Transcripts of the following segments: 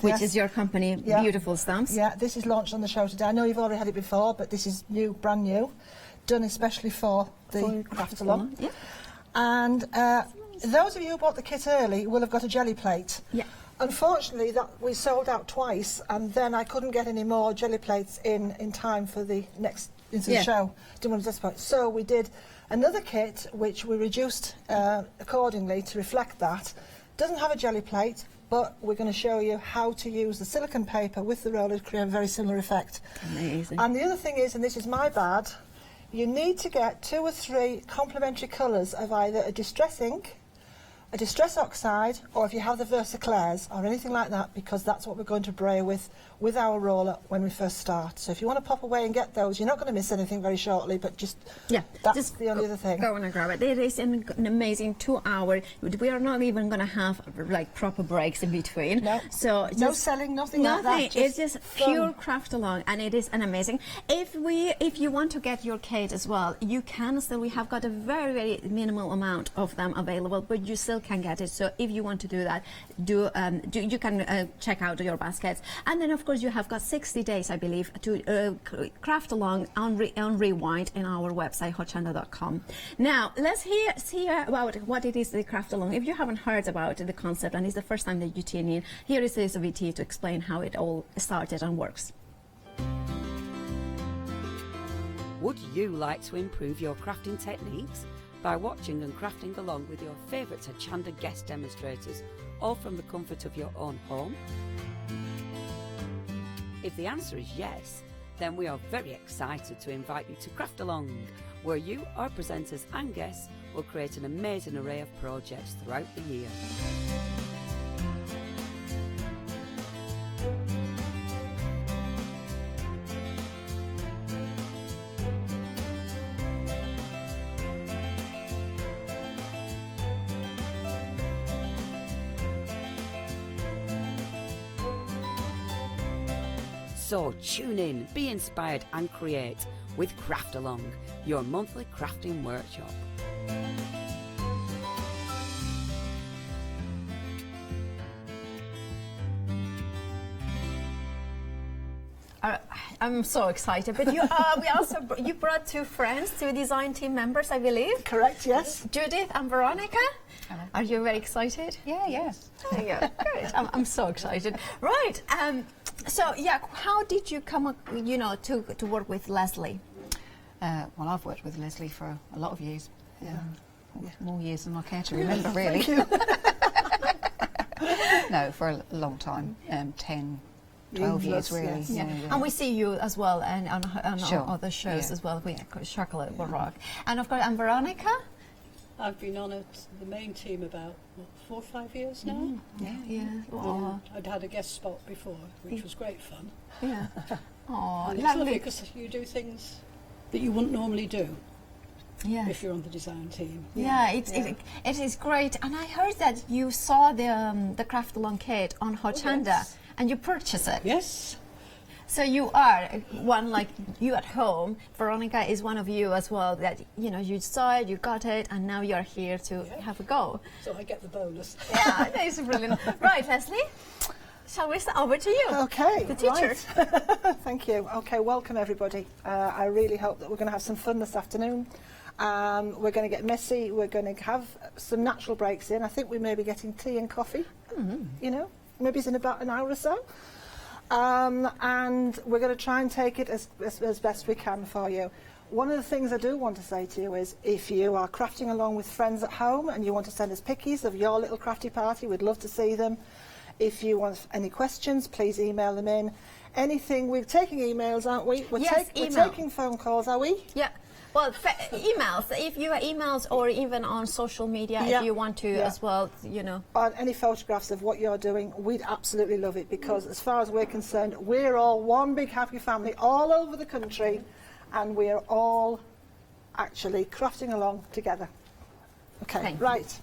which is your company, beautiful stamps. Yeah, this is launched on the show today. I know you've already had it before, but this is new, brand new, done especially for the Craftalong. Yeah. And those of you who bought the kit early will have got a jelly plate. Yeah. Unfortunately, that we sold out twice, and then I couldn't get any more jelly plates in time for the next into the show. Didn't want to disappoint. So we did another kit, which we reduced accordingly to reflect that. Doesn't have a jelly plate, but we're going to show you how to use the silicone paper with the roller to create a very similar effect. Amazing. And the other thing is, and this is my bad, you need to get 2 or 3 complementary colours of either a distress ink, a distress oxide, or if you have the Versaclares or anything like that, because that's what we're going to braille with our roller when we first start. So if you want to pop away and get those, you're not going to miss anything very shortly, but that's the only other thing. Go and grab it. It is an amazing 2 hour. We are not even going to have like proper breaks in between. No. So no selling, nothing like that. It's just pure Craftalong, and it is an amazing. If you want to get your kit as well, you can still. We have got a very, very minimal amount of them available, but you still can get it. So if you want to do that, you can check out your baskets, and then of course you have got 60 days, I believe, to Craftalong on rewind in our website hochanda.com. Now let's hear about what it is, the Craftalong. If you haven't heard about the concept and it's the first time that you tune in, here is VT to explain how it all started and works. Would you like to improve your crafting techniques by watching and crafting along with your favourite Hochanda guest demonstrators, all from the comfort of your own home? If the answer is yes, then we are very excited to invite you to Craftalong, where you, our presenters and guests, will create an amazing array of projects throughout the year. So tune in, be inspired and create with Craftalong, your monthly crafting workshop. I'm so excited, but you brought 2 friends, 2 design team members, I believe. Correct, yes. Judith and Veronica. Hello. Are you very excited? Yeah, yes. There you go. Good. I'm so excited. Right. So yeah, how did you come up, to work with Leslie? Well, I've worked with Leslie for a lot of years. More years than I care to remember, really. No, for a long time. 10, 12 years, really. Yes. Yeah. And we see you as well, and on other shows as well with Chocolate Rock. And of course, and Veronica? I've been on the main team about 4 or 5 years now. I'd had a guest spot before, which was great fun. Yeah. Oh, and it's lovely because you do things that you wouldn't normally do. Yeah. If you're on the design team. Yeah, it is great. And I heard that you saw the Craftalong kit on Hochanda, and you purchased it. Yes. So you are one like you at home. Veronica is one of you as well. That you saw it, you got it, and now you're here to have a go. So I get the bonus. Yeah, that is brilliant. Right, Leslie. Shall we start over to you? Okay, the teacher. Right. Thank you. Okay, welcome everybody. I really hope that we're going to have some fun this afternoon. We're going to get messy. We're going to have some natural breaks in. I think we may be getting tea and coffee. Maybe it's in about an hour or so. And we're going to try and take it as best we can for you. One of the things I do want to say to you is if you are crafting along with friends at home and you want to send us pickies of your little crafty party, we'd love to see them. If you want any questions, please email them in. Anything, we're taking emails, aren't we? We're taking phone calls, are we? Yeah. Well, emails, if you have emails or even on social media, if you want to as well, On any photographs of what you're doing, we'd absolutely love it because as far as we're concerned, we're all one big happy family all over the country and we're all actually crafting along together. Okay, right.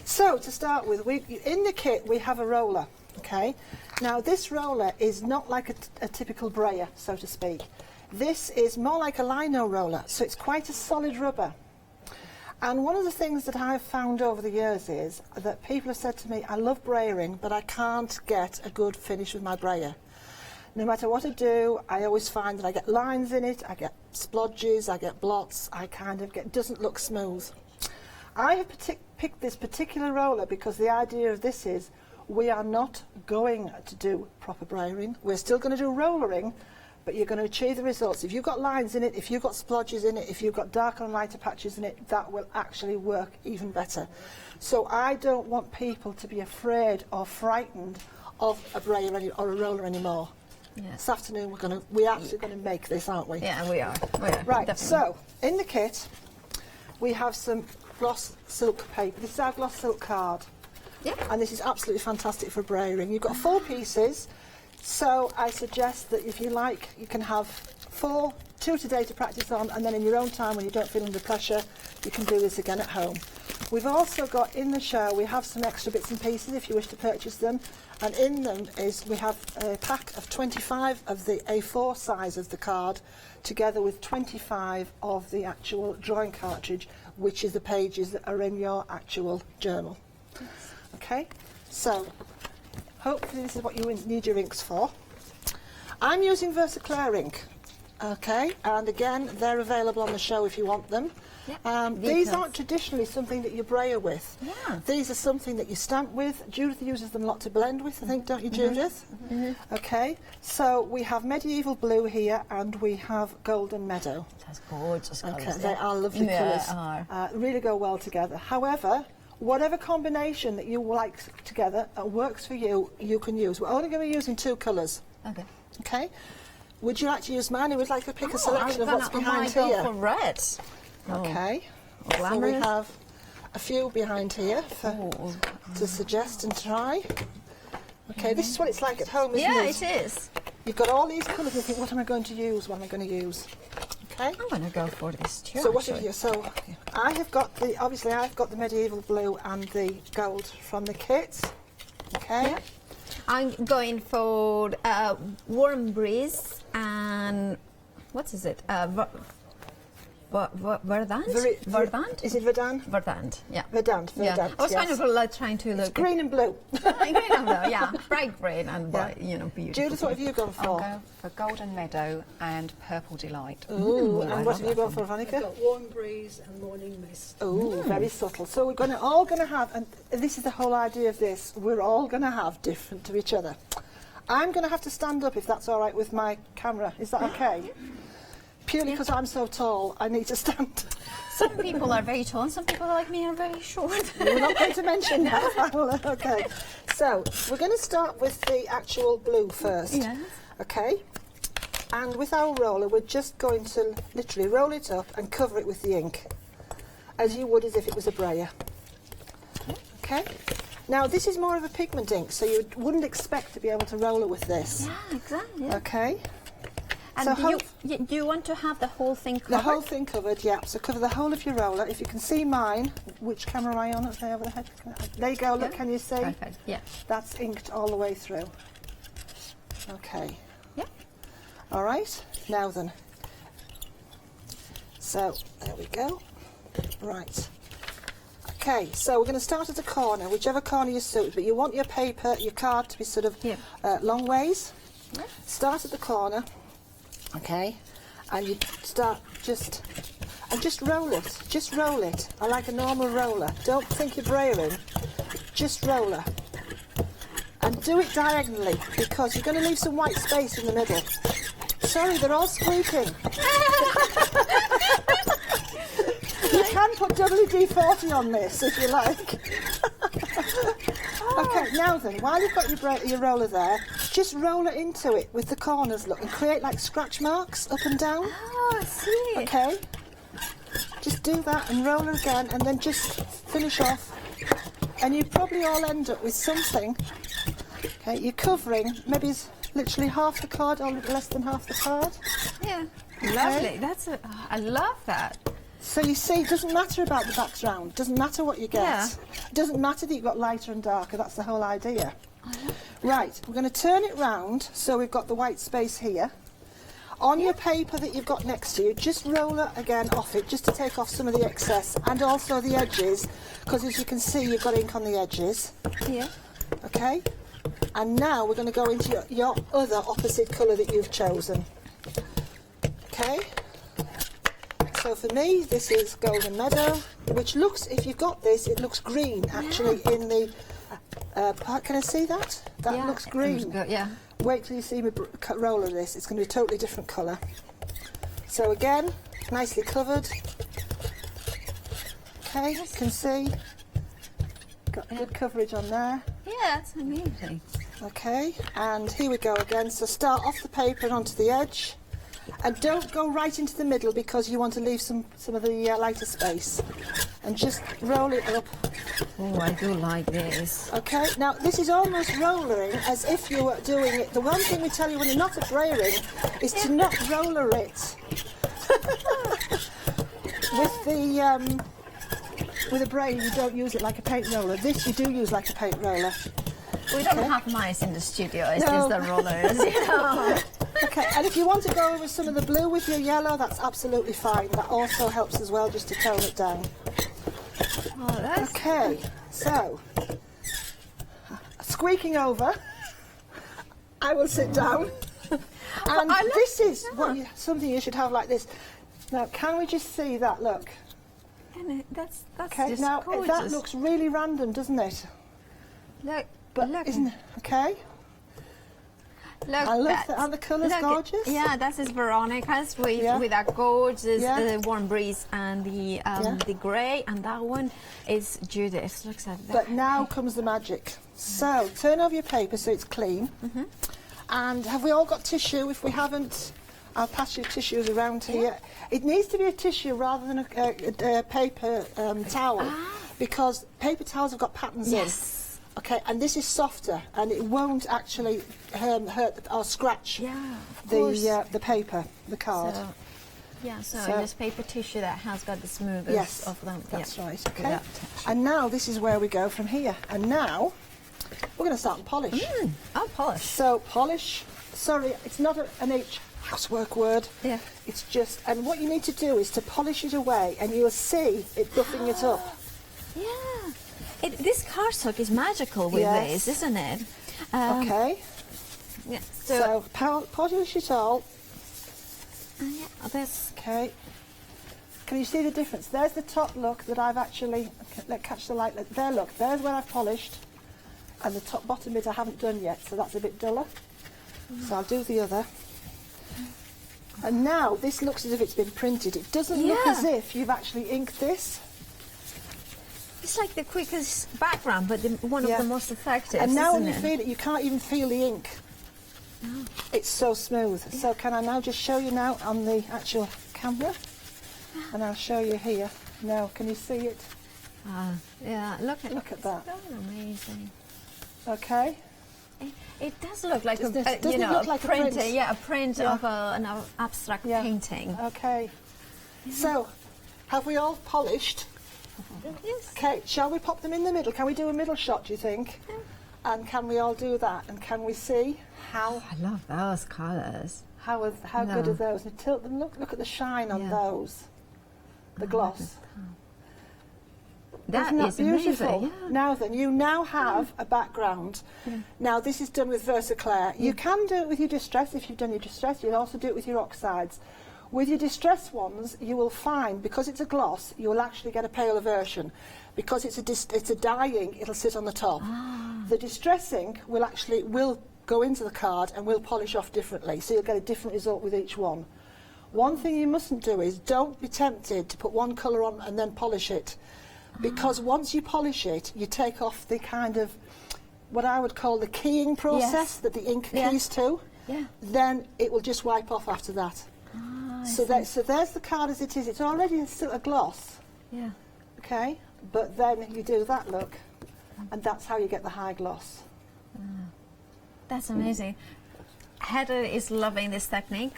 So to start with, in the kit we have a roller, okay? Now this roller is not like a typical brayer, so to speak. This is more like a lino roller, so it's quite a solid rubber. And one of the things that I've found over the years is that people have said to me, I love brayering, but I can't get a good finish with my brayer. No matter what I do, I always find that I get lines in it, I get splodges, I get blots, I kind of get, doesn't look smooth. I have picked this particular roller because the idea of this is we are not going to do proper brayering. We're still going to do rollering, but you're going to achieve the results. If you've got lines in it, if you've got splodges in it, if you've got darker and lighter patches in it, that will actually work even better. So I don't want people to be afraid or frightened of a brayer or a roller anymore. Yeah. This afternoon we're actually going to make this, aren't we? Yeah, we are. Right, definitely. so in the kit we have some gloss silk paper. This is our gloss silk card. Yeah. And this is absolutely fantastic for brayering. You've got 4 pieces, so I suggest that if you like, you can have 4, 2 today to practice on, and then in your own time when you don't feel under pressure, you can do this again at home. We've also got in the show, we have some extra bits and pieces if you wish to purchase them, and in them is we have a pack of 25 of the A4 size of the card, together with 25 of the actual drawing cartridge, which is the pages that are in your actual journal. Yes. Okay, so hopefully this is what you need your inks for. I'm using Versaclair ink, okay, and again they're available on the show if you want them. Yep. These aren't traditionally something that you brayer with. Yeah. These are something that you stamp with. Judith uses them a lot to blend with, I think, don't you, Judith? Mm-hmm. Okay, so we have medieval blue here and we have golden meadow. That's gorgeous colours. Okay, they are lovely colours. Really go well together. However, whatever combination that you like together works for you, you can use. We're only going to be using 2 colours. Okay. Okay. Would you like to use mine? Or would you like to pick a selection of what's behind I here? go for red. Okay. So we Glamorous. have a few behind here to suggest and try. Okay, this is what it's like at home, isn't it? Yeah, it is. You've got all these colours and you think, what am I going to use? What am I going to use? Okay. I'm going to go for this too. So what have you? So I have got obviously I've got the medieval blue and the gold from the kit. Okay. Yeah. I'm going for warm breeze and what is it? Verdant? Verdant? Is it Verdant? Verdant, yeah. Verdant, Yeah. I was kind of like trying to look. It's green and blue. Green and blue, yeah. Bright green and bright, beautiful. Judith, what have you gone I'll for? go for golden meadow and purple delight. Ooh, and what have you gone for, I've Veronica? got warm breeze and morning mist. Ooh, very subtle. So we're all going to have, and this is the whole idea of this, we're all going to have different to each other. I'm going to have to stand up if that's all right with my camera. Is that okay? Purely because I'm so tall, I need to stand. Some people are very tall and some people like me are very short. We're not going to mention that. Okay. So we're going to start with the actual blue first. Yes. Okay. And with our roller, we're just going to literally roll it up and cover it with the ink, as you would as if it was a brayer. Okay. Now this is more of a pigment ink, so you wouldn't expect to be able to roll it with this. Yeah, exactly. Yeah. Okay. And So do you want to have the whole thing covered? the whole thing covered, yeah. So cover the whole of your roller. If you can see mine, which camera am I on? It's over the head. There you go. Look, can you see? Perfect. Yeah. That's inked all the way through. Okay. Yeah. All right. Now then. So there we go. Right. Okay. So we're going to start at the corner, whichever corner you suit. But you want your paper, your card to be sort of long ways. Yeah. Start at the corner. Okay, and you start just roll it. Just roll it. I like a normal roller. Don't think you're brayering. Just roller. And do it diagonally because you're going to leave some white space in the middle. Sorry, they're all squeaking. You can put WD-40 on this if you like. Okay, now then, while you've got your roller there, just roll it into it with the corners, look, and create like scratch marks up and down. Oh, I see. Okay. Just do that and roll it again and then just finish off. And you probably all end up with something. Okay, you're covering maybe literally half the card or a little less than half the card. Yeah. Okay. Lovely. I love that. So you see, it doesn't matter about the background. It doesn't matter what you get. Yeah. It doesn't matter that you've got lighter and darker. That's the whole idea. Right, we're going to turn it round so we've got the white space here. On your paper that you've got next to you, just roll it again off it, just to take off some of the excess and also the edges, because as you can see, you've got ink on the edges. Yeah. Okay? And now we're going to go into your other opposite colour that you've chosen. Okay? So for me, this is Golden Meadow, which looks, if you've got this, it looks green actually in the... can I see that? That looks green. Good, yeah. Wait till you see me roll of this. It's going to be a totally different colour. So again, nicely covered. Okay, you can see. Got good coverage on there. Yeah, it's amazing. Okay, and here we go again. So start off the paper and onto the edge. And don't go right into the middle because you want to leave some of the lighter space. And just roll it up. Oh, I do like this. Okay, now this is almost rolling as if you were doing it. The one thing we tell you when you're not at brayering is to not roller it. With a brayer, you don't use it like a paint roller. This you do use like a paint roller. We don't have mice in the studio, it's just the rollers, you know. Okay, and if you want to go over some of the blue with your yellow, that's absolutely fine. That also helps as well, just to tone it down. Oh, that's Okay, so, squeaking over, I will sit down. And this is something you should have like this. Now, can we just see that look? that's Okay, just now gorgeous. that looks really random, doesn't it? Look, But look, isn't it? Okay. look. I love that. that, and the colour's Look, gorgeous. Yeah, that is Veronica's with that gorgeous warm breeze and the grey, and that one is Judith. Looks at that. But now comes the magic. So turn over your paper so it's clean. And have we all got tissue? If we haven't, I'll pass you tissues around here. It needs to be a tissue rather than a paper towel, because paper towels have got patterns in. Okay, and this is softer, and it won't actually hurt or scratch the paper, the card. So in this paper tissue that has got the smoothest of them. That's right. Okay, and now this is where we go from here. And now we're going to start and polish. Oh, polish. So polish. Sorry, it's not an housework word. Yeah. It's just, and what you need to do is to polish it away, and you will see it buffing it up. Yeah. This cardstock is magical with this, isn't it? Okay. Yeah. So polish it all. This. Okay. Can you see the difference? There's the top look that I've actually, let's catch the light. There, look, there's where I've polished. And the top bottom bit I haven't done yet, so that's a bit duller. So I'll do the other. And now this looks as if it's been printed. It doesn't look as if you've actually inked this. It's like the quickest background, but one of the most effective. And now when isn't you feel it, you can't even feel the ink. No. It's so smooth. Yeah. So can I now just show you now on the actual camera? And I'll show you here. Now, can you see it? Yeah, look at that. That's amazing. Okay. It does look like doesn't it look like a print. print? Yeah, a print of an abstract painting. Okay. So, have we all polished? Yes. Okay, shall we pop them in the middle? Can we do a middle shot, do you think? And can we all do that? And can we see how... I love those colours. How good are those? And tilt them, look at the shine on those. The gloss. That Isn't that is beautiful? amazing. Yeah. Now then, you now have a background. Now this is done with Versaclair. You can do it with your distress if you've done your distress. You can also do it with your oxides. With your distress ones, you will find, because it's a gloss, you will actually get a paler version. Because it's a dyeing, it'll sit on the top. The distressing will go into the card and will polish off differently, so you'll get a different result with each one. One thing you mustn't do is don't be tempted to put one colour on and then polish it. Because once you polish it, you take off the kind of, what I would call the keying process that the ink keys to. Then it will just wipe off after that. So there's the card as it is. It's already still a gloss. Yeah. Okay? But then you do that look, and that's how you get the high gloss. That's amazing. Heather is loving this technique.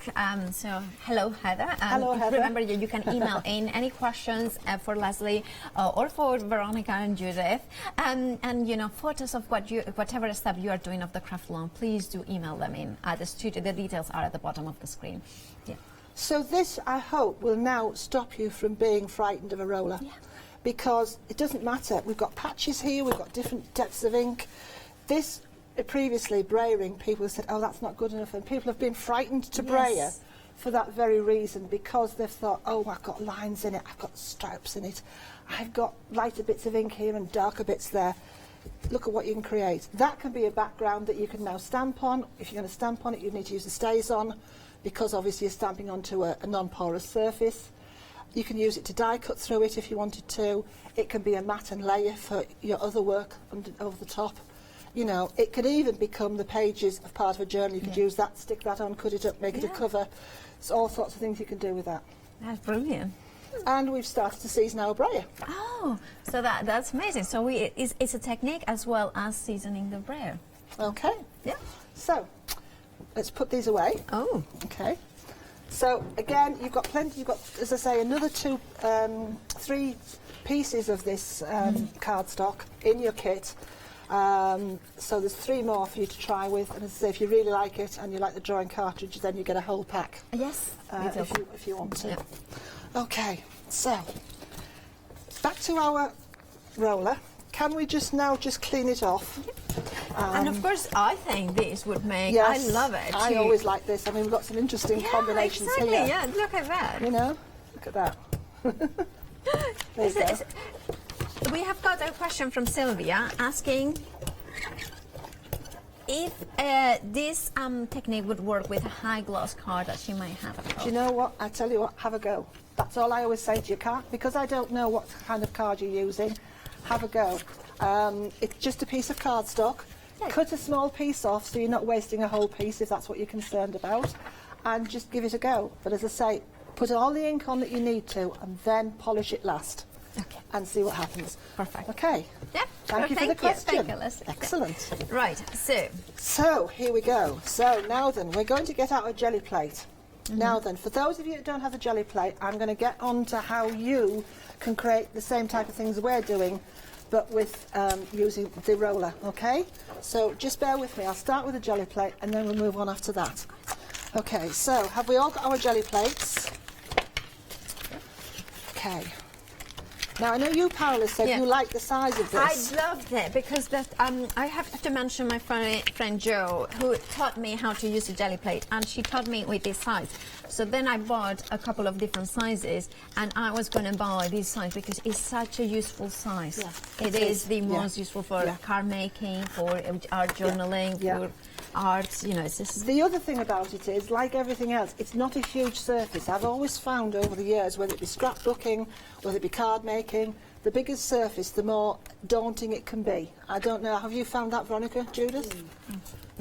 So hello, Heather. Hello, Heather. Remember, you can email in any questions for Leslie or for Veronica and Judith. And you know, photos of whatever step you are doing of the Craftalong, please do email them in at the studio. The details are at the bottom of the screen. Yeah. So this, I hope, will now stop you from being frightened of a roller. Yeah. Because it doesn't matter. We've got patches here, we've got different depths of ink. This, previously, brayering, people said, oh, that's not good enough. And people have been frightened to brayer for that very reason, because they've thought, oh, I've got lines in it, I've got stripes in it, I've got lighter bits of ink here and darker bits there. Look at what you can create. That can be a background that you can now stamp on. If you're going to stamp on it, you need to use the stays on, because obviously you're stamping onto a non-porous surface. You can use it to die cut through it if you wanted to. It can be a mat and layer for your other work over the top. You know, it could even become the pages of part of a journal. You could use that, stick that on, cut it up, make it a cover. It's all sorts of things you can do with that. That's brilliant. And we've started to season our brayer. Oh, so that's amazing. So it's a technique as well as seasoning the brayer. Okay. Yeah. So, let's put these away. Oh. Okay. So again, you've got plenty. You've got, as I say, another 3 pieces of this cardstock in your kit. So there's 3 more for you to try with. And as I say, if you really like it and you like the drawing cartridge, then you get a whole pack. Yes. If you want to. Yeah. Okay. So back to our roller. Can we just clean it off? And of course, I think this would make. Yes, I love it. I always like this. I mean, we've got some interesting combinations here. Yeah, look at that. You know, look at that. There you go. We have got a question from Sylvia asking if this technique would work with a high gloss card that she might have at home. Do you know what? I tell you what, have a go. That's all I always say to you. Because I don't know what kind of card you're using, have a go. It's just a piece of cardstock. Yeah. Cut a small piece off so you're not wasting a whole piece if that's what you're concerned about, and just give it a go. But as I say, put all the ink on that you need to and then polish it last. Okay. And see what happens. Perfect. Okay. Yeah. Thank you for the question. Thank you, Leslie. Excellent. Right. So here we go. So now then, we're going to get out a jelly plate. Now then, for those of you that don't have a jelly plate, I'm going to get on to how you can create the same type of things we're doing, but with using the roller, okay? So just bear with me. I'll start with a jelly plate and then we'll move on after that. Okay, so have we all got our jelly plates? Okay. Now, I know you, Paola, said you like the size of this. I loved it because I have to mention my friend Jo, who taught me how to use a jelly plate, and she taught me with this size. So then I bought a couple of different sizes, and I was going to buy this size because it's such a useful size. Yeah, it is the most useful for card making, for art journaling, for art, you know, it's just... The other thing about it is, like everything else, it's not a huge surface. I've always found over the years, whether it be scrapbooking, whether it be card making, the bigger surface, the more daunting it can be. I don't know, have you found that, Veronica, Judith?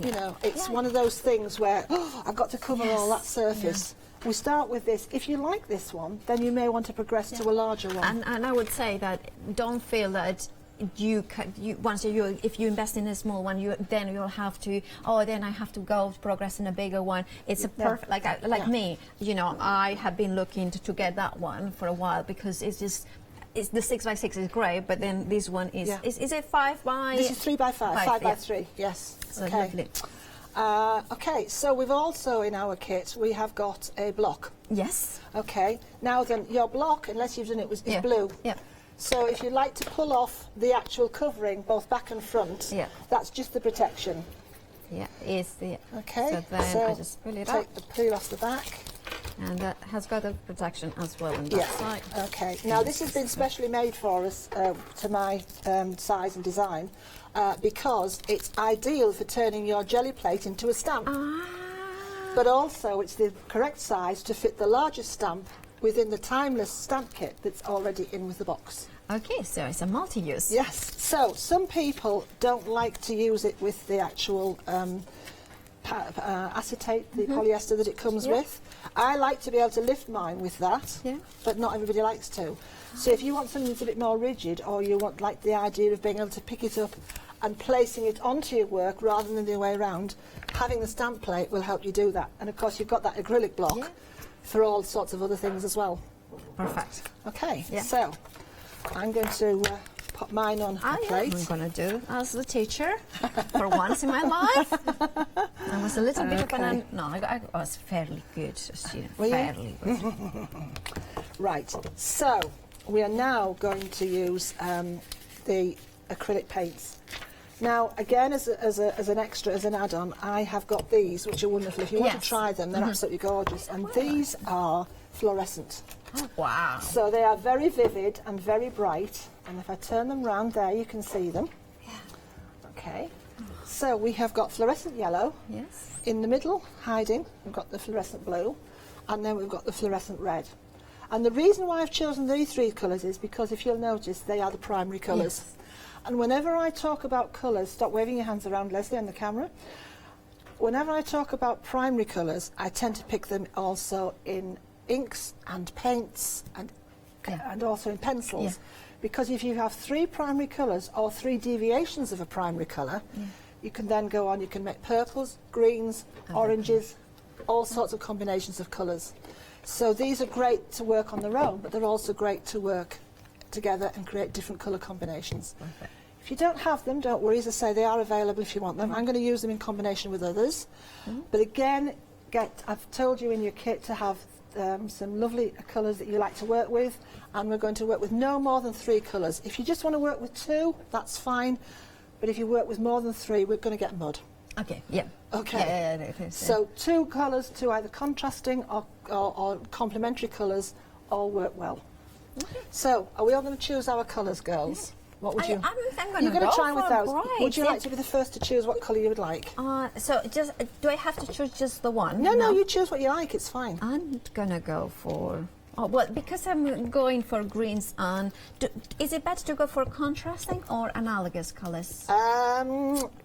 You know, it's one of those things where, I've got to cover all that surface. We start with this. If you like this one, then you may want to progress to a larger one. And I would say that don't feel that if you invest in a small one, then you'll have to. Oh, then I have to go progress in a bigger one. It's a perfect like me. You know, I have been looking to get that one for a while because it's just. It's the 6x6 is great, but then this one is is it 5 by? This is 3 by 5, 5 by 3. Yes. So lovely. Okay, so we've also in our kit we have got a block. Yes. Okay. Now then, your block, unless you've done it, is blue. Yeah. So if you like to pull off the actual covering, both back and front, that's just the protection. Yeah, is the. Okay. So then I just pull it up. Take the peel off the back. And that has got a protection as well on that side. Okay. Now this has been specially made for us to my size and design because it's ideal for turning your jelly plate into a stamp. But also it's the correct size to fit the largest stamp within the timeless stamp kit that's already in with the box. Okay, so it's a multi-use. Yes. So some people don't like to use it with the actual acetate, the polyester that it comes with. I like to be able to lift mine with that, but not everybody likes to. So if you want something that's a bit more rigid, or you want like the idea of being able to pick it up and placing it onto your work rather than the other way around, having the stamp plate will help you do that. And of course you've got that acrylic block for all sorts of other things as well. Perfect. Okay, so I'm going to pop mine on a plate. I'm going to do as the teacher for once in my life. I was a little bit of an... No, I was fairly good student. Fairly good. Right, so we are now going to use the acrylic paints. Now, again, as an extra, as an add-on, I have got these, which are wonderful. If you want to try them, they're absolutely gorgeous. And these are fluorescent. Oh, wow. So they are very vivid and very bright. And if I turn them round there, you can see them. Yeah. Okay. So we have got fluorescent yellow. Yes. In the middle, hiding, we've got the fluorescent blue. And then we've got the fluorescent red. And the reason why I've chosen these three colours is because, if you'll notice, they are the primary colours. Yes. And whenever I talk about colours, stop waving your hands around, Leslie, on the camera. Whenever I talk about primary colours, I tend to pick them also in inks and paints and also in pencils. Yeah. Because if you have three primary colours or three deviations of a primary colour, you can then go on, you can make purples, greens, oranges, all sorts of combinations of colours. So these are great to work on their own, but they're also great to work together and create different colour combinations. Okay. If you don't have them, don't worry. As I say, they are available if you want them. I'm going to use them in combination with others. But again, I've told you in your kit to have some lovely colours that you like to work with, and we're going to work with no more than 3 colours. If you just want to work with 2, that's fine. But if you work with more than 3, we're going to get mud. Okay, yeah. Okay. Yeah, so 2 colours, 2 either contrasting or complementary colours, all work well. So, are we all going to choose our colours, girls? What would you? I'm going to try with those. Would you like to be the first to choose what colour you would like? So, do I have to choose just the one? No, you choose what you like. It's fine. I'm going to go for... Oh, well, because I'm going for greens and... is it better to go for contrasting or analogous colours?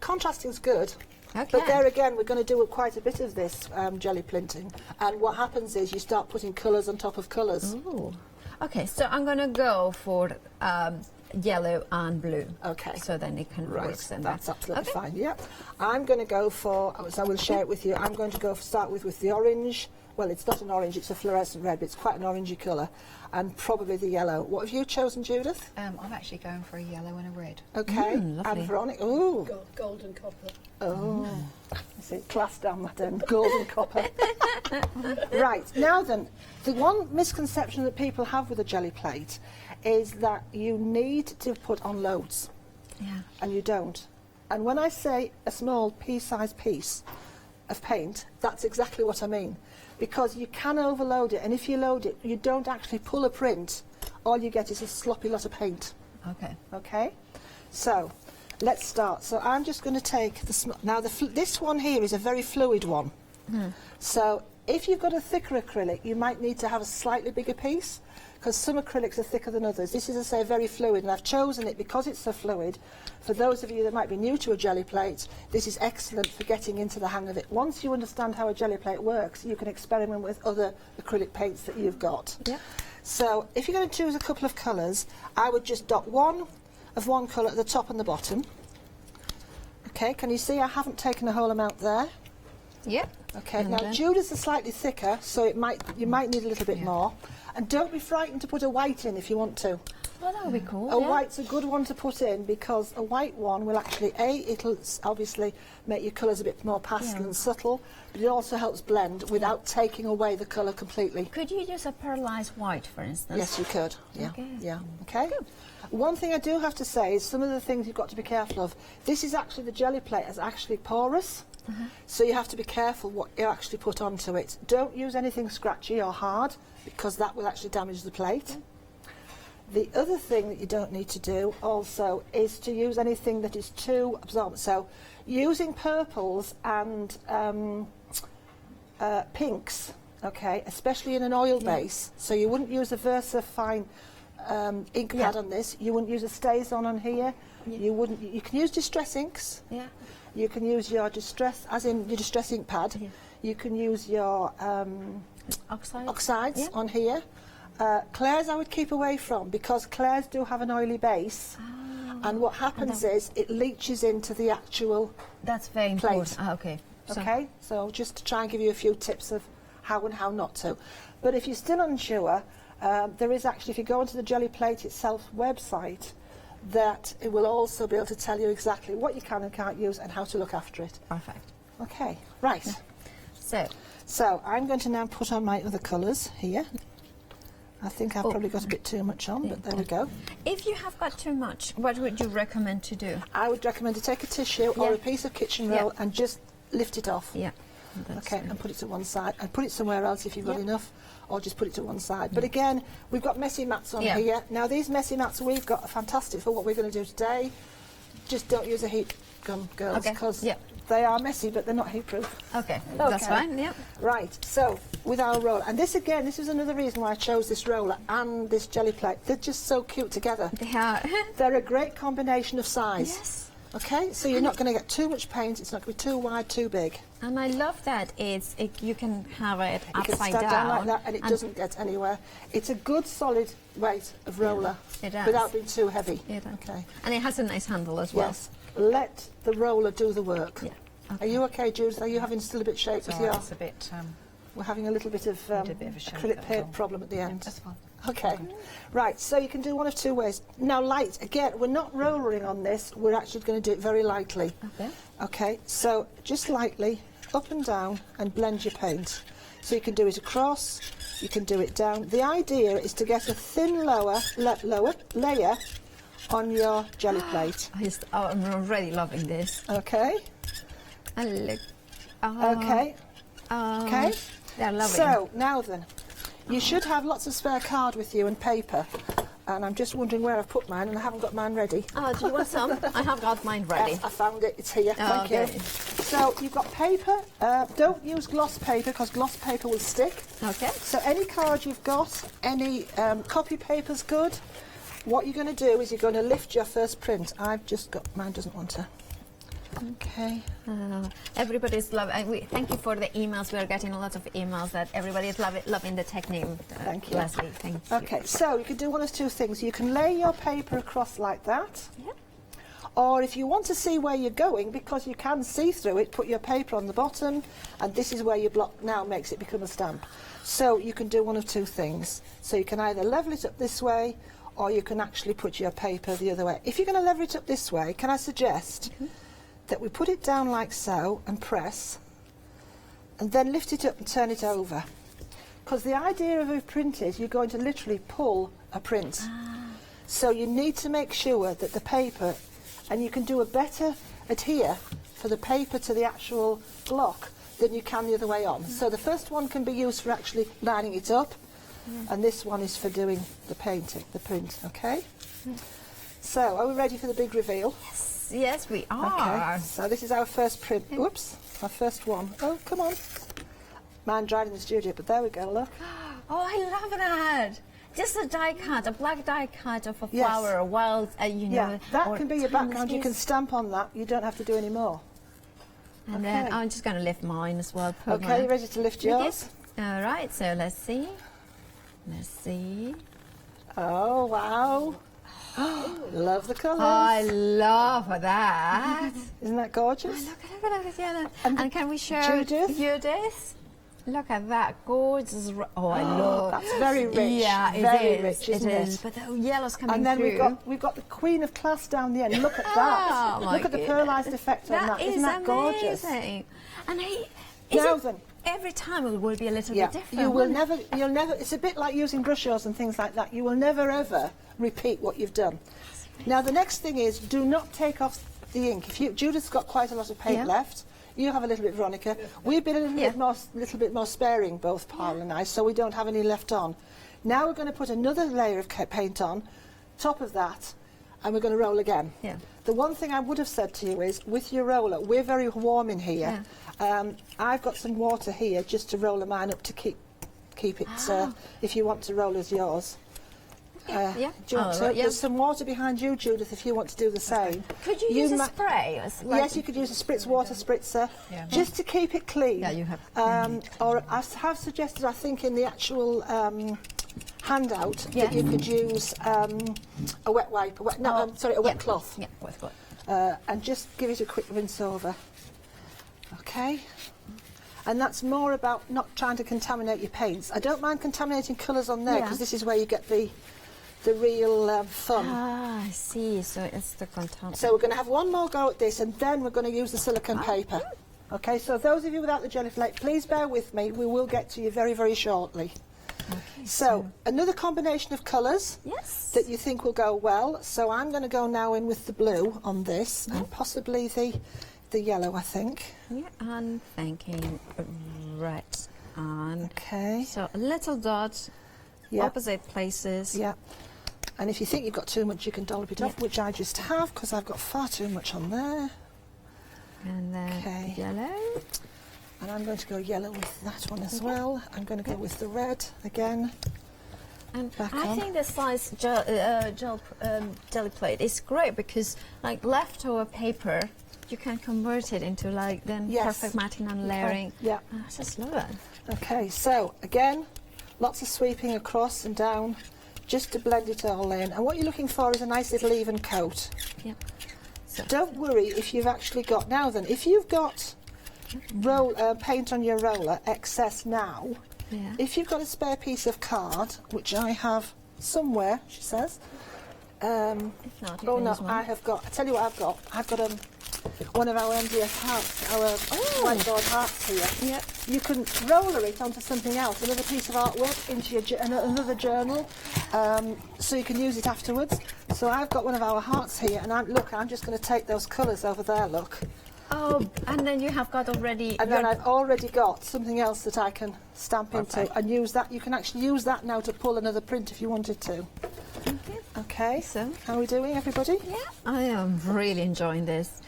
Contrasting's good. Okay. But there again, we're going to do quite a bit of this jelly plinting. And what happens is you start putting colours on top of colours. Ooh. Okay, so I'm going to go for yellow and blue. Okay. So then it can work. That's absolutely fine, yeah. I'm going to go for, so I will share it with you, I'm going to start with the orange. Well, it's not an orange, it's a fluorescent red, but it's quite an orangey colour. And probably the yellow. What have you chosen, Judith? I'm actually going for a yellow and a red. Okay. And Veronica? Ooh. Gold and copper. Oh. I see, class down that end. Gold and copper. Right, now then, the one misconception that people have with a jelly plate is that you need to put on loads. Yeah. And you don't. And when I say a small pea-sized piece of paint, that's exactly what I mean. Because you can overload it, and if you load it, you don't actually pull a print. All you get is a sloppy lot of paint. Okay. Okay? So, let's start. So I'm just going to take this one here is a very fluid one. So if you've got a thicker acrylic, you might need to have a slightly bigger piece, because some acrylics are thicker than others. This is, as I say, very fluid, and I've chosen it because it's so fluid. For those of you that might be new to a jelly plate, this is excellent for getting into the hang of it. Once you understand how a jelly plate works, you can experiment with other acrylic paints that you've got. Yeah. So if you're going to choose a couple of colours, I would just dot one of one colour at the top and the bottom. Okay, can you see I haven't taken a whole amount there? Yep. Okay, now Judith's are slightly thicker, so you might need a little bit more. And don't be frightened to put a white in if you want to. Well, that would be cool. A white's a good one to put in, because a white one will actually, it'll obviously make your colours a bit more pastel and subtle, but it also helps blend without taking away the colour completely. Could you use a pearlized white, for instance? Yes, you could. Yeah. Okay. Yeah. Okay. Good. One thing I do have to say is some of the things you've got to be careful of. This is actually, the jelly plate is actually porous. So you have to be careful what you actually put onto it. Don't use anything scratchy or hard, because that will actually damage the plate. The other thing that you don't need to do also is to use anything that is too absorbent. So using purples and pinks, okay, especially in an oil base. So you wouldn't use a Versa fine ink pad on this. You wouldn't use a StazOn on here. You wouldn't. You can use distress inks. Yeah. You can use your distress, as in your distress ink pad. You can use your oxides on here. Claire's I would keep away from, because Claire's do have an oily base, and what happens is it leaches into the actual That's very plate. important. Okay. So- Okay, so just to try and give you a few tips of how and how not to. But if you're still unsure, there is actually, if you go onto the Jelly Plate itself website, that it will also be able to tell you exactly what you can and can't use and how to look after it. Perfect. Okay, right. So I'm going to now put on my other colours here. I think I've probably got a bit too much on, but there we go. If you have got too much, what would you recommend to do? I would recommend to take a tissue or a piece of kitchen roll and just lift it off. Yeah. That's Okay, good. and put it to one side, and put it somewhere else if you've got enough, or just put it to one side. But again, we've got messy mats on here. Now these messy mats we've got are fantastic for what we're going to do today. Just don't use a heat gun, girls, because they are messy, but they're not heat proof. Okay, that's fine, yeah. Right, so with our roller, and this again, this is another reason why I chose this roller and this Jelly Plate. They're just so cute together. They are. They're a great combination of size. Yes. Okay, so you're not going to get too much paint, it's not going to be too wide, too big. And I love that you can have it You can upside stand down like that and it and doesn't get anywhere. It's a good solid weight of roller it does. without being too heavy. It does. Okay. And it has a nice handle as well. Yes. Let the roller do the work. Yeah. Are you okay, Judith? Are you having still a bit shake with your... It's a bit... We're having a little bit of a bit of a shake acrylic that paint was on. problem at the end. That's fine. Okay, right, so you can do one of two ways. Now light, again, we're not rollering on this, we're actually going to do it very lightly. Okay. Okay, so just lightly, up and down, and blend your paint. So you can do it across, you can do it down. The idea is to get a thin lower layer on your Jelly Plate. I'm already loving this. Okay, And look. okay, okay. They're lovely. So, now then, you should have lots of spare card with you and paper. And I'm just wondering where I've put mine, and I haven't got mine ready. Oh, do you want some? I have got mine ready. I found it, it's here, thank okay. you. So, you've got paper. Don't use gloss paper, because gloss paper will stick. Okay. So, any card you've got, any copy paper's good. What you're going to do is you're going to lift your first print. I've just got, mine doesn't want to. Okay. Everybody's loving. Thank you for the emails. We are getting a lot of emails that everybody is loving the technique. Thank you. Leslie, thank you. Okay, so you can do one of two things. You can lay your paper across like that. Yeah. Or if you want to see where you're going, because you can see through it, put your paper on the bottom, and this is where your block now makes it become a stamp. So you can do one of two things. So you can either level it up this way, or you can actually put your paper the other way. If you're going to level it up this way, can I suggest that we put it down like so and press, and then lift it up and turn it over? Because the idea of a print is you're going to literally pull a print. So you need to make sure that the paper, and you can do a better adhere for the paper to the actual block than you can the other way on. So the first one can be used for actually lining it up, and this one is for doing the painting, the print, okay? So, are we ready for the big reveal? Yes, we are. Okay, so this is our first print. Whoops, our first one. Oh, come on. Mine dried in the studio, but there we go, look. Oh, I love that. Just a die cut, a black die cut of a Yes. flower, a wild, you know. Yeah, that or can be your tiny background. You can space. stamp on that. You don't have to do any more. And then I'm just going to lift mine as well. put Okay, mine- you ready to lift yours? All right, so let's see. Let's see. Oh, wow. Love the colours. I love that. Isn't that gorgeous? Look at it, yeah. And And can we show Judith? you this? Look at that, gorgeous. Oh, I love. That's very rich. Yeah, it very is. rich, isn't it is. But the yellow's coming And then through. we've got the Queen of Class down the end. Look at that. Oh, my Look at the goodness. pearlised effect on that. Is Isn't that gorgeous? amazing. And Now then. every time it will be a little Yeah, bit different. you will won't never. You'll never. It's a bit like using brushes and things like that. You will never ever repeat what you've done. Now the next thing is, do not take off the ink. Judith's got quite a lot of paint left. You have a little bit, Veronica. We've been a little bit more sparing, both Paul and I, so we don't have any left on. Now we're going to put another layer of paint on top of that, and we're going to roll again. Yeah. The one thing I would have said to you is, with your roller, we're very warm in here. I've got some water here just to roll mine up to keep it. If you want to roll as yours. Yeah. Do you want to? Yeah. There's some water behind you, Judith, if you want to do the same. Could you use a spray? Yes, you could use a water spritzer, just to keep it clean. Yeah, you have. Or I have suggested, I think, in the actual handout that you could use a wet wipe, a wet cloth. Yeah, wet cloth. And just give it a quick rinse over. Okay. And that's more about not trying to contaminate your paints. I don't mind contaminating colours on there because this is where you get the real fun. Ah, I see. So it's the contaminant. So we're going to have one more go at this, and then we're going to use the silicone paper. Okay, so those of you without the jelly flake, please bear with me. We will get to you very, very shortly. Okay, so another combination of colours that you think will go well. So I'm going to go now in with the blue on this, and possibly the yellow, I think. Yeah, I'm thinking red. Okay. So a little dot, opposite places. Yeah. And if you think you've got too much, you can dollop it off, which I just have because I've got far too much on there. And then yellow. And I'm going to go yellow with that one as well. I'm going to go with the red again. And I think the size jelly plate is great because, like, leftover paper, you can convert it into like perfect matting and layering. Yeah. I just love it. Okay, so again, lots of sweeping across and down just to blend it all in. And what you're looking for is a nice little even coat. Yeah. So don't worry if you've actually got, now then, if you've got paint on your roller, excess now, if you've got a spare piece of card, which I have somewhere, she says. If not, oh no, I have got, I tell you what I've got one of our MDF hearts, our whiteboard hearts here. Yep. You can roller it onto something else, another piece of artwork, into your another journal, so you can use it afterwards. So I've got one of our hearts here, and I'm just going to take those colours over there, look. Oh, and then you have got already... And then I've already got something else that I can stamp into and use that. You can actually use that now to pull another print if you wanted to. Okay, so how are we doing, everybody? Yeah, I am really enjoying this.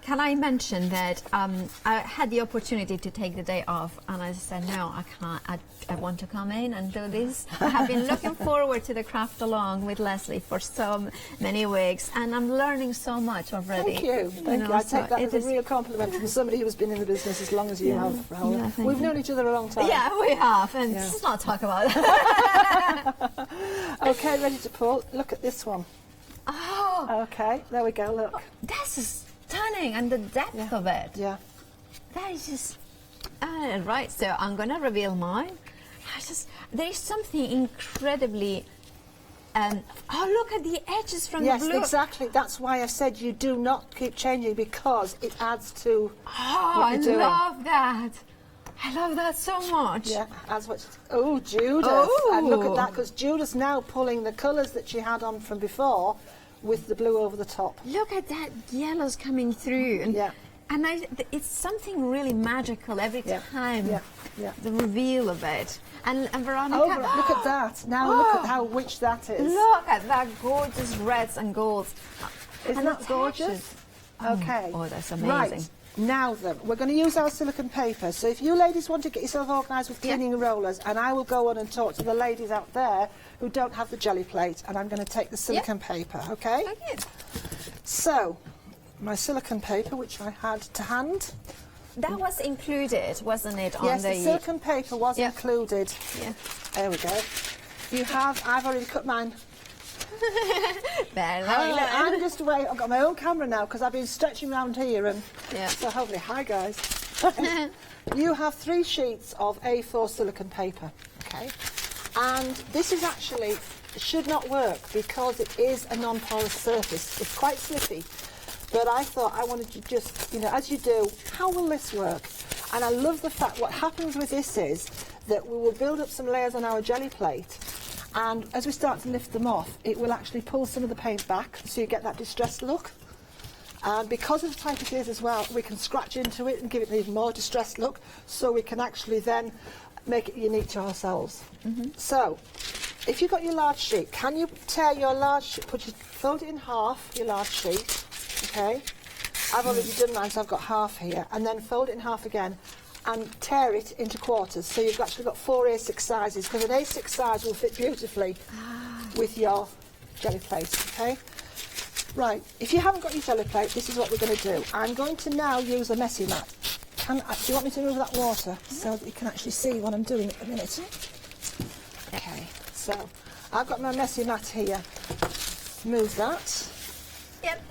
Can I mention that I had the opportunity to take the day off, and I said, no, I can't. I want to come in and do this. I have been looking forward to the Craftalong with Leslie for so many weeks, and I'm learning so much already. Thank you. Thank you. I take that as a real compliment from somebody who's been in the business as long as you have, Rahul. Yeah, we've known each other a long time. Yeah, we have, and let's not talk about it. Okay, ready to pull. Look at this one. Oh. Okay, there we go, look. This is stunning, and the depth of it. Yeah. That is just... right, so I'm going to reveal mine. There's something incredibly... oh, look at the edges from the blue. Yes, exactly. That's why I said you do not keep changing, because it adds to what you're doing. I love that. I love that so much. Yeah, adds what... Oh, Judith. Oh. And look at that, because Judith's now pulling the colours that she had on from before with the blue over the top. Look at that yellow's coming through. And, and it's something really magical every time. The reveal of it. And Veronica... Oh, look at that. Now look at how rich that is. Look at that gorgeous reds and golds. Isn't that gorgeous? Okay. Oh, that's amazing. Right. Now then, we're going to use our silicone paper. So if you ladies want to get yourself organised with cleaning rollers, and I will go on and talk to the ladies out there who don't have the jelly plate, and I'm going to take the silicone paper, okay? Okay. So, my silicone paper, which I had to hand. That was included, wasn't it? Yes, the silicone paper was included. Yeah. There we go. You have, I've already cut mine. I'm just away. I've got my own camera now because I've been stretching around here, and so hopefully, hi guys. You have 3 sheets of A4 silicone paper, okay? And this is actually should not work because it is a non-porous surface. It's quite slippy, but I thought I wanted to just, as you do, how will this work? And I love the fact what happens with this is that we will build up some layers on our jelly plate. And as we start to lift them off, it will actually pull some of the paint back, so you get that distressed look. And because of the type it is as well, we can scratch into it and give it an even more distressed look, so we can actually then make it unique to ourselves. So, if you've got your large sheet, can you tear your large sheet, fold it in half, your large sheet, okay? I've already done mine, so I've got half here, and then fold it in half again, and tear it into quarters. So you've actually got 4 A6 sizes, because an A6 size will fit beautifully with your jelly plate, okay? Right, if you haven't got your jelly plate, this is what we're going to do. I'm going to now use a messy mat. Do you want me to move that water so that you can actually see what I'm doing at the minute? Okay. So I've got my messy mat here. Move that. Yep.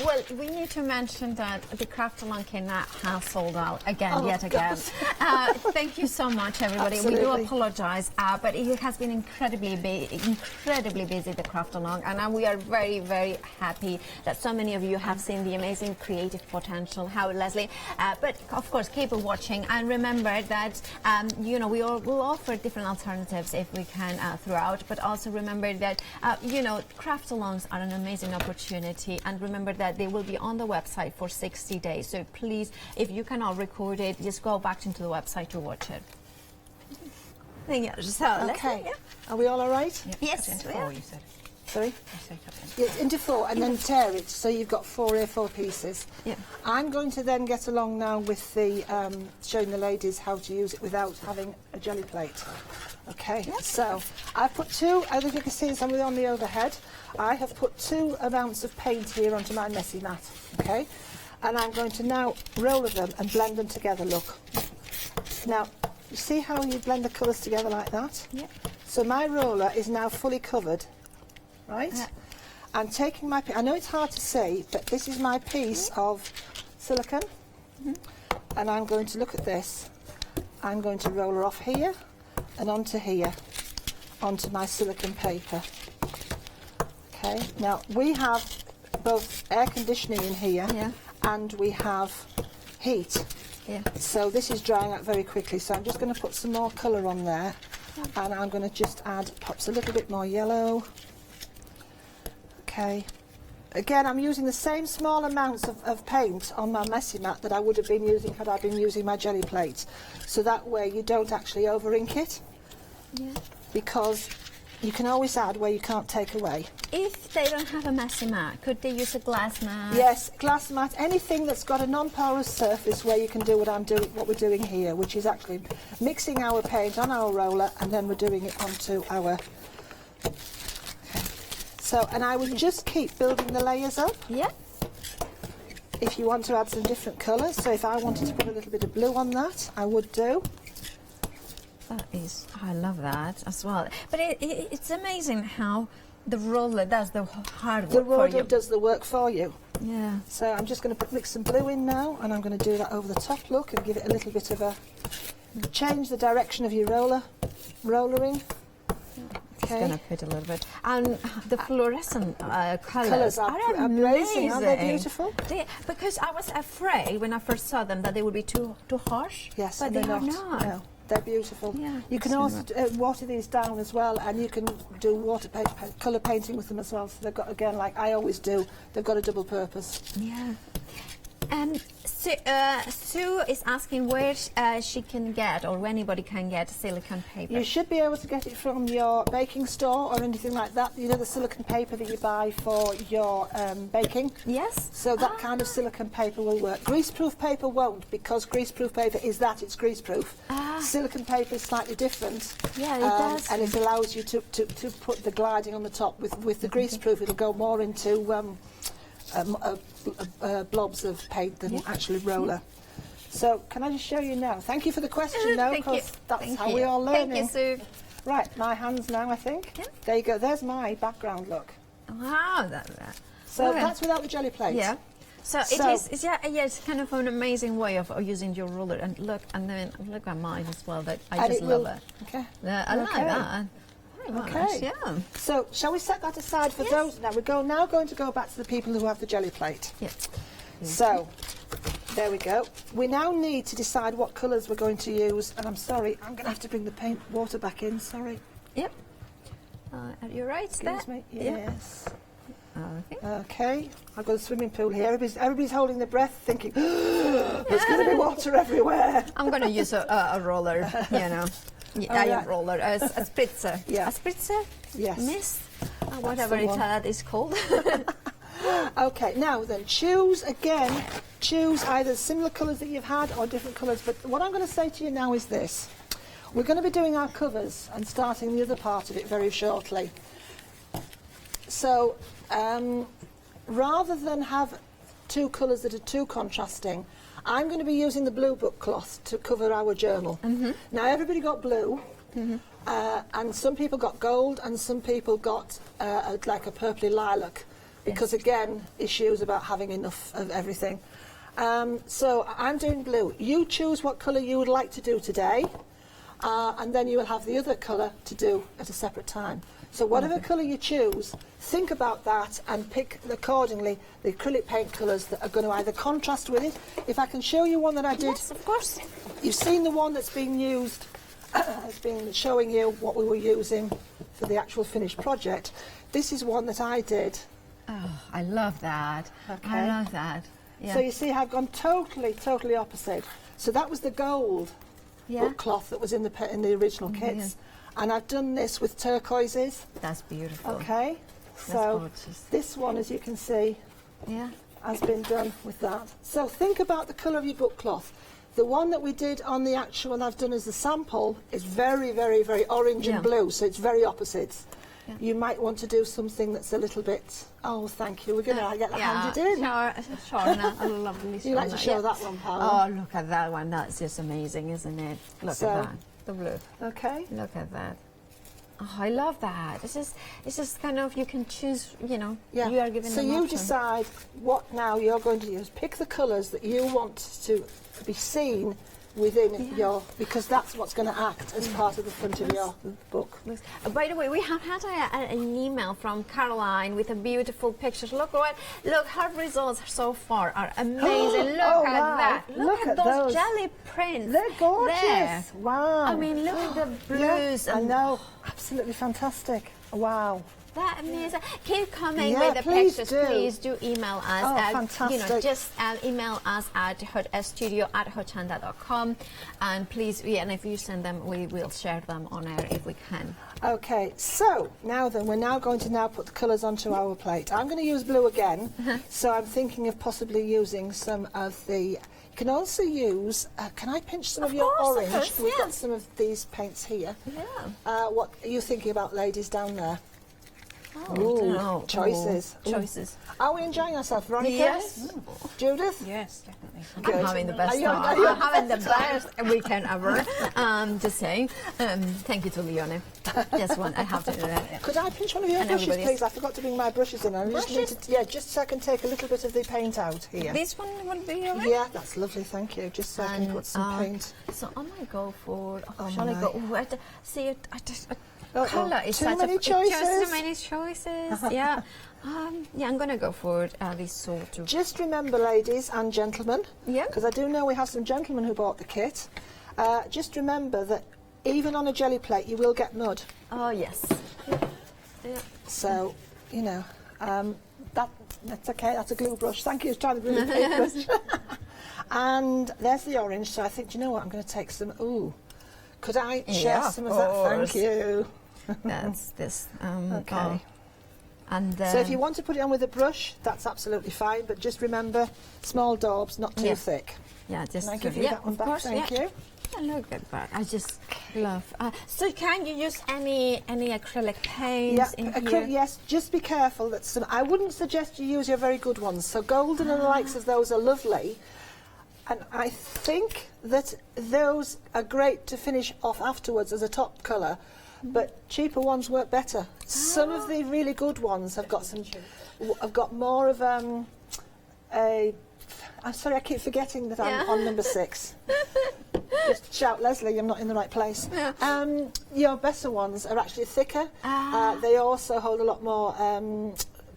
Well, we need to mention that the Craftalong cannot has sold out again, yet again. Thank you so much, everybody. Absolutely. We do apologise, but it has been incredibly busy, the Craftalong, and we are very, very happy that so many of you have seen the amazing creative potential. How, Leslie? But of course, keep watching, and remember that you know, will offer different alternatives if we can throughout. But also remember that you know, Craftalongs are an amazing opportunity. And remember that they will be on the website for 60 days. So please, if you cannot record it, just go back into the website to watch it. Okay. Are we all right? Yep. Yes. Into 4, you said. Sorry? You said up in. Yes, into 4 and then tear it. So you've got 4 A4 pieces. Yeah. I'm going to then get along now with the showing the ladies how to use it without having a jelly plate. Okay. Yes. So I've put 2, as you can see, some on the overhead. I have put 2 amounts of paint here onto my messy mat, okay? And I'm going to now roll them and blend them together, look. Now, you see how you blend the colours together like that? Yeah. So my roller is now fully covered, right? Yeah. I'm taking my, I know it's hard to see, but this is my piece of silicone. And I'm going to look at this. I'm going to roll her off here and onto here, onto my silicone paper. Okay, now we have both air conditioning in here and we have heat. Yeah. So this is drying out very quickly. So I'm just going to put some more colour on there and I'm going to just add perhaps a little bit more yellow. Okay. Again, I'm using the same small amounts of paint on my messy mat that I would have been using had I been using my jelly plate. So that way you don't actually over ink it. Yeah. Because you can always add where you can't take away. If they don't have a messy mat, could they use a glass mat? Yes, glass mat, anything that's got a non-porous surface where you can do what we're doing here, which is actually mixing our paint on our roller and then we're doing it onto our... So, and I would just keep building the layers up. Yeah. If you want to add some different colours, so if I wanted to put a little bit of blue on that, I would do. That is, I love that as well. But it's amazing how the roller does the hard work The for you. roller does the work for you. Yeah. So I'm just going to mix some blue in now, and I'm going to do that over the top, look, and give it a little bit of a... Change the direction of your rollering. Just going to put a little bit. And the fluorescent colours are amazing. Aren't they beautiful? Because I was afraid when I first saw them that they would be too harsh. Yes, but and they they're are not. No, they're beautiful. Yeah, you can also water these down as well, and you can do colour painting with them as well. So they've got, again, like I always do, they've got a double purpose. Yeah. And Sue is asking where she can get, or anybody can get, silicone paper. You should be able to get it from your baking store or anything like that. You know, the silicone paper that you buy for your baking. Yes. So that kind of silicone paper will work. Greaseproof paper won't, because greaseproof paper is that, it's greaseproof. Silicone paper is slightly different. Yeah, it does. And it allows you to put the gliding on the top. With the greaseproof, it'll go more into blobs of paint than actually roller. So can I just show you now? Thank you for the question though, because that's how we are learning. Thank you, Sue. Right, my hands now, I think. Yeah. There you go, there's my background look. Wow. So that's without the jelly plate. Yeah. So it's kind of an amazing way of using your ruler. And look at mine as well. That I just love it. Okay. I like that. Okay. Yeah. So shall we set that aside for those now? We're now going to go back to the people who have the jelly plate. Yeah. So there we go. We now need to decide what colours we're going to use. And I'm sorry, I'm going to have to bring the paint water back in. Sorry. Yep. Are you right there? Excuse me. Yes. Okay. I've got a swimming pool here. Everybody's holding their breath, thinking, there's going to be water everywhere. I'm going to use a roller, you know. A roller, a spritzer. Yeah. A spritzer? Yes. Mist? Whatever that is called. Okay, now then, choose either similar colours that you've had or different colours. But what I'm going to say to you now is this. We're going to be doing our covers and starting the other part of it very shortly. So, rather than have 2 colours that are too contrasting, I'm going to be using the blue book cloth to cover our journal. Now, everybody got blue, And some people got gold and some people got like a purpley lilac, because again, issues about having enough of everything. So I'm doing blue. You choose what colour you would like to do today, and then you will have the other colour to do at a separate time. So whatever colour you choose, think about that and pick accordingly the acrylic paint colours that are going to either contrast with it. If I can show you one that I did. Yes, of course. You've seen the one that's being used, has been showing you what we were using for the actual finished project. This is one that I did. Oh, I love that. Okay. I love that. Yeah. So you see I've gone totally opposite. So that was the gold book cloth that was in the original kits. And I've done this with turquoises. That's beautiful. Okay. That's So gorgeous. this one, as you can see, has been done with that. So think about the colour of your book cloth. The one that we did on the actual one I've done as a sample is very, very, very orange and blue, so it's very opposites. Yeah. You might want to do something that's a little bit, oh, thank you, we're going to get that handed in. Sure, no, a lovely You like to show that one, Paula? Oh, look at that one. That's just amazing, isn't it? Look So- at that. The blue. Okay. Look at that. Oh, I love that. It's just kind of, you can choose, you know, Yeah. you are given So an you option. decide what now you're going to use. Pick the colours that you want to be seen within your, because that's what's going to act as part of the front of your book. By the way, we have had an email from Caroline with a beautiful picture. Look what, look, her results so far are amazing. Look Oh, at wow. that. Look at those jelly prints. They're gorgeous. There. Wow. I mean, look at the blues. I and know. Absolutely fantastic. Wow. That amazing. Keep coming Yeah, with the please pictures. do. Please do email us. Oh, You know, fantastic. just email us at studio@hochanda.com, and please, and if you send them, we will share them on air if we can. Okay, so now then, we're now going to put the colours onto our plate. I'm going to use blue again, so I'm thinking of possibly using some of the. You can also use. Can I pinch some of your course, orange? of course, We've got yes. some of these paints here. Yeah. What are you thinking about, ladies down there? Oh, Ooh, no. choices. Ooh, choices. Are we enjoying ourselves, Veronica? Yes. Judith? Yes, definitely. Good. I'm having the best Are you- time. are you I'm having the best weekend ever. Just saying. Thank you to Leonie. Just one. I have to do that. Could I pinch one of your And brushes, everybody's- please? I forgot to bring my brushes in. I just need to, just so I can take a little bit of the paint out here. This one will be alright. Yeah, that's lovely, thank you. Just so I can put some paint. So I might go for. Oh, shall I my. go? Where to, see it? Uh-oh. Colour is Too such many a choices. Just too many choices. Yeah. Yeah, I'm gonna go for this sort of. Just remember, ladies and gentlemen, Yeah. because I do know we have some gentlemen who bought the kit, just remember that even on a jelly plate you will get mud. Oh yes. Yeah. So, you know, that's okay. That's a glue brush. Thank you for trying to bring the paintbrush. And there's the orange. So I think, do you know what? I'm going to take some. Ooh, could I share Yeah, some of of that? Thank course. you. That's this. Okay. Oh. And So if you want to put it on with a brush, that's absolutely fine. But just remember, small daubs, not too Yeah. thick. yeah, just Can I give you yeah, that one of back? course, Thank yeah. you. Yeah, look at that. I just love. So can you use any acrylic paints in here? Yes, just be careful that some. I wouldn't suggest you use your very good ones. So golden and the likes of those are lovely, and I think that those are great to finish off afterwards as a top colour. But cheaper ones work better. Some of the really good ones have got some. Have got more of a. I'm sorry, I keep forgetting that I'm on number 6. Just shout, Leslie, I'm not in the right place. Your better ones are actually thicker. They also hold a lot more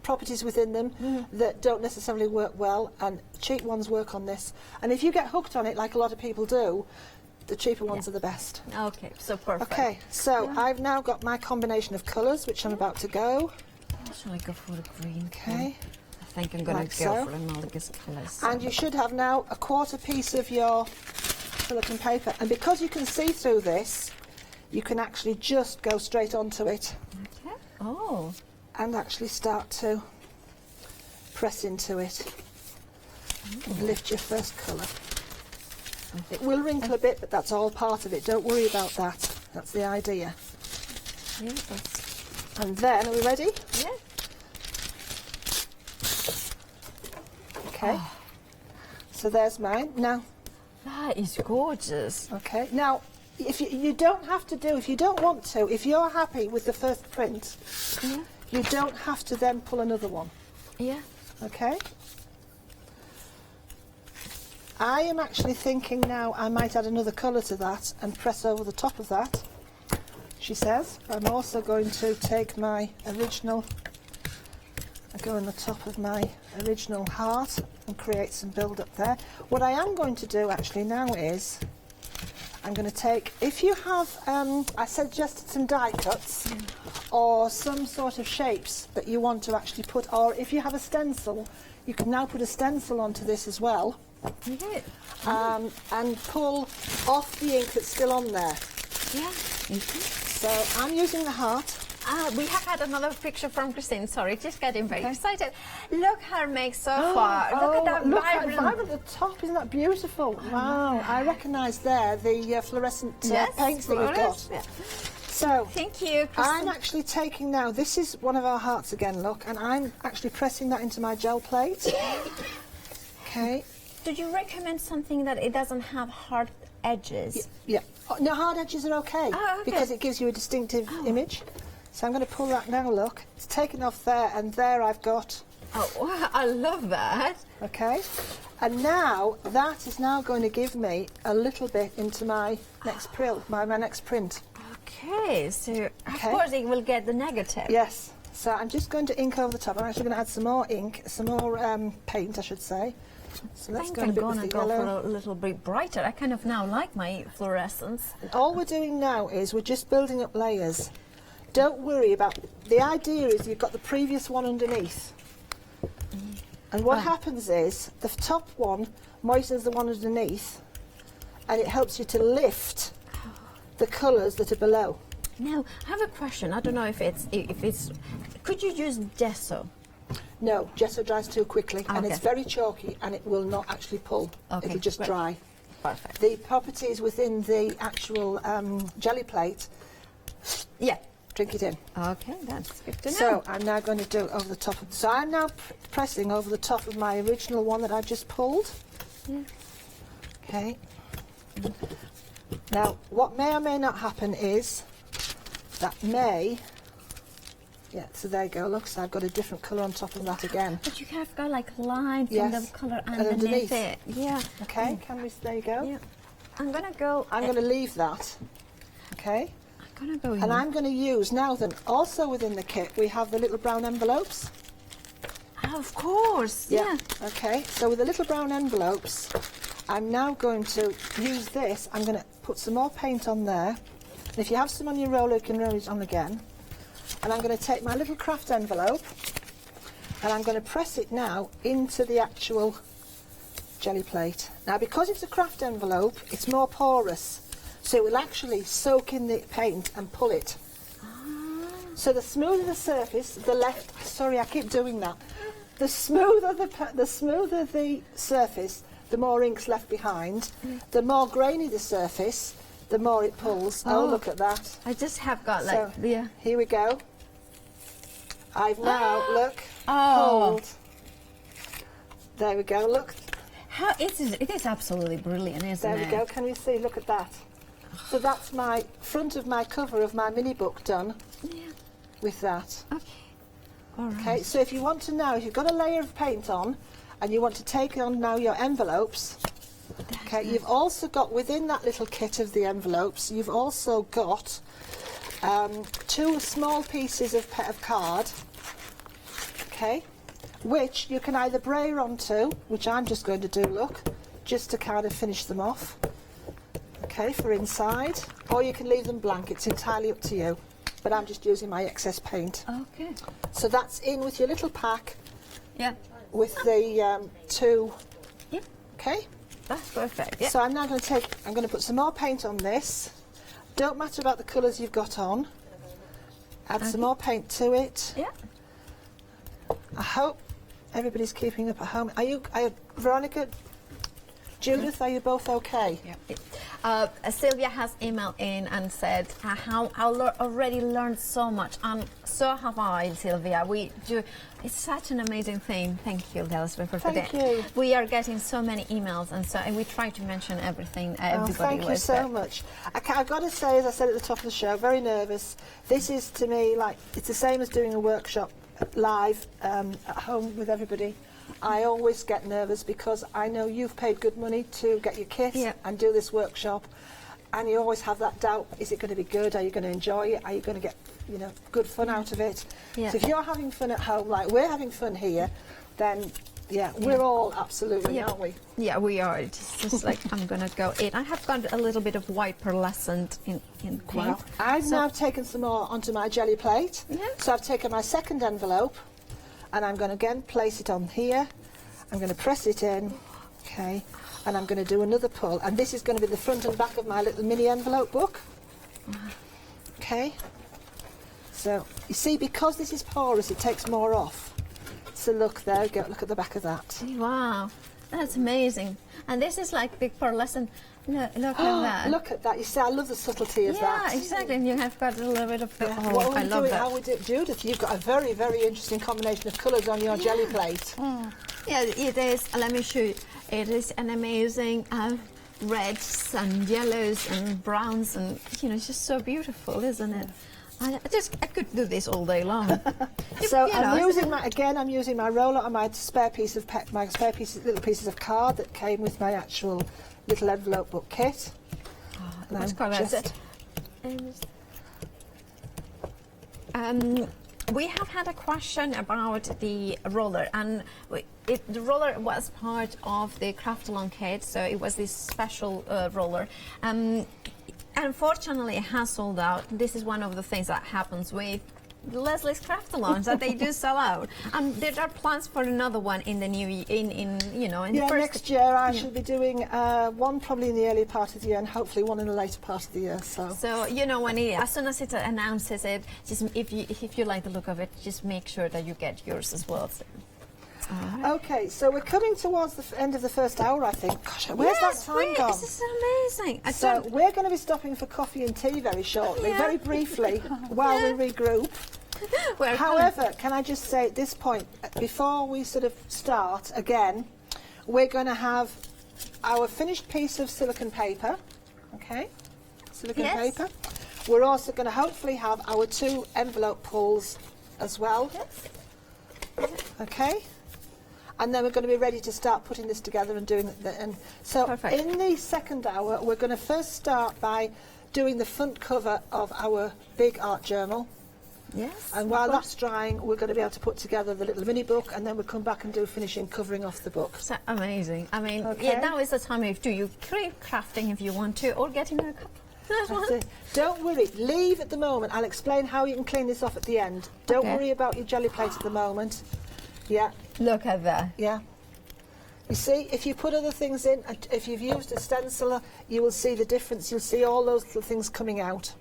properties within them that don't necessarily work well, and cheap ones work on this. And if you get hooked on it, like a lot of people do, the cheaper ones are the best. Okay, so perfect. Okay, so I've now got my combination of colours, which I'm about to go. Shall I go for the green? Okay. I think I'm going Like to go so. for analogous colours. And you should have now a quarter piece of your silicone paper. And because you can see through this, you can actually just go straight onto it Okay. Oh. and actually start to press into it. And lift your first colour. It will wrinkle a bit, but that's all part of it. Don't worry about that. That's the idea. Yeah, that's, And then, are we ready? yeah. Okay. So there's mine. Now, That is gorgeous. okay. Now, if you don't have to do, if you don't want to, if you're happy with the first print, you don't have to then pull another one. Yeah. Okay. I am actually thinking now I might add another colour to that and press over the top of that, she says. I'm also going to take my original, I go on the top of my original heart and create some build up there. What I am going to do actually now is, I'm going to take, if you have, I suggested some die cuts or some sort of shapes that you want to actually put, or if you have a stencil, you can now put a stencil onto this as well. Okay. And pull off the ink that's still on there. Yeah. So I'm using the heart. We have had another picture from Christine. Sorry, just getting very excited. Look her make so far. Look at that look vibrant. at the top. Isn't that beautiful? Wow. I recognise there the fluorescent paints that we've got. Yeah. So Thank you, Christine. I'm actually taking now, this is one of our hearts again, look, and I'm actually pressing that into my gel plate. Okay. Do you recommend something that it doesn't have hard edges? Yeah. Oh, no, hard edges are okay, because it gives you a distinctive image. So I'm going to pull that now, look. It's taken off there, and there I've got... Oh, wow, I love that. Okay. And now, that is now going to give me a little bit into my next my next print. Okay, so of course it will get the negative. Yes. So I'm just going to ink over the top. I'm actually going to add some more ink, some more paint, I should say. So let's go I'm go going to go for a little bit brighter. I kind of now like my fluorescence. And all we're doing now is we're just building up layers. Don't worry about... The idea is you've got the previous one underneath. And what happens is the top one moistens the one underneath, and it helps you to lift the colours that are below. Now, I have a question. I don't know if it's... Could you use gesso? No, gesso dries too quickly, and it's very chalky, and it will not actually pull. Okay, It'll just dry. Perfect. The properties within the actual jelly plate, drink it in. Okay, that's good to know. So I'm now going to do it over the top of... So I'm now pressing over the top of my original one that I just pulled. Yeah. Okay. Now, what may or may not happen is that may... Yeah, so there you go, look, so I've got a different colour on top of that again. But you have got like lines in the colour underneath it. Yeah. Okay, there you go. Yeah. I'm going to go... I'm going to leave that. Okay. I'm going to go in. And I'm going to use, now then, also within the kit, we have the little brown envelopes. Oh, of course, yeah. Okay, so with the little brown envelopes, I'm now going to use this. I'm going to put some more paint on there. And if you have some on your roller, you can roll it on again. And I'm going to take my little craft envelope, and I'm going to press it now into the actual jelly plate. Now, because it's a craft envelope, it's more porous, so it will actually soak in the paint and pull it. So the smoother the surface, sorry, I keep doing that. The smoother the surface, the more ink's left behind. The more grainy the surface, the more it pulls. Oh, look at that. I just have got like... So, here we go. I've now, look, pulled. There we go, look. It is absolutely brilliant, isn't it? There we go, can you see? Look at that. So that's my front of my cover of my mini book done with that. Okay. All right. Okay, so if you want to now, if you've got a layer of paint on and you want to take on now your envelopes, okay, you've also got within that little kit of the envelopes, you've also got 2 small pieces of card, okay, which you can either brayer onto, which I'm just going to do, look, just to kind of finish them off, okay, for inside, or you can leave them blank. It's entirely up to you, but I'm just using my excess paint. Okay. So that's in with your little pack. Yeah. With the 2. Yeah. Okay. That's perfect. Yeah. So I'm now going to I'm going to put some more paint on this. Don't matter about the colours you've got on. Add some more paint to it. Yeah. I hope everybody's keeping up at home. Are you, Veronica? Judith, are you both okay? Sylvia has emailed in and said how I already learned so much, and so have I, Sylvia. It's such an amazing thing. Thank you, Elizabeth, for today. Thank you. We are getting so many emails, and we try to mention everything. Everybody Thank you so much. I've got to say, as I said at the top of the show, very nervous. This is to me like it's the same as doing a workshop live at home with everybody. I always get nervous because I know you've paid good money to get your kit and do this workshop, and you always have that doubt: is it going to be good? Are you going to enjoy it? Are you going to get good fun out of it? Yeah. So if you're having fun at home, like we're having fun here, then we're all absolutely, aren't we? Yeah, we are. It's just like I'm gonna go in. I have got a little bit of white pearlescent in pink. Well, I've now taken some more onto my jelly plate. Yeah. So I've taken my second envelope, and I'm going to again place it on here. I'm going to press it in, okay, and I'm going to do another pull. And this is going to be the front and back of my little mini envelope book. Okay. So you see, because this is porous, it takes more off. So look, there we go. Look at the back of that. Wow, that's amazing. And this is like the pearlescent. Look at that. Look at that. You see, I love the subtlety of that. Yeah, exactly. And you have got a little bit of. Yeah. Oh, What are I we love doing? that. How we do, Judith? You've got a very, very interesting combination of colours on your jelly plate. Yeah, it is. Let me show you. It is an amazing reds and yellows and browns, and it's just so beautiful, isn't it? I could do this all day long. So I'm using my roller and my spare piece of little pieces of card that came with my actual little envelope book kit. Which colour is it? We have had a question about the roller, and the roller was part of the Craftalong kit, so it was this special roller. Unfortunately, it has sold out. This is one of the things that happens with Leslie's Craftalongs, that they do sell out. There are plans for another one in the new the first next year I shall be doing one probably in the early part of the year and hopefully one in the later part of the year. So when as soon as it announces it, just if you like the look of it, just make sure that you get yours as well. So. Okay, so we're coming towards the end of the first hour, I think. Gosh, where's that time gone? This is amazing. So we're going to be stopping for coffee and tea very shortly, very briefly, while we regroup. However, can I just say at this point, before we sort of start again, we're going to have our finished piece of silicone paper, okay? Silicone paper. We're also going to hopefully have our 2 envelope pulls as well. Okay? And then we're going to be ready to start putting this together and doing it. And so in the second hour, we're going to first start by doing the front cover of our big art journal. Yes. And while that's drying, we're going to be able to put together the little mini book, and then we'll come back and do finishing, covering off the book. So amazing. I mean, now is the time of do you create crafting if you want to, or getting a cup. Don't worry, leave at the moment. I'll explain how you can clean this off at the end. Don't worry about your jelly plate at the moment. Yeah. Look at that. Yeah. You see, if you put other things in, if you've used a stenciler, you will see the difference. You'll see all those little things coming out.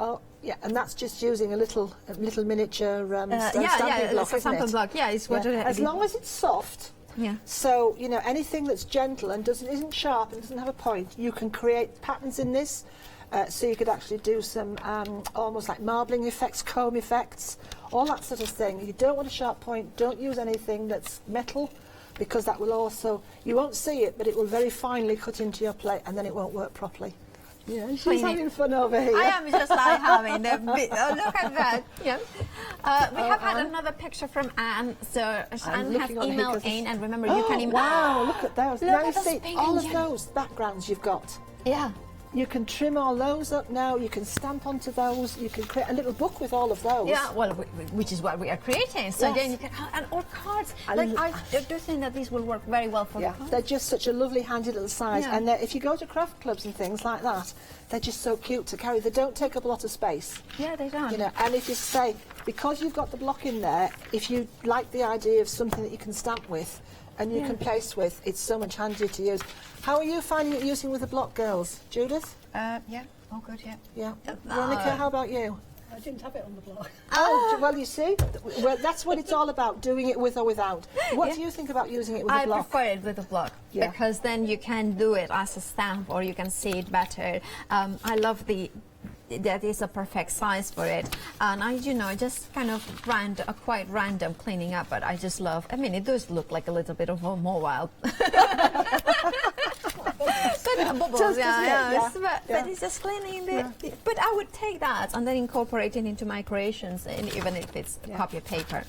Oh, yeah, and that's just using a little miniature stamping block, it's a stamping block. Yeah, it's what it is. As long as it's soft. Yeah. So anything that's gentle and isn't sharp and doesn't have a point, you can create patterns in this. So you could actually do some almost like marbling effects, comb effects, all that sort of thing. You don't want a sharp point. Don't use anything that's metal, because that will also, you won't see it, but it will very finely cut into your plate, and then it won't work properly. Yeah, she's having fun over here. I am just like having the bit. Oh, look at that. Yeah. We have had another picture from Anne. So Anne has emailed in, and remember, you can email. Wow, look at those. Now you see all of those backgrounds you've got. Yeah. You can trim all those up now. You can stamp onto those. You can create a little book with all of those. Yeah, well, which is what we are creating. So then you can, and or cards. I do think that these will work very well for cards. They're just such a lovely, handy little size. Yeah. And if you go to craft clubs and things like that, they're just so cute to carry. They don't take up a lot of space. Yeah, they don't. And if you say, because you've got the block in there, if you like the idea of something that you can stamp with and you can place with, it's so much handier to use. How are you finding it using with the block, girls? Judith? Yeah, all good, yeah. Yeah. Veronica, how about you? I didn't have it on the blog. Oh, well, you see, well, that's what it's all about, doing it with or without. What do you think about using it with a I block? prefer it with a block because then you can do it as a stamp or you can see it better. I love that is a perfect size for it, and I, just kind of quite random cleaning up, but I just love. I mean, it does look like a little bit of a mobile. Bubbles, but it's just cleaning but I would take that and then incorporate it into my creations, and even if it's copy paper.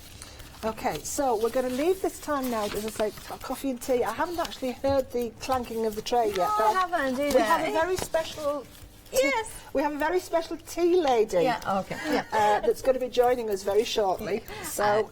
Okay, so we're going to leave this time now, as I say, coffee and tea. I haven't actually heard the clanking of the tray yet. I haven't either. We have a very special... Yes. We have a very special tea lady. Yeah, okay. Yeah. That's going to be joining us very shortly. So...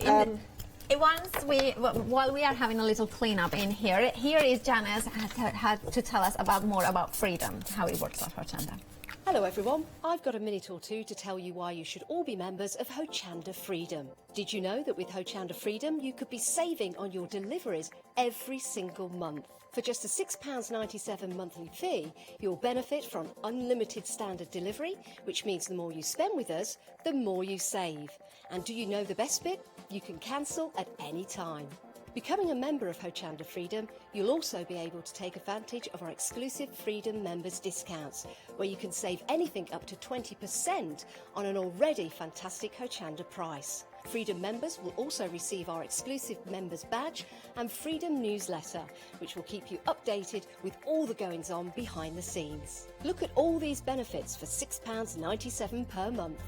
while we are having a little cleanup in here is Janice had to tell us more about freedom, how it works at Hochanda. Hello everyone, I've got a minute or two to tell you why you should all be members of Hochanda Freedom. Did you know that with Hochanda Freedom you could be saving on your deliveries every single month? For just a £6.97 monthly fee, you'll benefit from unlimited standard delivery, which means the more you spend with us, the more you save. And do you know the best bit? You can cancel at any time. Becoming a member of Hochanda Freedom, you'll also be able to take advantage of our exclusive Freedom members discounts, where you can save anything up to 20% on an already fantastic Hochanda price. Freedom members will also receive our exclusive members badge and Freedom newsletter, which will keep you updated with all the goings-on behind the scenes. Look at all these benefits for £6.97 per month.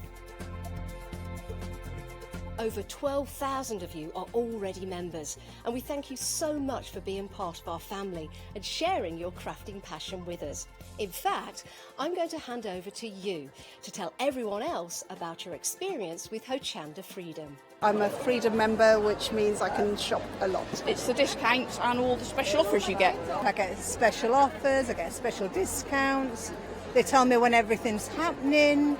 Over 12,000 of you are already members, and we thank you so much for being part of our family and sharing your crafting passion with us. In fact, I'm going to hand over to you to tell everyone else about your experience with Hochanda Freedom. I'm a Freedom member, which means I can shop a lot. It's the discounts and all the special offers you get. I get special offers, I get special discounts. They tell me when everything's happening.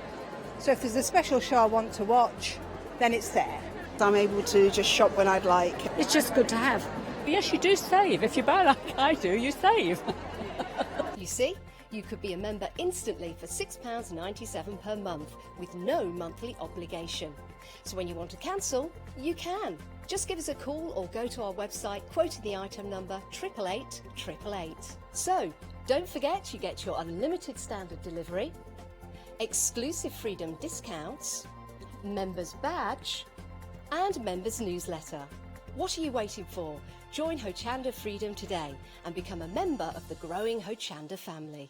So if there's a special show I want to watch, then it's there. I'm able to just shop when I'd like. It's just good to have. Yes, you do save. If you buy like I do, you save. You see, you could be a member instantly for £6.97 per month with no monthly obligation. So when you want to cancel, you can. Just give us a call or go to our website quoting the item number 888 888. So don't forget you get your unlimited standard delivery, exclusive Freedom discounts, members badge and members newsletter. What are you waiting for? Join Hochanda Freedom today and become a member of the growing Hochanda family.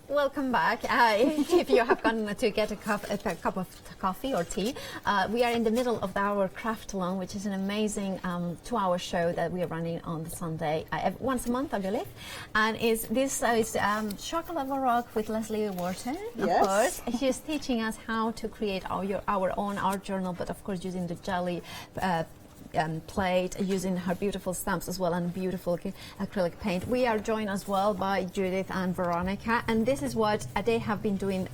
Welcome back. If you have gone to get a cup of coffee or tea, we are in the middle of our Craftalong, which is an amazing 2-hour show that we are running on the Sunday, once a month, I believe. And is Chocolate Rock with Leslie Wharton, of course. She's teaching us how to create our own art journal, but of course using the jelly plate, using her beautiful stamps as well and beautiful acrylic paint. We are joined as well by Judith and Veronica, and this is what they have been doing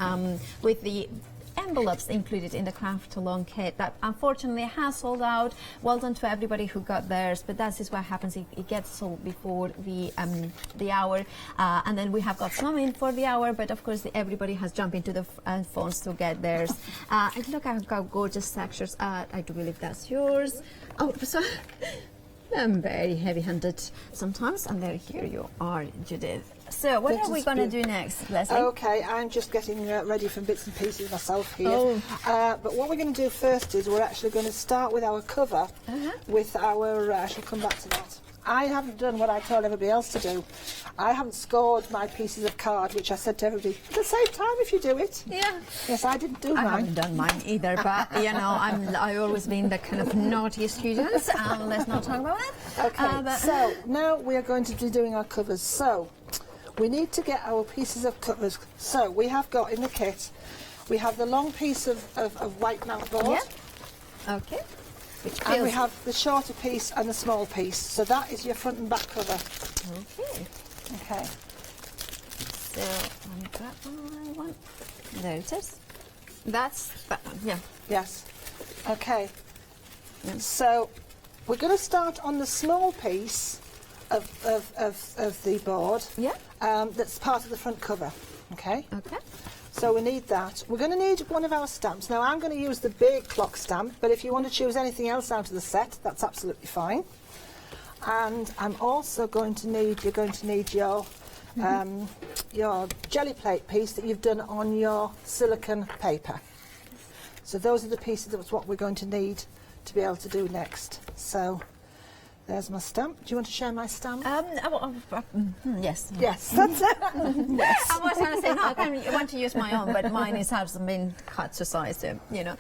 with the envelopes included in the Craftalong kit that unfortunately has sold out. Well done to everybody who got theirs, but that is what happens. It gets sold before the hour, and then we have got some in for the hour, but of course everybody has jumped into the phones to get theirs. And look how gorgeous textures. I do believe that's yours. Oh, so I'm very heavy-handed sometimes, and here you are, Judith. So what are we going to do next, Leslie? Okay, I'm just getting ready for bits and pieces myself here. But what we're going to do first is we're actually going to start with our cover with our, I shall come back to that. I haven't done what I told everybody else to do. I haven't scored my pieces of card, which I said to everybody, it'll save time if you do it. Yeah. Yes, I didn't do mine. I haven't done mine either, but you know, I've always been the kind of naughty student. Let's not talk about that. Okay, so now we are going to be doing our covers. So we need to get our pieces of covers. So we have got in the kit, we have the long piece of white mount board. Yeah. Okay. And we have the shorter piece and the small piece. So that is your front and back cover. Okay. Okay. So I've got one. There it is. That's that one. Yeah. Yes. Okay. So we're going to start on the small piece of the board. Yeah. That's part of the front cover. Okay. Okay. So we need that. We're going to need one of our stamps. Now I'm going to use the big clock stamp, but if you want to choose anything else out of the set, that's absolutely fine. And I'm also going to need, you're going to need your jelly plate piece that you've done on your silicone paper. So those are the pieces, that's what we're going to need to be able to do next. So there's my stamp. Do you want to share my stamp? Yes. Yes, that's it. Yes. I was going to say, no, I want to use my own, but mine hasn't been cut to size, so, you know.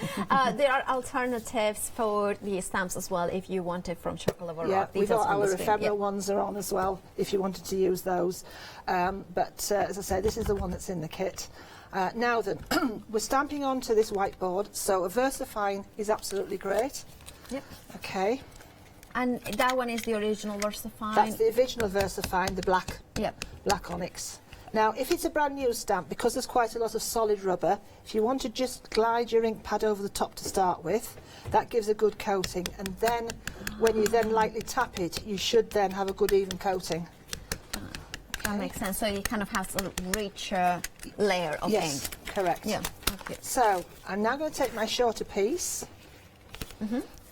There are alternatives for the stamps as well if you want it from chocolate or rock. We've got our ephemeral ones are on as well if you wanted to use those. But as I say, this is the one that's in the kit. Now then, we're stamping onto this whiteboard, so a VersaFine is absolutely great. Yep. Okay. And that one is the original VersaFine. That's the original VersaFine, the black, black onyx. Now, if it's a brand new stamp, because there's quite a lot of solid rubber, if you want to just glide your ink pad over the top to start with, that gives a good coating. And then, when you then lightly tap it, you should then have a good even coating. That makes sense. So you kind of have a richer layer of ink. Yes, correct. Yeah. Okay. So, I'm now going to take my shorter piece.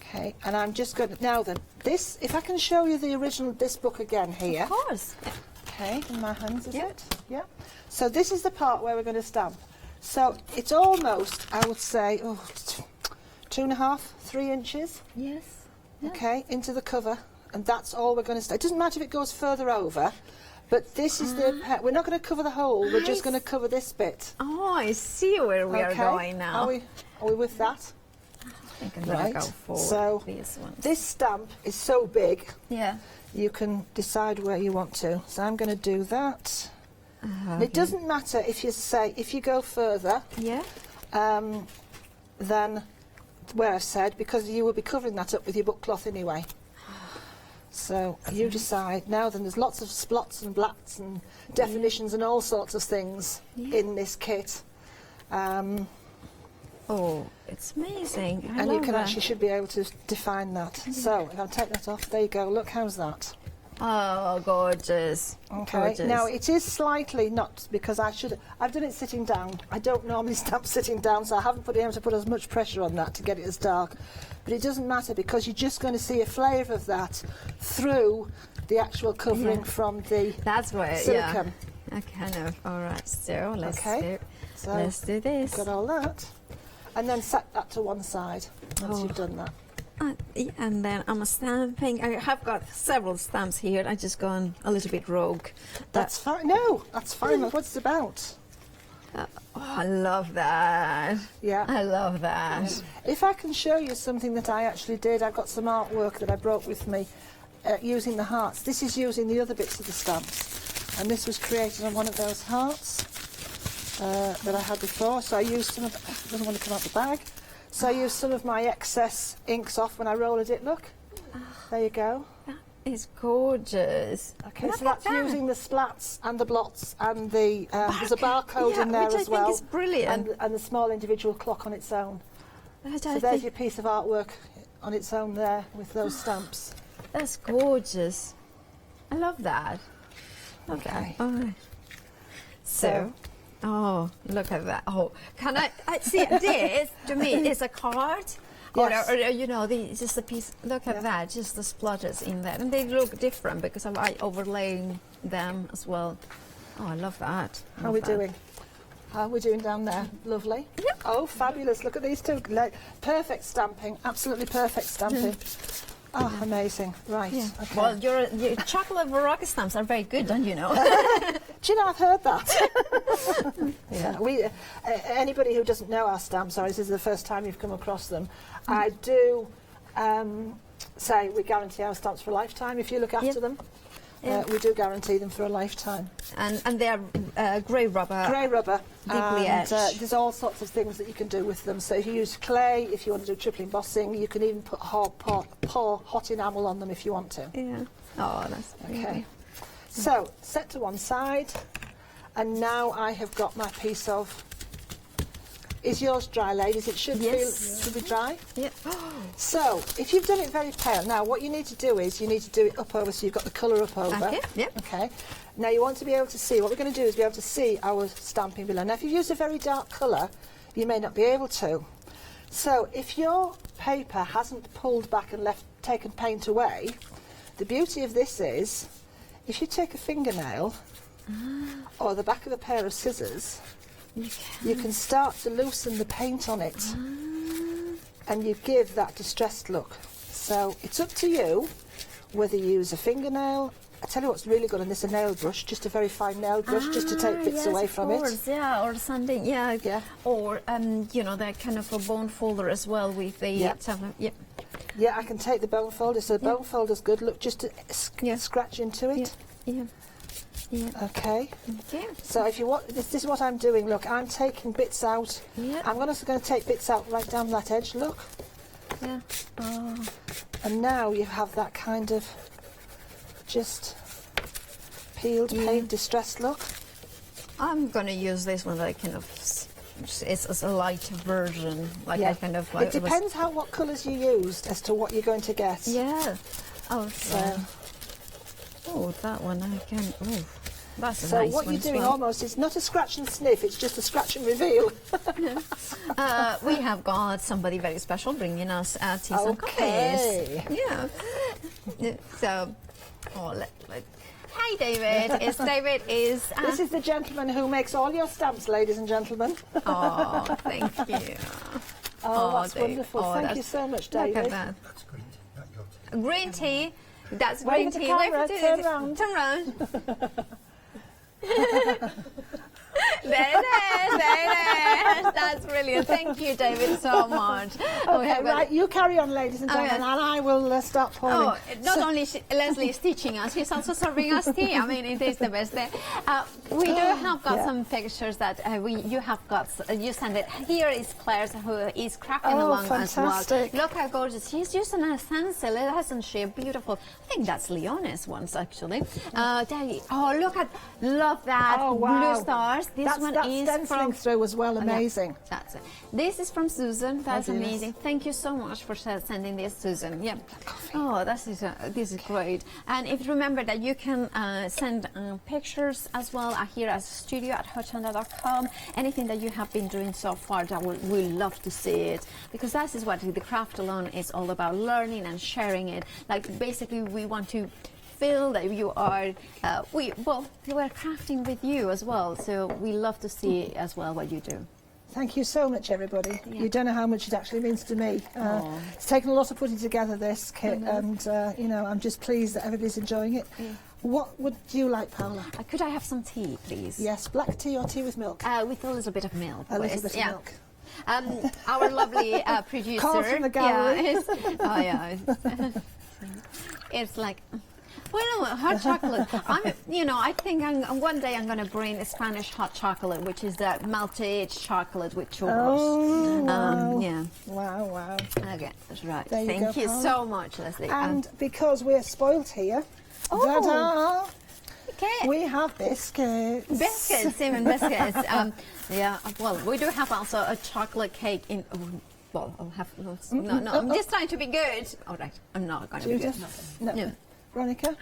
Okay, and I'm just going to, now then, this, if I can show you the original, this book again here. Of course. Okay, in my hands, is it? Yeah. So this is the part where we're going to stamp. So it's almost, I would say, 2.5, 3 inches. Yes. Yeah. Okay, into the cover, and that's all we're going to stamp. It doesn't matter if it goes further over, but this is the, we're not going to cover the whole, we're just going to cover this bit. Oh, I see where we are going now. Are we with that? I think I'm going to go for so these ones. This stamp is so big, yeah, you can decide where you want to. So I'm going to do that. And it doesn't matter if you say, if you go further, than where I said, because you will be covering that up with your book cloth anyway. So you decide. Now then, there's lots of splots and blats and definitions and all sorts of things in this kit. Oh, it's amazing. And you can actually should be able to define that. So if I take that off, there you go. Look, how's that? Oh, gorgeous. Okay. Gorgeous. Now it is slightly not, because I've done it sitting down. I don't normally stamp sitting down, so I haven't been able to put as much pressure on that to get it as dark. But it doesn't matter, because you're just going to see a flavour of that through the actual covering from the That's right, silicone. I kind of. All right. So let's So let's do this. Got all that. And then set that to one side once you've done that. And then I'm stamping. I have got several stamps here. I just gone a little bit rogue. That's fine. No, that's fine. That's what it's about. Oh, I love that. Yeah. I love that. If I can show you something that I actually did, I've got some artwork that I brought with me using the hearts. This is using the other bits of the stamps. And this was created on one of those hearts that I had before. So I used some of it doesn't want to come out the bag. So I used some of my excess inks off when I rolled it. Look, there you go. That is gorgeous. Okay, so that's using the splats and the blots and the there's a barcode in there which as well. I think is brilliant. And the small individual clock on its own. So there's your piece of artwork on its own there with those stamps. That's gorgeous. I love that. Okay. All right. So. Oh, look at that. Oh, can I see this? To me, is a card. Yes. Or you know, just a piece. Look at that, just the splodges in there. And they look different because I overlaying them as well. Oh, I love that. How are we doing? How are we doing down there? Lovely. Yep. Oh, fabulous. Look at these two. Perfect stamping. Absolutely perfect stamping. Oh, amazing. Right. Yeah. Okay. Well, your chocolate Barocca stamps are very good, don't you know? Do you know, I've heard that. Yeah. We, anybody who doesn't know our stamps, or this is the first time you've come across them, I do say we guarantee our stamps for a lifetime if you look after them. We do guarantee them for a lifetime. And they are grey rubber. Grey rubber. Deeply and etched. there's all sorts of things that you can do with them. So if you use clay, if you want to do triple embossing, you can even put pour hot enamel on them if you want to. Yeah. Oh, that's okay. So set to one side, and now I have got my piece of Is yours dry, ladies? It should should be dry. Yeah. So, if you've done it very pale, now what you need to do is you need to do it up over, so you've got the colour up over. Okay. Yeah. Okay. Now you want to be able to see. What we're going to do is be able to see our stamping below. Now, if you've used a very dark colour, you may not be able to. So, if your paper hasn't pulled back and taken paint away, the beauty of this is, if you take a fingernail or the back of a pair of scissors, you can start to loosen the paint on it, and you give that distressed look. So it's up to you whether you use a fingernail. I tell you what's really good on this, a nail brush, just a very fine nail brush, just to take bits away from it. Yeah, or something, yeah. Or, you know, that kind of a bone folder as well with the... Yeah, I can take the bone folder, so the bone folder's good. Look, just to scratch into it. Yeah. Okay. So if you want, this is what I'm doing. Look, I'm taking bits out. Yeah. I'm also going to take bits out right down that edge. Look. Yeah. Oh. And now you have that kind of just peeled paint, distressed look. I'm going to use this one that kind of it's a lighter version, like I kind of like. It depends what colours you used as to what you're going to get. Yeah. Oh, so. Oh, that one I can. Oh, that's a nice one. So what you're doing almost is not a scratch and sniff; it's just a scratch and reveal. We have got somebody very special bringing us teas and coffees. Yeah. So, hi, David. David is. This is the gentleman who makes all your stamps, ladies and gentlemen. Oh, thank you. That's Dave. wonderful. Thank you so much, David. Look at that. That's green tea, not your tea. Green tea. That's Wave green the tea. camera, turn round. Turn round. There it is. That's brilliant. Thank you, David, so much. Okay, right, you carry on, ladies and gentlemen, and I will start pouring. Oh, not only Leslie is teaching us, she's also serving us tea. I mean, it is the best day. We do have got some pictures that you have got. You send it. Here is Claire's, who is crafting along fantastic. as well. Look how gorgeous. She's using a stencil, hasn't she? Beautiful. I think that's Leone's ones, actually. Look at, love that. Oh, wow. Blue stars. This one is stenciling through as well, amazing. That's it. This is from Susan. That's amazing. Thank you so much for sending this, Susan. Yeah. Oh, this is great. And if you remember that you can send pictures as well here at studio@hochanda.com. Anything that you have been doing so far, that we love to see it, because that is what the Craftalong is all about: learning and sharing it. Like basically, we want to feel that you are we are crafting with you as well, so we love to see as well what you do. Thank you so much, everybody. You don't know how much it actually means to me. It's taken a lot of putting together this kit, and you know, I'm just pleased that everybody's enjoying it. What would you like, Paola? Could I have some tea, please? Yes, black tea or tea with milk? With a little bit of milk. A little bit of milk. Our lovely producer. Call from the gallery. It's like. Well, hot chocolate. I think one day I'm going to bring a Spanish hot chocolate, which is that melted chocolate with churros. Oh, wow. Yeah. Wow. Okay, that's right. Thank you so much, Leslie. And because we're spoilt here, okay. We have biscuits. Biscuits, even biscuits. Well, we do have also a chocolate cake in... I'll have... No, I'm just trying to be good. All right, I'm not going to be good. No. Veronica?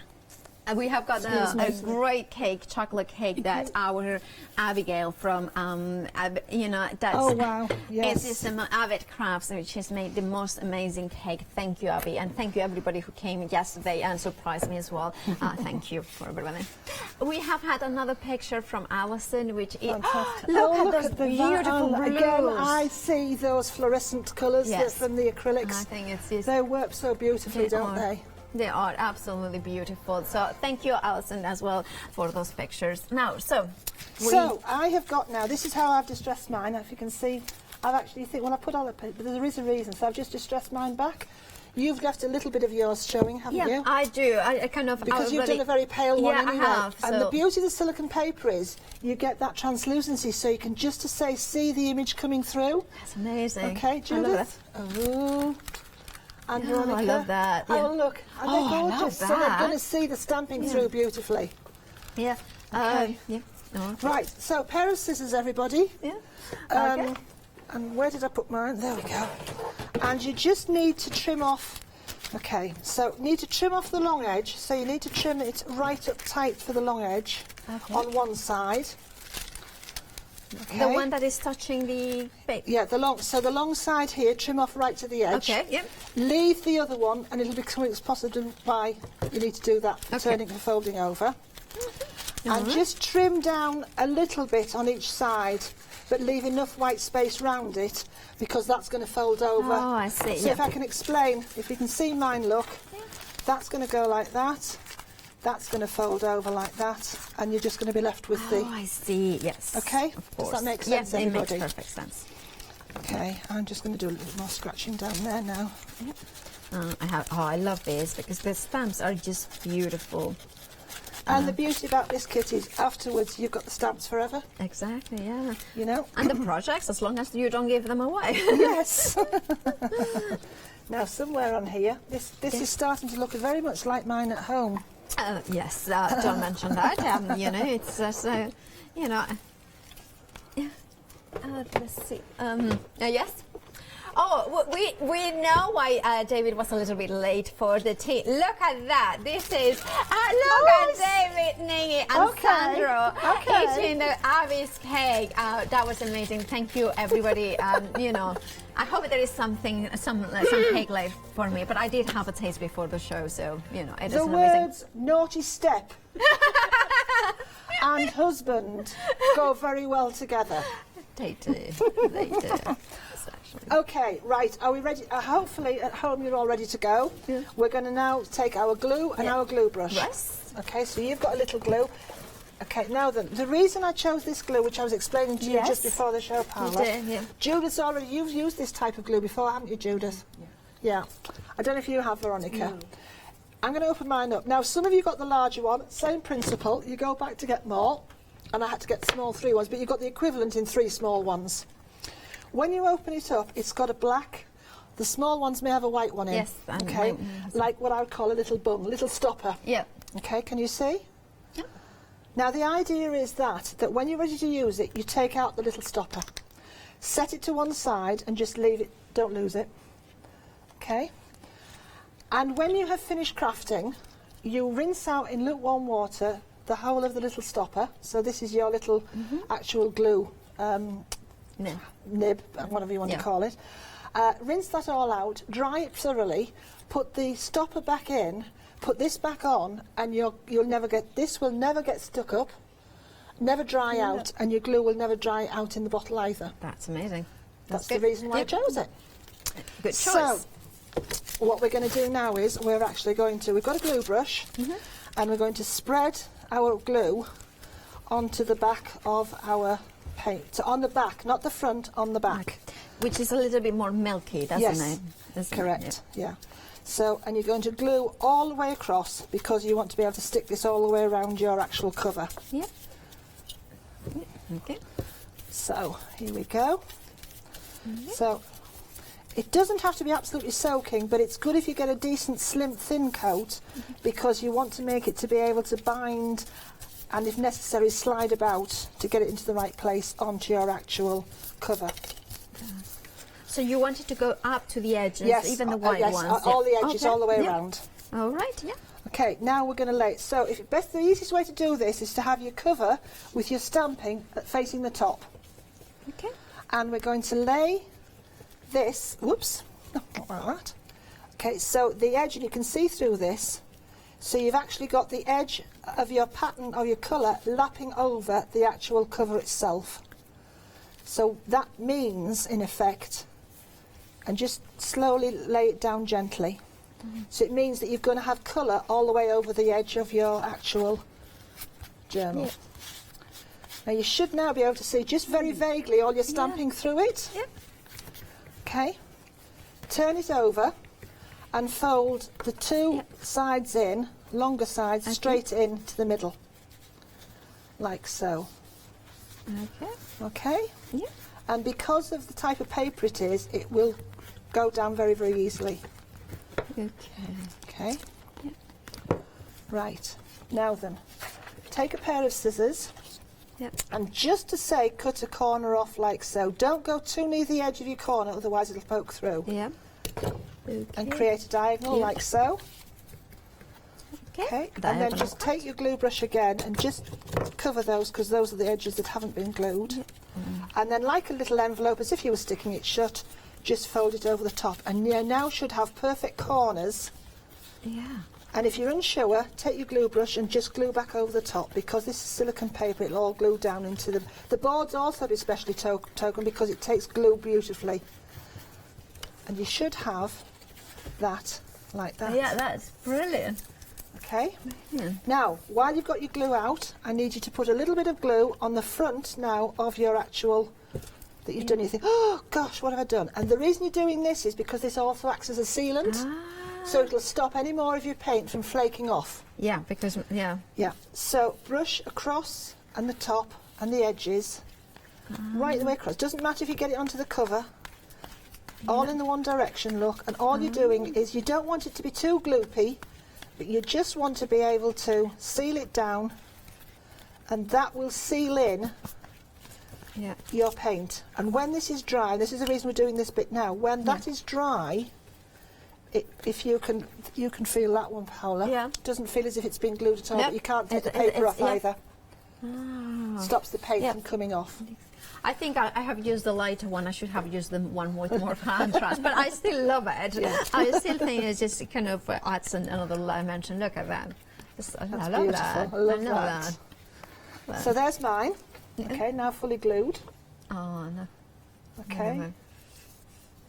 We have got a great cake, chocolate cake, that our Abigail from, that's... Oh, wow, yes. It is some Avid Crafts, which has made the most amazing cake. Thank you, Abby, and thank you everybody who came yesterday and surprised me as well. Thank you for everybody. We have had another picture from Alison, which is... look at those beautiful blues. Again, I see those fluorescent colours from the acrylics. I think it's they work so beautifully, don't they? They are absolutely beautiful. So thank you, Alison, as well, for those pictures. Now, so I have got now. This is how I've distressed mine. If you can see, I've actually I put all the, but there is a reason. So I've just distressed mine back. You've left a little bit of yours showing, haven't you? Yeah, I do. I kind of because you've done a very pale one anyway. I have. And the beauty of the silicone paper is you get that translucency, so you can just see the image coming through. That's amazing. Okay, Judith. And Veronica. I love that. Yeah. Oh, look. Are they gorgeous? So they're going to see the stamping through beautifully. Yeah. Okay. Okay. Right, so pair of scissors, everybody. Yeah. Okay. And where did I put mine? There we go. And you just need to trim off. Okay, so need to trim off the long edge. So you need to trim it right up tight for the long edge on one side. Okay. The one that is touching the bait. Yeah, the long side here, trim off right to the edge. Okay, yep. Leave the other one, and it'll become it's possible why you need to do that for turning and folding over. And just trim down a little bit on each side, but leave enough white space round it, because that's going to fold over. Oh, I see. So if I can explain, if you can see mine, look, that's going to go like that. That's going to fold over like that, and you're just going to be left with the... Oh, I see, yes. Okay? Of course. Does that make sense, yes, everybody? it makes perfect sense. Okay, I'm just going to do a little more scratching down there now. Yep. I love this, because the stamps are just beautiful. And the beauty about this kit is afterwards you've got the stamps forever. Exactly, yeah. You know? And the projects, as long as you don't give them away. Yes. Now, somewhere on here, this is starting to look very much like mine at home. Yes, don't mention that. You know, it's you know. Yeah. Let's see. Yes. Oh, we know why David was a little bit late for the tea. Look at that. This is look at David, Ningy, and Sandro eating the Abby's cake. That was amazing. Thank you, everybody. You know, I hope there is some cake left for me. But I did have a taste before the show, so you know, it is the amazing. words naughty step and husband go very well together. They do. They do. Okay, right, are we ready? Hopefully at home you're all ready to go. Yeah. We're going to now take our glue and our glue brush. Yes. Okay, so you've got a little glue. Okay, now then, the reason I chose this glue, which I was explaining to you just before the show, Paula. You did, yeah. Judith's already, you've used this type of glue before, haven't you, Judith? Yeah. I don't know if you have, Veronica. No. I'm going to open mine up. Now, some of you got the larger one, same principle. You go back to get more, and I had to get small 3 ones, but you've got the equivalent in 3 small ones. When you open it up, it's got a black. The small ones may have a white one in. Yes. Okay. Like what I would call a little bung, a little stopper. Yep. Okay. Can you see? Yep. Now the idea is that when you're ready to use it, you take out the little stopper, set it to one side, and just leave it. Don't lose it. Okay. And when you have finished crafting, you rinse out in lukewarm water the whole of the little stopper. So this is your little actual glue. Nib, whatever you want to call it. Rinse that all out, dry it thoroughly, put the stopper back in, put this back on, and this will never get stuck up, never dry out, and your glue will never dry out in the bottle either. That's amazing. That's the reason why I chose it. Good choice. So, what we're going to do now is we've got a glue brush, and we're going to spread our glue onto the back of our paint. So on the back, not the front, on the back. Which is a little bit more milky, doesn't it? Yes, correct, yeah. So, and you're going to glue all the way across because you want to be able to stick this all the way around your actual cover. Yeah. Okay. So, here we go. So, it doesn't have to be absolutely soaking, but it's good if you get a decent, slim, thin coat because you want to make it to be able to bind and if necessary slide about to get it into the right place onto your actual cover. So you want it to go up to the edges, even the white ones? All the edges, all the way around. All right, yeah. Okay, now we're going to lay it. So the easiest way to do this is to have your cover with your stamping facing the top. Okay. And we're going to lay this, whoops, not like that. Okay, so the edge, and you can see through this, so you've actually got the edge of your pattern or your colour lapping over the actual cover itself. So that means, in effect, and just slowly lay it down gently. So it means that you're going to have colour all the way over the edge of your actual journal. Yeah. Now you should now be able to see just very vaguely all your stamping through it. Yep. Okay. Turn it over and fold the two sides in, longer sides, straight into the middle. Like so. Okay. Okay? Yeah. And because of the type of paper it is, it will go down very, very easily. Okay. Okay? Yeah. Right. Now then, take a pair of scissors Yep. And just to say, cut a corner off like so. Don't go too near the edge of your corner, otherwise it'll poke through. Yeah. Okay. And create a diagonal like so. Okay. And then just take your glue brush again and just cover those, because those are the edges that haven't been glued. Yep. And then, like a little envelope, as if you were sticking it shut, just fold it over the top. And you now should have perfect corners. Yeah. And if you're unsure, take your glue brush and just glue back over the top, because this is silicone paper, it'll all glue down into them. The boards also be specially token because it takes glue beautifully. And you should have that like that. Yeah, that's brilliant. Okay. Yeah. Now, while you've got your glue out, I need you to put a little bit of glue on the front now of your actual, that you've done. You think, oh gosh, what have I done? And the reason you're doing this is because this also acts as a sealant. So it'll stop any more of your paint from flaking off. Yeah, because, yeah. Yeah. So brush across and the top and the edges, right the way across. Doesn't matter if you get it onto the cover. All in the one direction, look. And all you're doing is, you don't want it to be too gloopy, but you just want to be able to seal it down, and that will seal in your paint. And when this is dry, this is the reason we're doing this bit now, when that is dry, if you can feel that one, Paola. Yeah. It doesn't feel as if it's been glued at all, Yep. but you can't take the paper off either. Oh. Stops the paint from coming off. I think I have used the lighter one. I should have used the one with more contrast, but I still love it. Yeah. I still think it just kind of adds another dimension. Look at that. I love beautiful. that. I love that. But So there's mine. Yeah. Okay, now fully glued. oh no. Okay.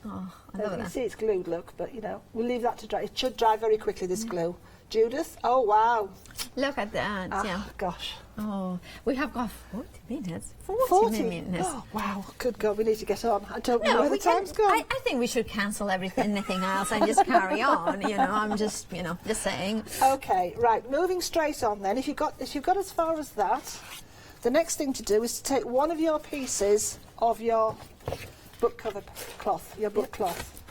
Oh, I Now love you can that. see it's glued, look, but you know, we'll leave that to dry. It should dry very quickly, this glue. Judith, oh wow. Look at that. Yeah. Gosh. Oh, we have got 40 minutes. 40 minutes. Oh, wow, good God, we need to get on. I don't know No, where the we can, time's gone. I think we should cancel anything else and just carry on. You know, I'm just, just saying. Okay, right, moving straight on then. If you've got as far as that, the next thing to do is to take one of your pieces of your book cover cloth, your book cloth.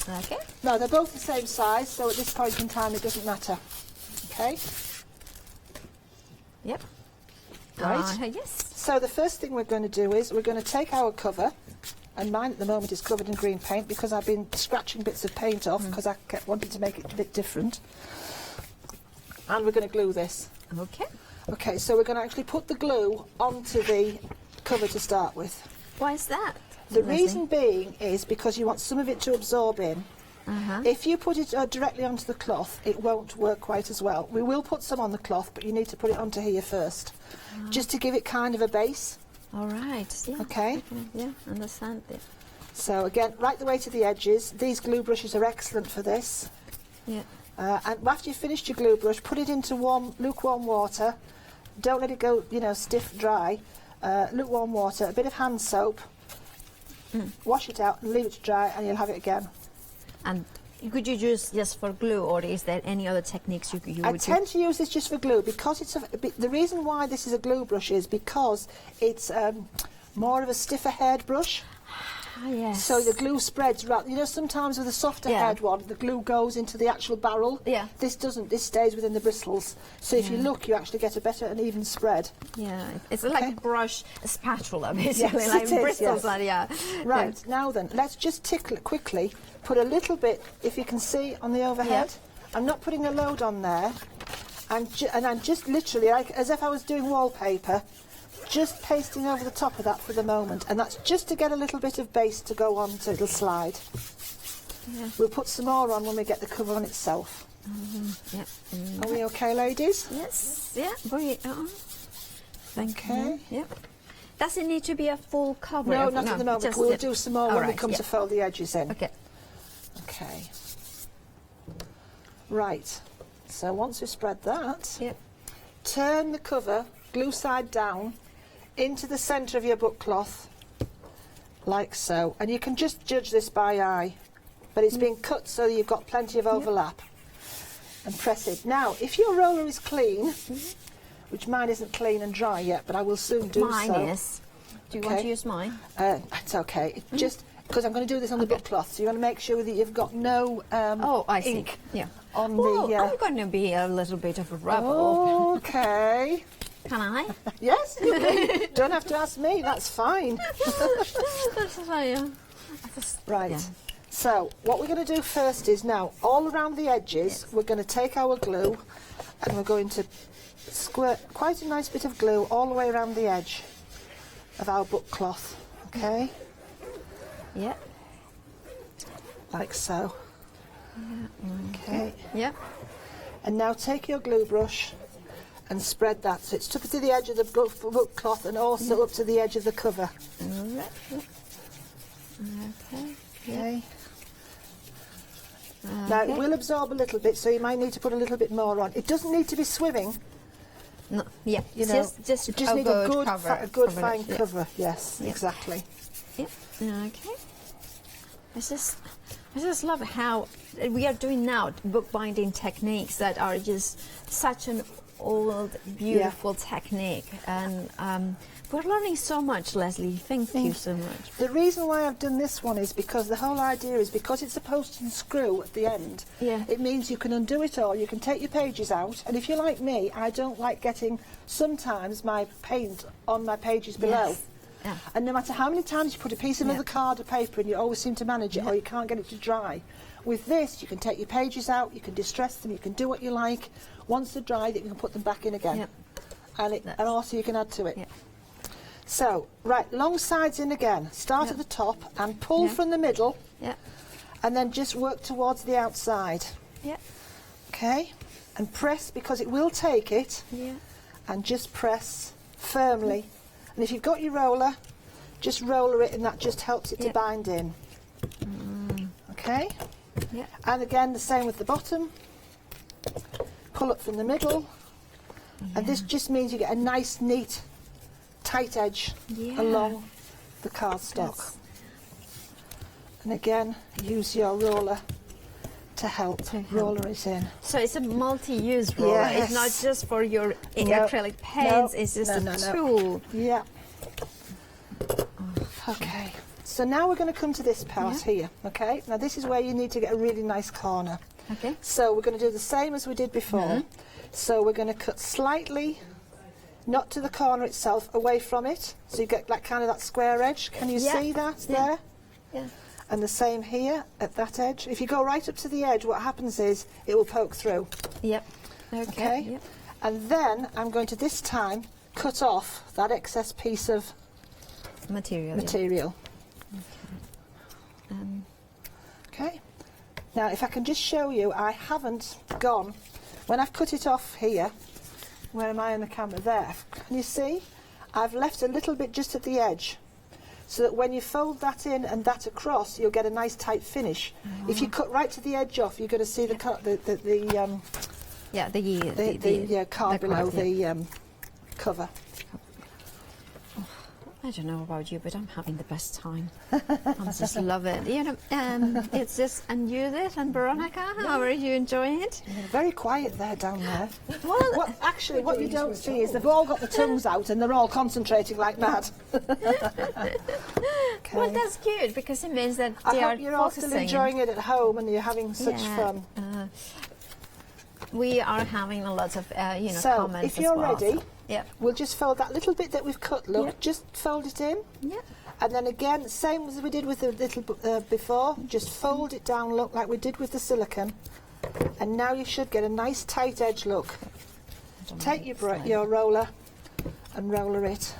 Okay. No, they're both the same size, so at this point in time it doesn't matter. Okay? Yep. Right. Yes. So the first thing we're going to do is we're going to take our cover, and mine at the moment is covered in green paint because I've been scratching bits of paint off because I kept wanting to make it a bit different. And we're going to glue this. Okay. Okay, so we're going to actually put the glue onto the cover to start with. Why is that? The reason being is because you want some of it to absorb in. If you put it directly onto the cloth, it won't work quite as well. We will put some on the cloth, but you need to put it onto here first, just to give it kind of a base. All right. Yeah. Okay. Yeah, understand it. So again, right the way to the edges. These glue brushes are excellent for this. Yeah. And after you've finished your glue brush, put it into lukewarm water. Don't let it go, stiff, dry. Lukewarm water, a bit of hand soap. Wash it out and leave it to dry, and you'll have it again. And could you use just for glue, or is there any other techniques you would I tend to use this just for glue because it's the reason why this is a glue brush is because it's more of a stiffer haired brush. Yes. So the glue spreads right. Sometimes with a softer head one, the glue goes into the actual barrel. Yeah. This doesn't. This stays within the bristles. So if you look, you actually get a better and even spread. Yeah, it's like a brush, a spatula, basically, Yes, like it is, bristles. yes. Yeah. Right, now then, let's just tickle it quickly. Put a little bit, if you can see, on the overhead. I'm not putting a load on there. And I'm just literally, like as if I was doing wallpaper, just pasting over the top of that for the moment. And that's just to get a little bit of base to go on so it'll slide. Yeah. We'll put some more on when we get the cover on itself. Are we okay, ladies? Yes, yeah, bring it on. Thank Okay. you. Yep. Does it need to be a full cover? No, not at the moment. just We'll do some more when we come to fold the edges in. Okay. Okay. Right. So once we've spread that, turn the cover, glue side down, into the centre of your book cloth, like so. And you can just judge this by eye, but it's been cut so you've got plenty of overlap. And press it. Now, if your roller is clean, which mine isn't clean and dry yet, but I will soon do so. Mine is. Do you want to use mine? It's okay. It's just because I'm going to do this on the book cloth, so you want to make sure that you've got no ink Yeah. on Well, the... I'm going to be a little bit of a rebel. Okay. Can I? Yes, you can. Don't have to ask me, that's fine. That's fine. Right. Yeah. So what we're going to do first is now, all around the edges, we're going to take our glue and we're going to squirt quite a nice bit of glue all the way around the edge of our book cloth. Okay? Yep. Like so. Okay. Yep. And now take your glue brush and spread that so it's up to the edge of the book cloth and also up to the edge of the cover. Okay. Okay. Now it will absorb a little bit, so you might need to put a little bit more on. It doesn't need to be swimming. No. Yeah. You know, just you just need a good, cover, good cover fine it, yeah. cover. Yes, Yeah. exactly. Yep. Okay. I just love how we are doing now bookbinding techniques that are just such an old, beautiful technique, and we're learning so much, Leslie. Thank you so much. The reason why I've done this one is because the whole idea is because it's a post and screw at the end. Yeah. It means you can undo it all. You can take your pages out, and if you're like me, I don't like getting sometimes my paint on my pages below. Yes. Yeah. And no matter how many times you put a piece of another card or paper in, you always seem to manage it, or you can't get it to dry. With this, you can take your pages out, you can distress them, you can do what you like. Once they're dry, you can put them back in again. Yep. And also you can add to it. Yep. So, right, long sides in again. Start at the top and pull from the middle, Yeah. and then just work towards the outside. Yeah. Okay? And press, because it will take it, Yeah. and just press firmly. And if you've got your roller, just roller it, and that just helps it to bind in. Okay? Yeah. And again, the same with the bottom. Pull up from the middle, and this just means you get a nice, neat, tight edge along the cardstock. And again, use your roller to help roller it in. So it's a multi-use roller. Yes. It's not just for your acrylic paints. It's just a tool. Yeah. Okay. So now we're going to come to this part here. Okay. Now this is where you need to get a really nice corner. Okay. So we're going to do the same as we did before. So we're going to cut slightly, not to the corner itself, away from it. So you get like kind of that square edge. Can you see that there? Yeah. And the same here at that edge. If you go right up to the edge, what happens is it will poke through. Yep. Okay. Yep. And then I'm going to this time cut off that excess piece of Material. Okay. Now, if I can just show you, I haven't gone. When I've cut it off here, where am I on the camera? There. Can you see? I've left a little bit just at the edge, so that when you fold that in and that across, you'll get a nice tight finish. If you cut right to the edge off, you're going to see the card below the cover. I don't know about you, but I'm having the best time. I just love it. You know, it's just, and Judith and Veronica, how are you enjoying it? Very quiet there down there. Well, what you don't see is they've all got the tongues out and they're all concentrating like mad. Well, that's good, because it means that I they hope are you're all still focusing. enjoying it at home and you're having such fun. We are having a lot of, So, comments if you're as well. ready, Yep. we'll just fold that little bit that we've cut, look, Yep. just fold it in. Yep. And then again, same as we did with the little before, just fold it down, look, like we did with the silicone. And now you should get a nice tight edge look. Take your roller and roller it.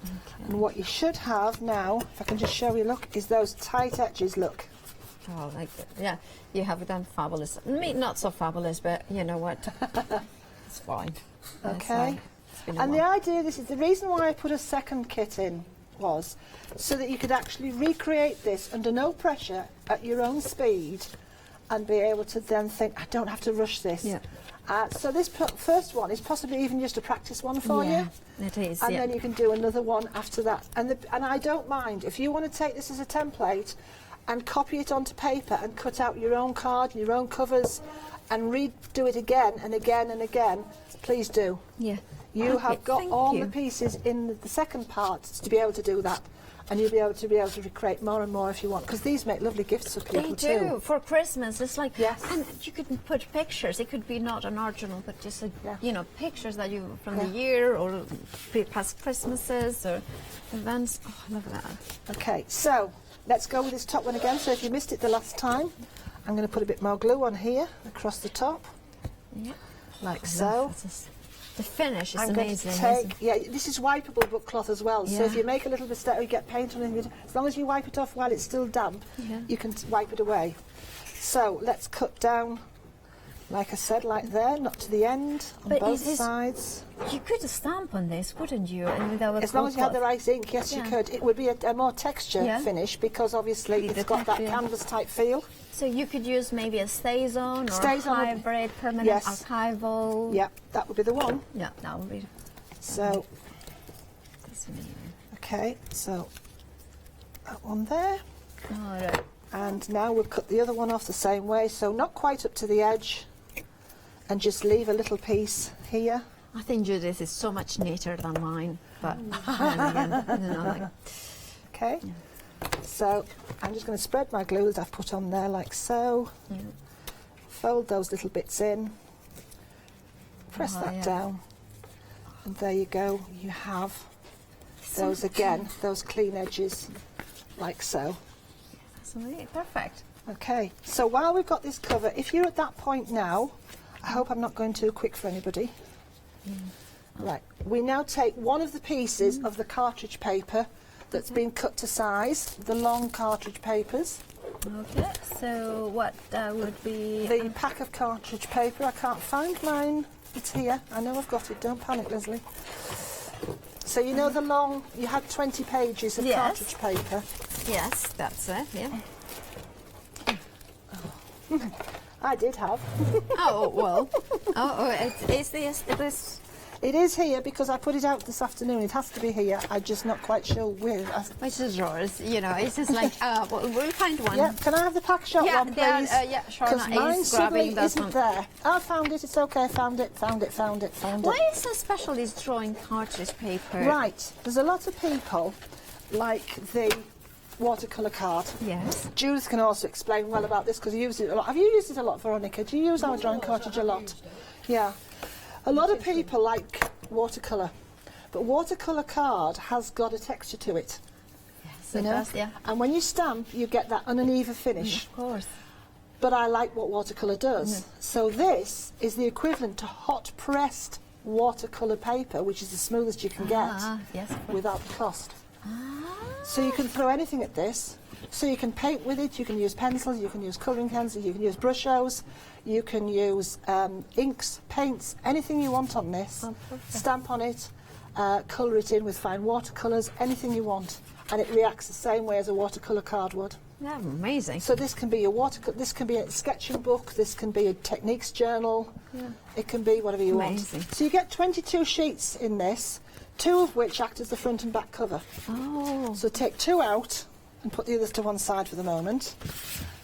Okay. And what you should have now, if I can just show you, look, is those tight edges, look. Oh, like that. Yeah, you have done fabulous. Me, not so fabulous, but you know what? It's fine. That's Okay. fine. It's been a And the while. idea, the reason why I put a second kit in was so that you could actually recreate this under no pressure at your own speed and be able to then think, I don't have to rush this. Yeah. So this first one is possibly even just a practice one for you. It is. And yeah. then you can do another one after that. And I don't mind. If you want to take this as a template and copy it onto paper and cut out your own card, your own covers, and redo it again and again and again, please do. Yeah. You Okay, have got thank all you. the pieces in the second part to be able to do that. and you'll be able to recreate more and more if you want, because these make lovely gifts for people They do too. for Christmas. It's like Yes. and you could put pictures. It could be not an original, but just pictures that you from the year or past Christmases or events. Oh, I love that. Okay, so let's go with this top one again. So if you missed it the last time, I'm going to put a bit more glue on here across the top, like so. The finish is I'm amazing. going to take, this is wipeable book cloth as well. So Yeah. if you make a little mistake or you get paint on it, as long as you wipe it off while it's still damp, you can wipe it away. So let's cut down, like I said, like there, not to the end, on But both sides. You could stamp on this, couldn't you? And without As long as you had the right ink, yes, you could. It would be a more texture finish because obviously it's got that canvas type feel. So you could use maybe a StazOn or StazOn a hybrid, permanent archival. Yeah, that would be the one. Yeah, that would be. So, That's amazing. okay, so that one there. All right. And now we'll cut the other one off the same way, so not quite up to the edge, and just leave a little piece here. I think Judith is so much neater than mine, but then again, Okay. So I'm just going to spread my glue that I've put on there like so. Fold those little bits in. Press that down. And there you go. You have those again, those clean edges like so. That's really perfect. Okay. So while we've got this cover, if you're at that point now, I hope I'm not going too quick for anybody. Right. We now take one of the pieces of the cartridge paper that's been cut to size, the long cartridge papers. Okay, so what would be... The pack of cartridge paper, I can't find mine, it's here, I know I've got it, don't panic Leslie. So you know the long, you had 20 pages of cartridge paper? Yes, that's it, yeah. I did have. Oh, well. It's this... It is here because I put it out this afternoon. It has to be here. I'm just not quite sure where. Which is yours, it's just like, we'll find one. Yeah, can I have the pack shot one, please? Yeah, sure. Because mine suddenly isn't there. I found it, it's okay, found it. Why is so special, this drawing cartridge paper? Right, there's a lot of people like the watercolour card. Yes. Judith can also explain well about this because you use it a lot. Have you used it a lot, Veronica? Do you use our drawing cartridge a lot? Yeah. A lot of people like watercolour, but watercolour card has got a texture to it. Yes, it does, yeah. And when you stamp, you get that uneven finish. Of course. But I like what watercolour does. So this is the equivalent to hot pressed watercolour paper, which is the smoothest you can get without the cost. So you can throw anything at this. So you can paint with it, you can use pencils, you can use colouring pencils, you can use brushos, you can use inks, paints, anything you want on this. Stamp on it, colour it in with fine watercolours, anything you want. And it reacts the same way as a watercolour card would. Yeah, amazing. So this can be this can be a sketching book, this can be a techniques journal, it can be whatever you want. So you get 22 sheets in this, 2 of which act as the front and back cover. Oh. So take 2 out and put the others to one side for the moment.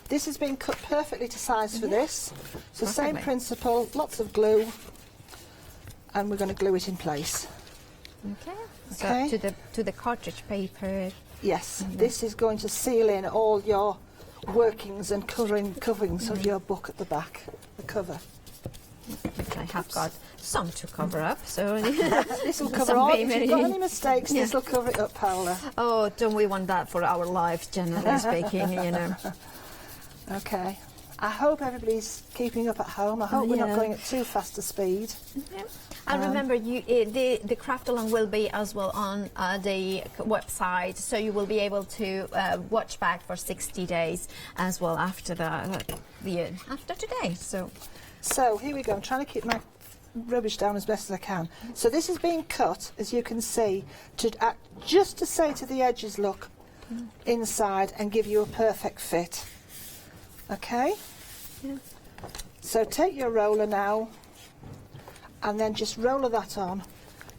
This has been cut perfectly to size for this. So same principle, lots of glue, and we're going to glue it in place. Okay. So to the cartridge paper. Yes, this is going to seal in all your workings and coverings of your book at the back, the cover. Which I have got some to cover up, so this will cover all. If you've got any mistakes, this will cover it up, Paola. Oh, don't we want that for our lives, generally speaking, Okay. I hope everybody's keeping up at home. I hope we're not going at too fast a speed. And remember, the Craftalong will be as well on the website, so you will be able to watch back for 60 days as well after after today. So here we go. I'm trying to keep my rubbish down as best as I can. So this is being cut, as you can see, just to say to the edges, look, inside and give you a perfect fit. Okay? Yeah. So take your roller now and then just roller that on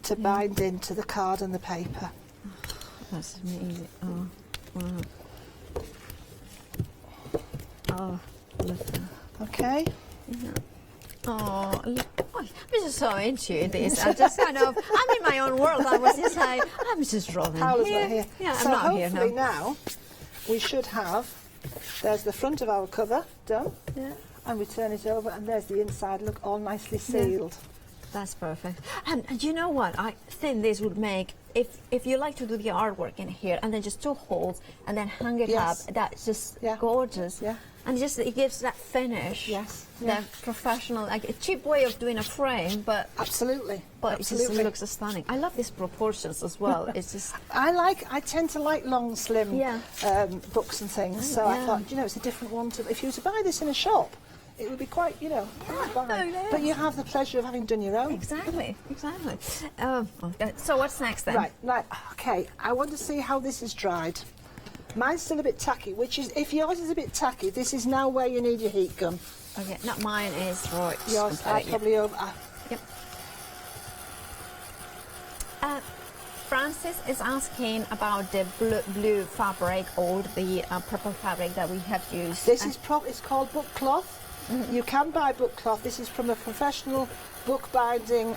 to bind into the card and the paper. That's amazing. Oh, wow. Oh, lovely. Okay? Yeah. Oh, I'm just so into this. I just kind of, I'm in my own world. I was just like, I'm just rolling Paula's here. not here. Yeah, so I'm not hopefully here now. now we should have, there's the front of our cover done. Yeah. And we turn it over and there's the inside, look, all nicely sealed. That's perfect. And you know what? I think this would make, if you like to do the artwork in here and then just 2 holes and then hang it up, that's just gorgeous. Yeah. And just it gives that finish. Yes. That professional, like a cheap way of doing a frame, but absolutely. But it just looks stunning. I love these proportions as well. It's just I tend to like long, slim books and things. Oh, so I thought, you know, it's a different one to. If you were to buy this in a shop, it would be quite, you know, but you have the pleasure of having done your own. Exactly. Okay. So what's next then? Right. Okay. I want to see how this is dried. Mine's still a bit tacky, which is, if yours is a bit tacky, this is now where you need your heat gun. Okay. Not mine is right. Yours, I probably over. Yep. Francis is asking about the blue fabric or the purple fabric that we have used. This is it's called book cloth. You can buy book cloth. This is from a professional book binding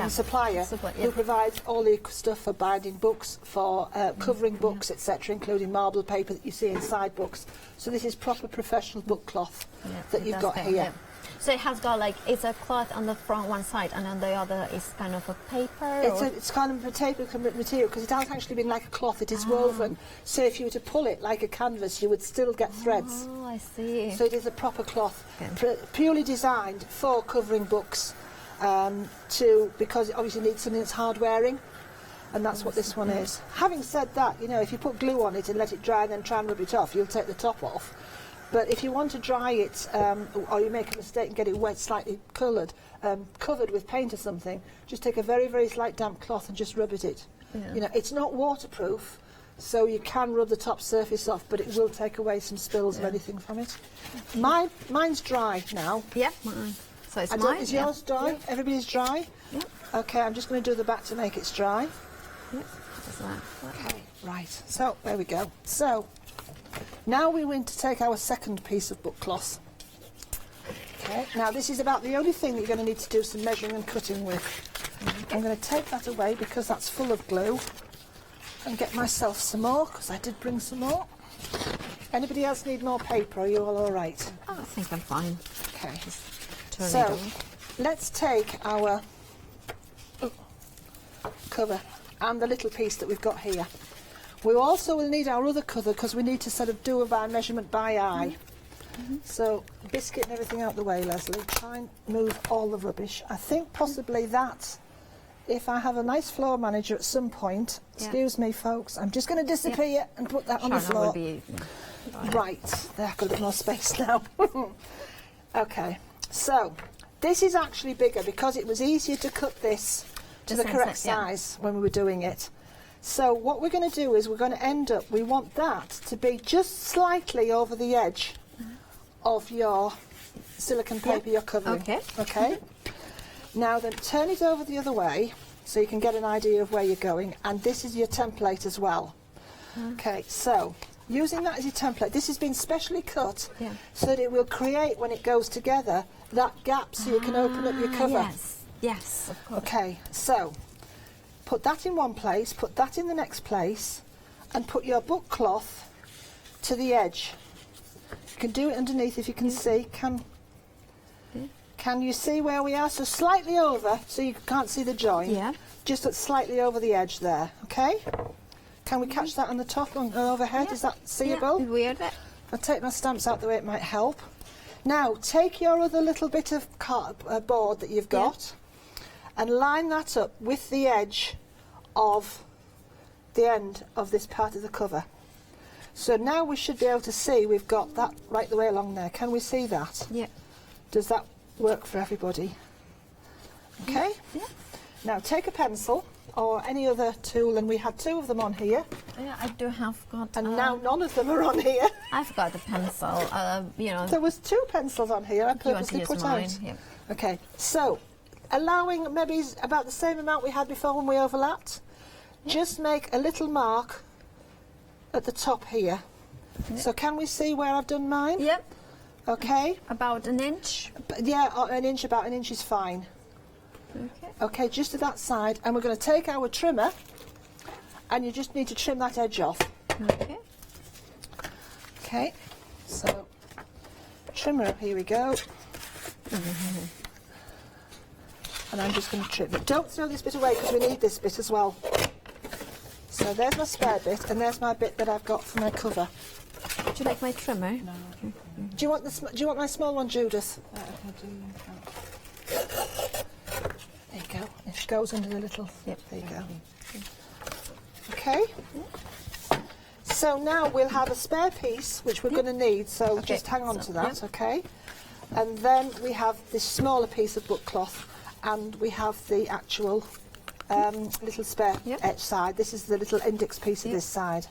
supplier who provides all the stuff for binding books, for covering books, etc., including marble paper that you see inside books. So this is proper professional book cloth that you've got here. Yeah. So it has got like, it's a cloth on the front one side and on the other is kind of a paper? It's kind of a paper material because it has actually been like a cloth. It is woven. So if you were to pull it like a canvas, you would still get threads. Oh, I see. So it is a proper cloth, purely designed for covering books, because it obviously needs something that's hard wearing. And that's what this one is. Having said that, you know, if you put glue on it and let it dry and then try and rub it off, you'll take the top off. But if you want to dry it, or you make a mistake and get it wet, slightly coloured, covered with paint or something, just take a very, very slight damp cloth and just rub it. You know, it's not waterproof, so you can rub the top surface off, but it will take away some spills or anything from it. Mine's dry now. Yeah, mine. So it's mine. Is yours dry? Yeah. Everybody's dry? Yeah. Okay, I'm just going to do the back to make it dry. Yeah, just that. Okay, right. So, there we go. So, now we're going to take our second piece of book cloth. Okay, now this is about the only thing that you're going to need to do some measuring and cutting with. I'm going to take that away because that's full of glue and get myself some more, because I did bring some more. Anybody else need more paper? Are you all right? Oh, I think I'm fine. Okay. So, let's take our cover and the little piece that we've got here. We also will need our other cover because we need to sort of do by measurement by eye. So, biscuit and everything out the way, Leslie. Try and move all the rubbish. I think possibly that, if I have a nice floor manager at some point, excuse me folks, I'm just going to disappear and put that on the floor. Right, there, I've got a bit more space now. Okay, so this is actually bigger because it was easier to cut this to the correct size when we were doing it. So what we're going to do is we're going to end up, we want that to be just slightly over the edge of your silicone paper you're covering. Okay. Now then, turn it over the other way so you can get an idea of where you're going, and this is your template as well. Okay, so using that as your template, this has been specially cut so that it will create, when it goes together, that gap so you can open up your cover. Yes, of course. Okay, so put that in one place, put that in the next place, and put your book cloth to the edge. You can do it underneath if you can see. Can you see where we are? So slightly over, so you can't see the join. Yeah. Just at slightly over the edge there, okay? Can we catch that on the top and overhead? Is that seeable? Yeah, weird. I'll take my stamps out the way, it might help. Now, take your other little bit of board that you've got and line that up with the edge of the end of this part of the cover. So now we should be able to see we've got that right the way along there. Can we see that? Yeah. Does that work for everybody? Okay? Yeah. Now take a pencil or any other tool, and we had two of them on here. Yeah, I do have got... And now none of them are on here. I've got a pencil, you know... There was two pencils on here I purposely put out. Yeah. Okay, so allowing maybe about the same amount we had before when we overlapped, just make a little mark at the top here. So can we see where I've done mine? Yep. Okay? About an inch. Yeah, about an inch is fine. Okay. Okay, just to that side. And we're going to take our trimmer, and you just need to trim that edge off. Okay. Okay, so trimmer, here we go. And I'm just going to trim it. Don't throw this bit away because we need this bit as well. So there's my spare bit, and there's my bit that I've got for my cover. Would you like my trimmer? No. Do you want my small one, Judith? There you go. It goes under the little. Yep. There you go. Okay. So now we'll have a spare piece which we're going to need. So just hang on to that, okay? And then we have this smaller piece of book cloth, and we have the actual little spare edge side. This is the little index piece of this side.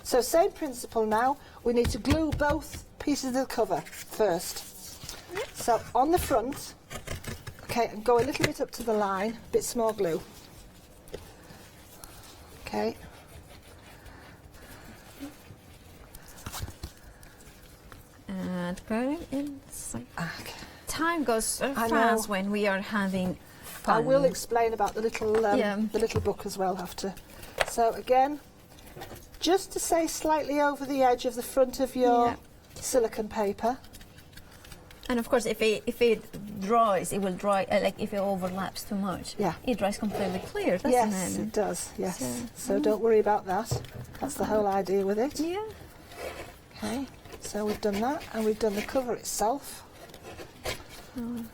So same principle now. We need to glue both pieces of the cover first. So on the front, okay, and go a little bit up to the line, a bit small glue. Okay. And going inside. Okay. Time goes so fast when we are having fun. I will explain about the little book as well after. So again, just to say slightly over the edge of the front of your silicone paper. And of course, if it dries, it will dry. Like if it overlaps too much, it dries completely clear, doesn't it? Yes, it does. Yes. So don't worry about that. That's the whole idea with it. Yeah. Okay. So we've done that, and we've done the cover itself. Oh,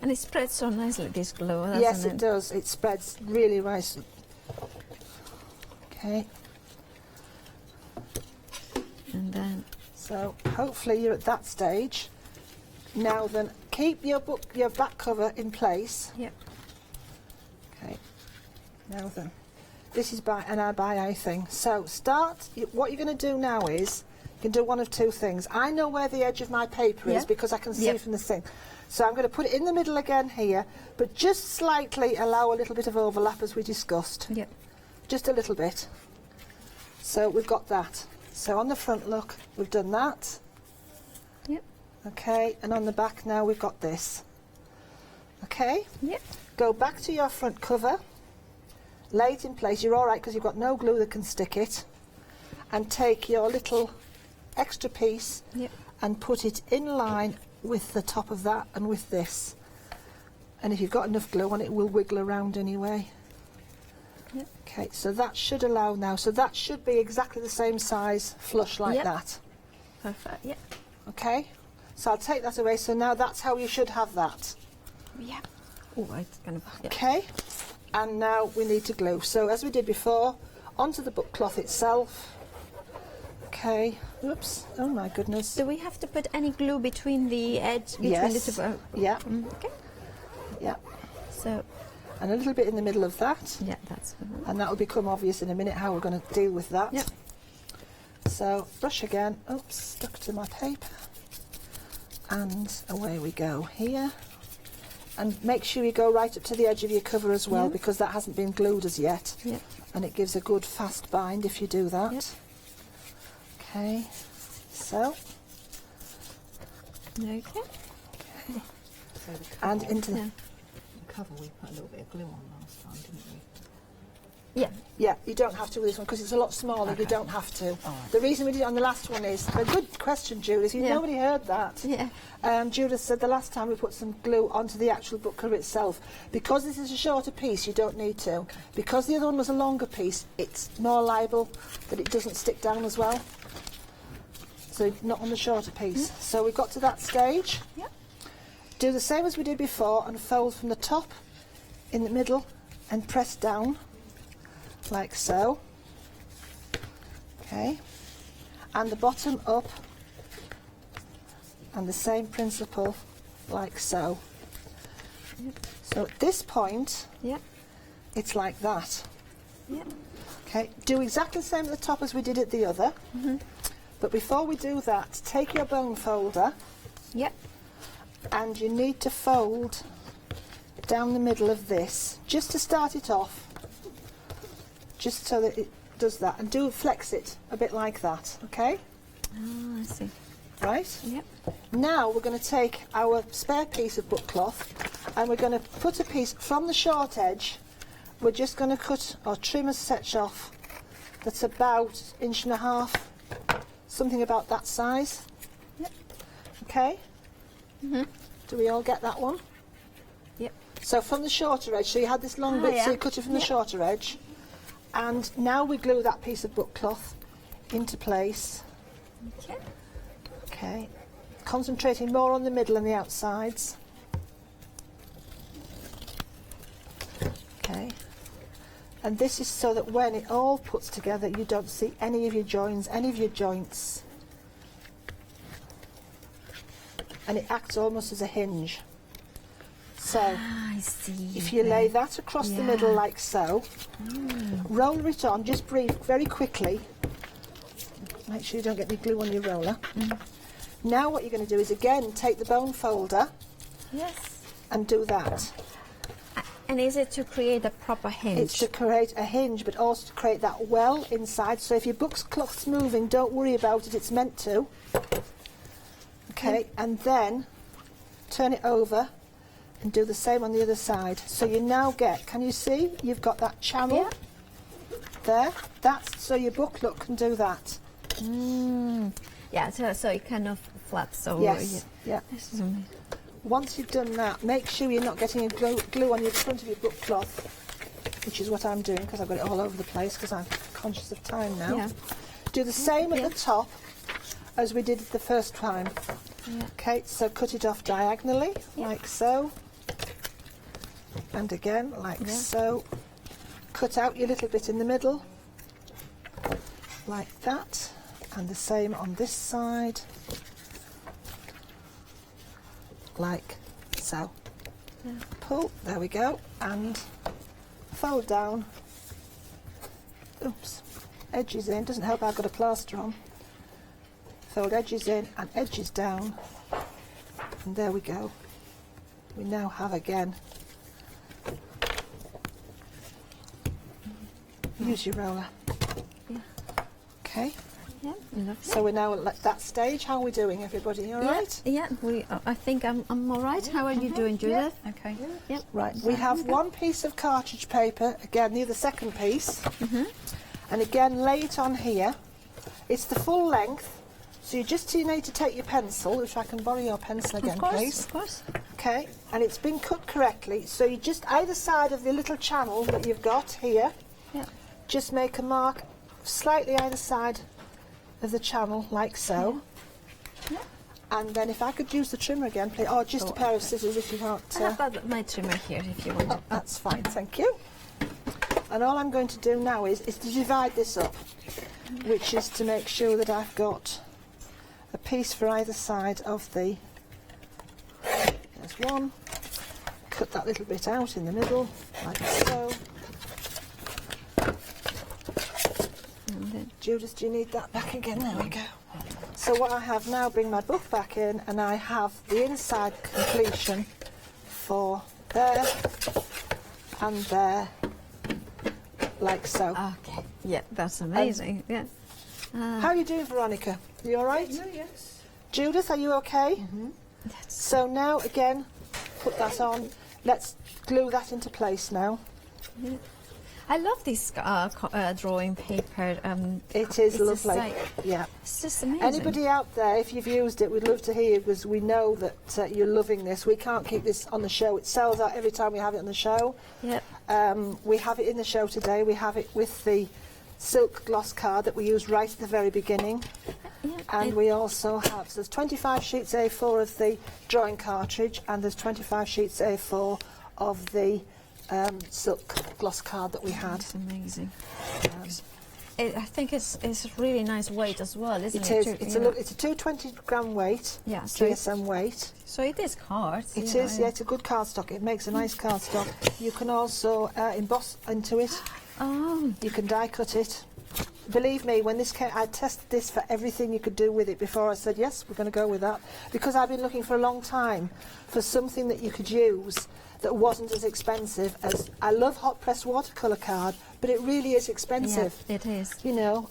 and it spreads so nicely, this glue, doesn't it? Yes, it does. It spreads really nicely. Okay. And then, so hopefully you're at that stage. Now then, keep your back cover in place. Yep. Okay. Now then, this is by a thing. So what you're going to do now is, you can do one of two things. I know where the edge of my paper is because I can see from the thing. So I'm going to put it in the middle again here, but just slightly allow a little bit of overlap as we discussed. Yep. Just a little bit. So we've got that. So on the front, look, we've done that. Yep. Okay, and on the back now we've got this. Okay? Yep. Go back to your front cover, lay it in place. You're all right because you've got no glue that can stick it. And take your little extra piece and put it in line with the top of that and with this. And if you've got enough glue on it, will wiggle around anyway. Yep. Okay, so that should allow now. So that should be exactly the same size, flush like that. Perfect, yep. Okay, so I'll take that away. So now that's how you should have that. Yeah. Oh, it's kind of... Okay, and now we need to glue. So as we did before, onto the book cloth itself. Okay, oops, oh my goodness. Do we have to put any glue between the edge? Between Yes, the yeah. Okay. Yeah. So... And a little bit in the middle of that. Yeah, that's... And that will become obvious in a minute how we're going to deal with that. Yep. So, brush again. Oops, stuck to my paper. And away we go here. And make sure you go right up to the edge of your cover as well, because that hasn't been glued as yet. Yep. And it gives a good fast bind if you do that. Yep. Okay, so. Okay. Okay. And into the cover we put a little bit of glue on last time, didn't we? Yeah. Yeah, you don't have to with this one because it's a lot smaller. Okay. You don't have to. The reason we did it on the last one is a good question, Judith. Nobody heard that. Yeah. Judith said the last time we put some glue onto the actual book cover itself. Because this is a shorter piece, you don't need to. Okay. Because the other one was a longer piece, it's more liable that it doesn't stick down as well. So not on the shorter piece. So we've got to that stage. Yep. Do the same as we did before and fold from the top in the middle and press down like so. Okay. And the bottom up and the same principle like so. So at this point, it's like that. Okay. Do exactly the same at the top as we did at the other. But before we do that, take your bone folder. And you need to fold down the middle of this, just to start it off, just so that it does that, and flex it a bit like that, okay? Oh, I see. right? Yep. Now we're going to take our spare piece of book cloth and we're going to put a piece from the short edge. We're just going to cut or trim a section off that's about 1.5 inches, something about that size. Yep. Okay? Do we all get that one? Yep. So from the shorter edge, so you had this long bit, so you cut it from the shorter edge. And now we glue that piece of book cloth into place. Okay. Okay. Concentrating more on the middle and the outsides. Okay. And this is so that when it all puts together, you don't see any of your joins, any of your joints. And it acts almost as a hinge. So I see. if you lay that across the middle like so, roller it on, just very quickly. Make sure you don't get any glue on your roller. Now what you're going to do is again take the bone folder and do that. And is it to create a proper hinge? It's to create a hinge, but also to create that well inside. So if your book's cloth's moving, don't worry about it, it's meant to. Okay, and then turn it over and do the same on the other side. So you now get, can you see, you've got that channel there. That's so your booklet can do that. Yeah, so it kind of flaps over. Yes, yeah. This is amazing. Once you've done that, make sure you're not getting a glue on your front of your book cloth, which is what I'm doing because I've got it all over the place because I'm conscious of time now. Yeah. Do the same at the top as we did the first time. Okay, so cut it off diagonally like so, and again like so. Cut out your little bit in the middle like that, and the same on this side like so. Pull, there we go, and fold down. Oops, edges in, doesn't help I've got a plaster on. Fold edges in and edges down, and there we go. We now have again, use your roller. Okay. Yeah, lovely. So we're now at that stage. How are we doing, everybody? All right? Yeah, I think I'm all right. How are you doing, Judith? Okay. Yep. Right. We have one piece of cartridge paper, again, near the second piece, and again, lay it on here. It's the full length. So you need to take your pencil, if I can borrow your pencil again, please. Of course. Okay, and it's been cut correctly. So you just, either side of the little channel that you've got here, just make a mark slightly either side of the channel, like so. And then if I could use the trimmer again, please, or just a pair of scissors if you want. I've got my trimmer here if you want. Oh, that's fine, thank you. And all I'm going to do now is to divide this up, which is to make sure that I've got a piece for either side of the, there's one, cut that little bit out in the middle, like so. Judith, do you need that back again? There we go. So what I have now, bring my book back in, and I have the inside completion for there and there, like so. Okay. Yeah, that's amazing. How are you doing, Veronica? You all right? Yes. Judith, are you okay? So now, again, put that on. Let's glue that into place now. I love this drawing paper. It is it's lovely. Just yeah. It's just amazing. Anybody out there, if you've used it, we'd love to hear, because we know that you're loving this. We can't keep this on the show. It sells out every time we have it on the show. Yep. We have it in the show today. We have it with the silk gloss card that we used right at the very beginning. And we also have, so there's 25 sheets A4 of the drawing cartridge, and there's 25 sheets A4 of the silk gloss card that we had. It's amazing. I think it's really nice weight as well, isn't it? It is. It's a 220-gram weight. Yeah. So GSM weight. So it is card. It is. Yeah, it's a good cardstock. It makes a nice cardstock. You can also emboss into it. Oh. You can die cut it. believe me, when this came, I tested this for everything you could do with it before I said, yes, we're going to go with that. Because I've been looking for a long time for something that you could use that wasn't as expensive as... I love hot press watercolour card, but it really is expensive. Yeah, it is. You know,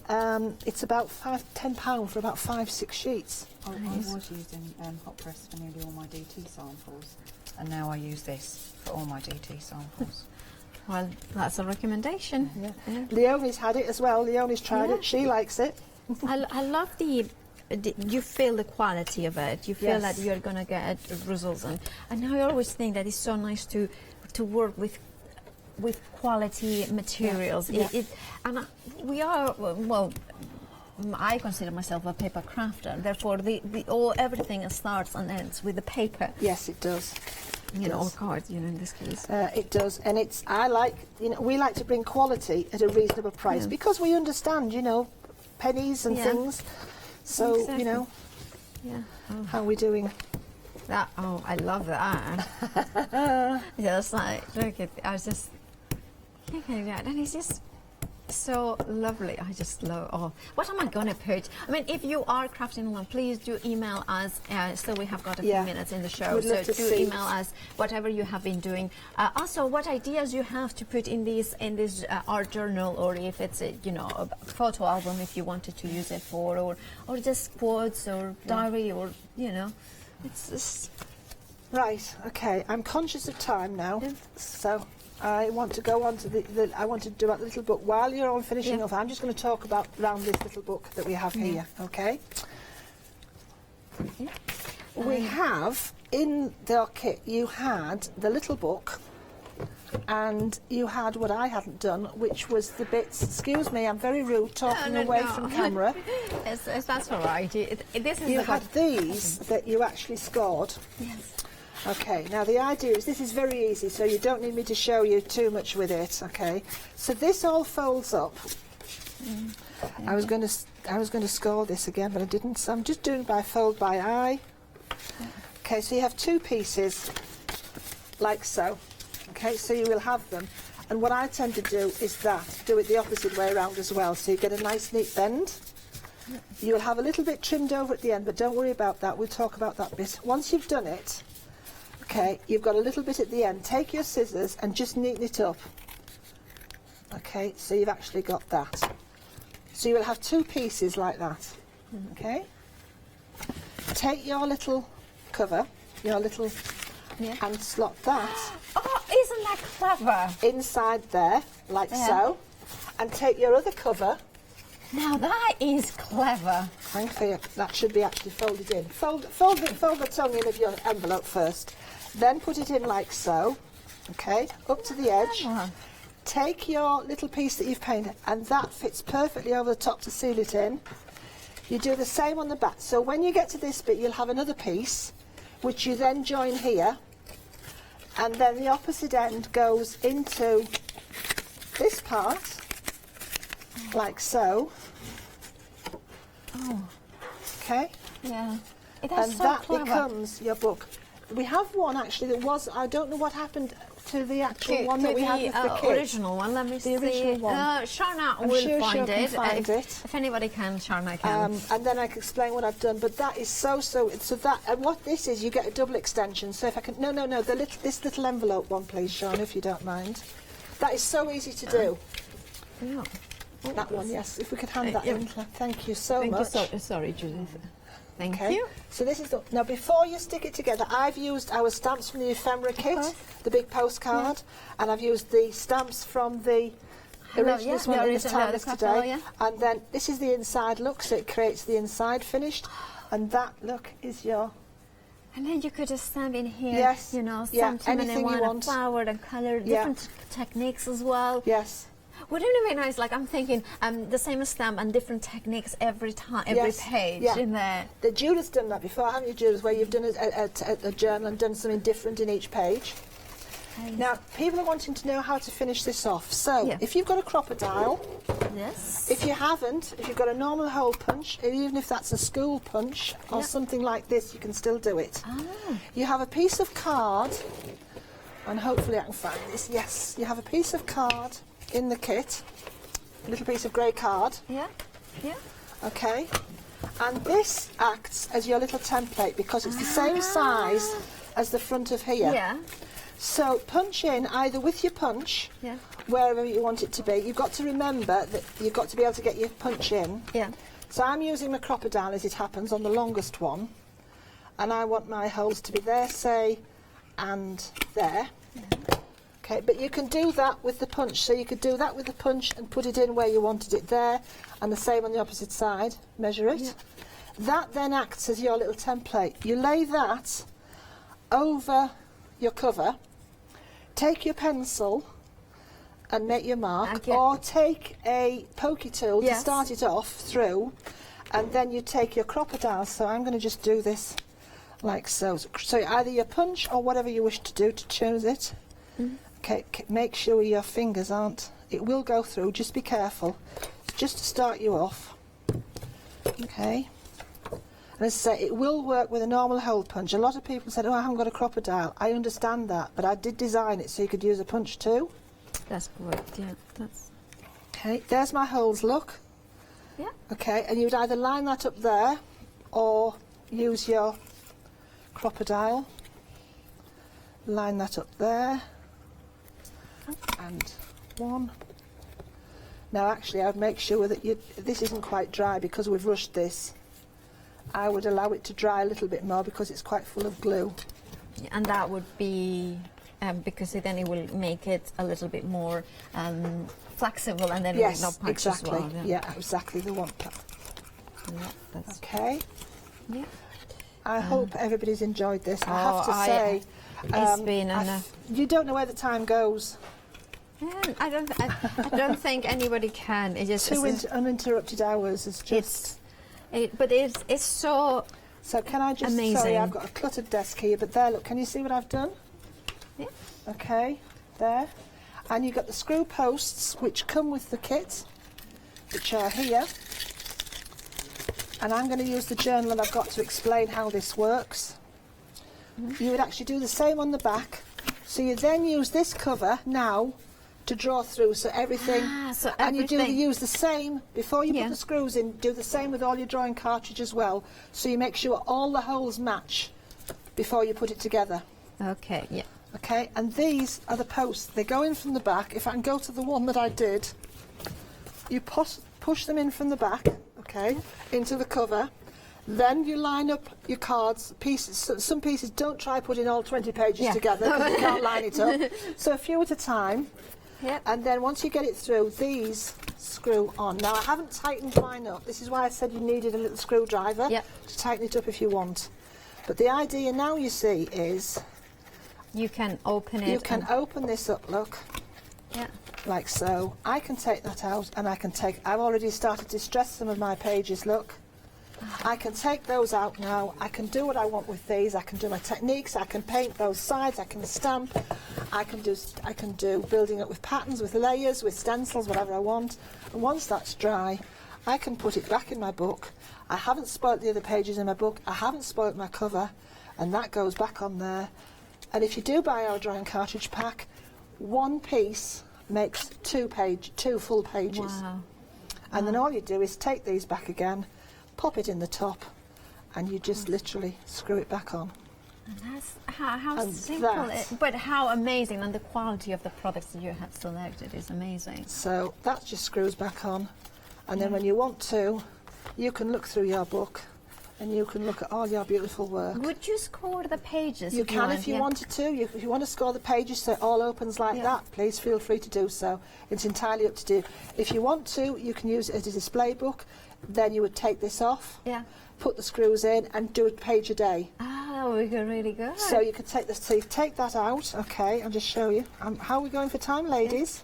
it's about £10 for about 5-6 sheets. I was using hot press for nearly all my DT samples, and now I use this for all my DT samples. Well, that's a recommendation. Yeah. Yeah. Leonie's had it as well. Leonie's tried it. She likes it. I love the you feel the quality of it. You feel Yes. that you're going to get results. And I always think that it's so nice to work with quality materials. Yeah. We are, well, I consider myself a paper crafter. Therefore, everything starts and ends with the paper. Yes, it does. You know, or cards, you know, in this case. It does, and we like to bring quality at a reasonable price because we understand, you know, pennies and things. So, Exactly. you know, how are we doing? That, I love that. Just like, look at, I was just thinking that, and it's just so lovely. I just love, what am I going to put? I mean, if you are crafting along, please do email us. So we have got a few minutes in the show. We'd So love to do see. email us whatever you have been doing. Also, what ideas you have to put in this art journal, or if it's a photo album, if you wanted to use it for, or just quotes or diary, or it's just Right. Okay. I'm conscious of time now, so I want to go on to I want to do that little book. While you're all finishing off, I'm just going to talk around this little book that we have here, okay? Yeah. We have, in the kit, you had the little book, and you had what I hadn't done, which was the bits, excuse me, I'm very rude, talking away from camera. That's all right. This is You had these that you actually scored. Yes. Okay, now the idea is this is very easy, so you don't need me to show you too much with it, okay? So this all folds up. I was going to score this again, but I didn't, so I'm just doing by fold by eye. Okay, so you have two pieces, like so. Okay, so you will have them. And what I tend to do is do it the opposite way around as well, so you get a nice neat bend. You'll have a little bit trimmed over at the end, but don't worry about that, we'll talk about that bit. Once you've done it, okay, you've got a little bit at the end. Take your scissors and just neaten it up. Okay, so you've actually got that. So you will have two pieces like that. Okay? Take your little cover, and slot that Isn't that clever? inside there, like so. And take your other cover. Now that is clever. Hang for you. That should be actually folded in. Fold the tongue in of your envelope first. Then put it in like so. Okay, up to the edge. Take your little piece that you've painted, and that fits perfectly over the top to seal it in. You do the same on the back. So when you get to this bit, you'll have another piece, which you then join here, and then the opposite end goes into this part, like so. Okay? Yeah. That's And so that clever. becomes your book. We have one actually that was, I don't know what happened to the actual one that we had with the kit. Original one. Let me see. The original one. Sharna I'm will sure find she'll it. find it. If anybody can, Sharna can. And then I can explain what I've done. But that is so that, and what this is, you get a double extension. So if I can, no, this little envelope one, please, Sean, if you don't mind. That is so easy to do. Yeah. That one, yes. If we could hand that in, thank you so Thank much. you. Sorry, Judith. Thank Okay. you. So this is now before you stick it together, I've used our stamps from the ephemera kit, the big postcard, and I've used the stamps from the original one in this timeless today. And then this is the inside look, so it creates the inside finished, and that look is your. And then you could just stamp in here, Yes. something anything you want. a flower and colour, different techniques as well. Yes. Wouldn't it be nice? Like I'm thinking, the same stamp and different techniques every time, every page in there. The Judith's done that before, haven't you, Judith? Where you've done a journal and done something different in each page. Now, people are wanting to know how to finish this off. So, if you've got a crocodile, if you haven't, if you've got a normal hole punch, even if that's a school punch or something like this, you can still do it. You have a piece of card, and hopefully I can find this. Yes, you have a piece of card in the kit. little piece of grey card. Yeah. Yeah. Okay. And this acts as your little template because it's the same size as the front of here. Yeah. So punch in either with your punch, Yeah. wherever you want it to be. You've got to remember that you've got to be able to get your punch in. Yeah. So I'm using my crocodile as it happens on the longest one, and I want my holes to be there, say, and there. Okay, but you can do that with the punch. So you could do that with the punch and put it in where you wanted it there, and the same on the opposite side. Measure it. Yeah. That then acts as your little template. You lay that over your cover, take your pencil and make your mark, Okay. or take a pokey tool to Yes. start it off through, and then you take your crocodile. So I'm going to just do this like so. So either your punch or whatever you wish to do to choose it. Okay, make sure your fingers aren't, it will go through, just be careful, just to start you off. Okay, and as I say, it will work with a normal hole punch. A lot of people said, oh, I haven't got a crocodile. I understand that, but I did design it so you could use a punch too. That's great. Yeah. That's. Okay, there's my holes, look. Yeah. Okay, and you would either line that up there or use your crocodile. Line that up there. And one. Now actually I would make sure that this isn't quite dry because we've rushed this. I would allow it to dry a little bit more because it's quite full of glue. And that would be because then it will make it a little bit more flexible, and then it will not punch exactly. as well. Yeah, exactly the one. Yeah, that's Okay. Yeah. I hope everybody's enjoyed this. I have to I- say, it's been you don't know where the time goes. Yeah, I don't think anybody can. It just Two uninterrupted hours is just. But it's so. So can I just? Amazing. Sorry, I've got a cluttered desk here, but there. Look, can you see what I've done? Yeah. Okay, there. And you've got the screw posts which come with the kit, which are here. And I'm going to use the journal that I've got to explain how this works. You would actually do the same on the back. So you then use this cover now to draw through, so everything. And you use the same before you put the screws in. Do the same with all your drawing cartridge as well. So you make sure all the holes match before you put it together. Okay. Yeah. Okay, and these are the posts. They go in from the back. If I can go to the one that I did, you push them in from the back, okay, into the cover. Then you line up your cards, pieces. Some pieces, don't try putting all 20 pages together because you can't line it up. So a few at a time. Yep. And then once you get it through, these screw on. Now I haven't tightened mine up. This is why I said you needed a little screwdriver to tighten it up if you want. But the idea now, you see, is you can open it. You can open this up, look. Yeah. Like so. I can take that out, and I can take. I've already started to distress some of my pages, look. I can take those out now. I can do what I want with these. I can do my techniques. I can paint those sides. I can stamp. I can do building up with patterns, with layers, with stencils, whatever I want. And once that's dry, I can put it back in my book. I haven't spoilt the other pages in my book. I haven't spoilt my cover, and that goes back on there. And if you do buy our drawing cartridge pack, one piece makes two full pages. Wow. And then all you do is take these back again, pop it in the top, and you just literally screw it back on. And that's how And simple that- but how amazing, and the quality of the products that you have selected is amazing. So that just screws back on, and then when you want to, you can look through your book and you can look at all your beautiful work. Would you score the pages? You can if you wanted to. If you want to score the pages so it all opens like that, please feel free to do so. It's entirely up to you. If you want to, you can use it as a display book. Then you would take this off, put the screws in, and do a page a day. Oh, we got really good. So you could take this. So you take that out. Okay, I'll just show you. How are we going for time, ladies?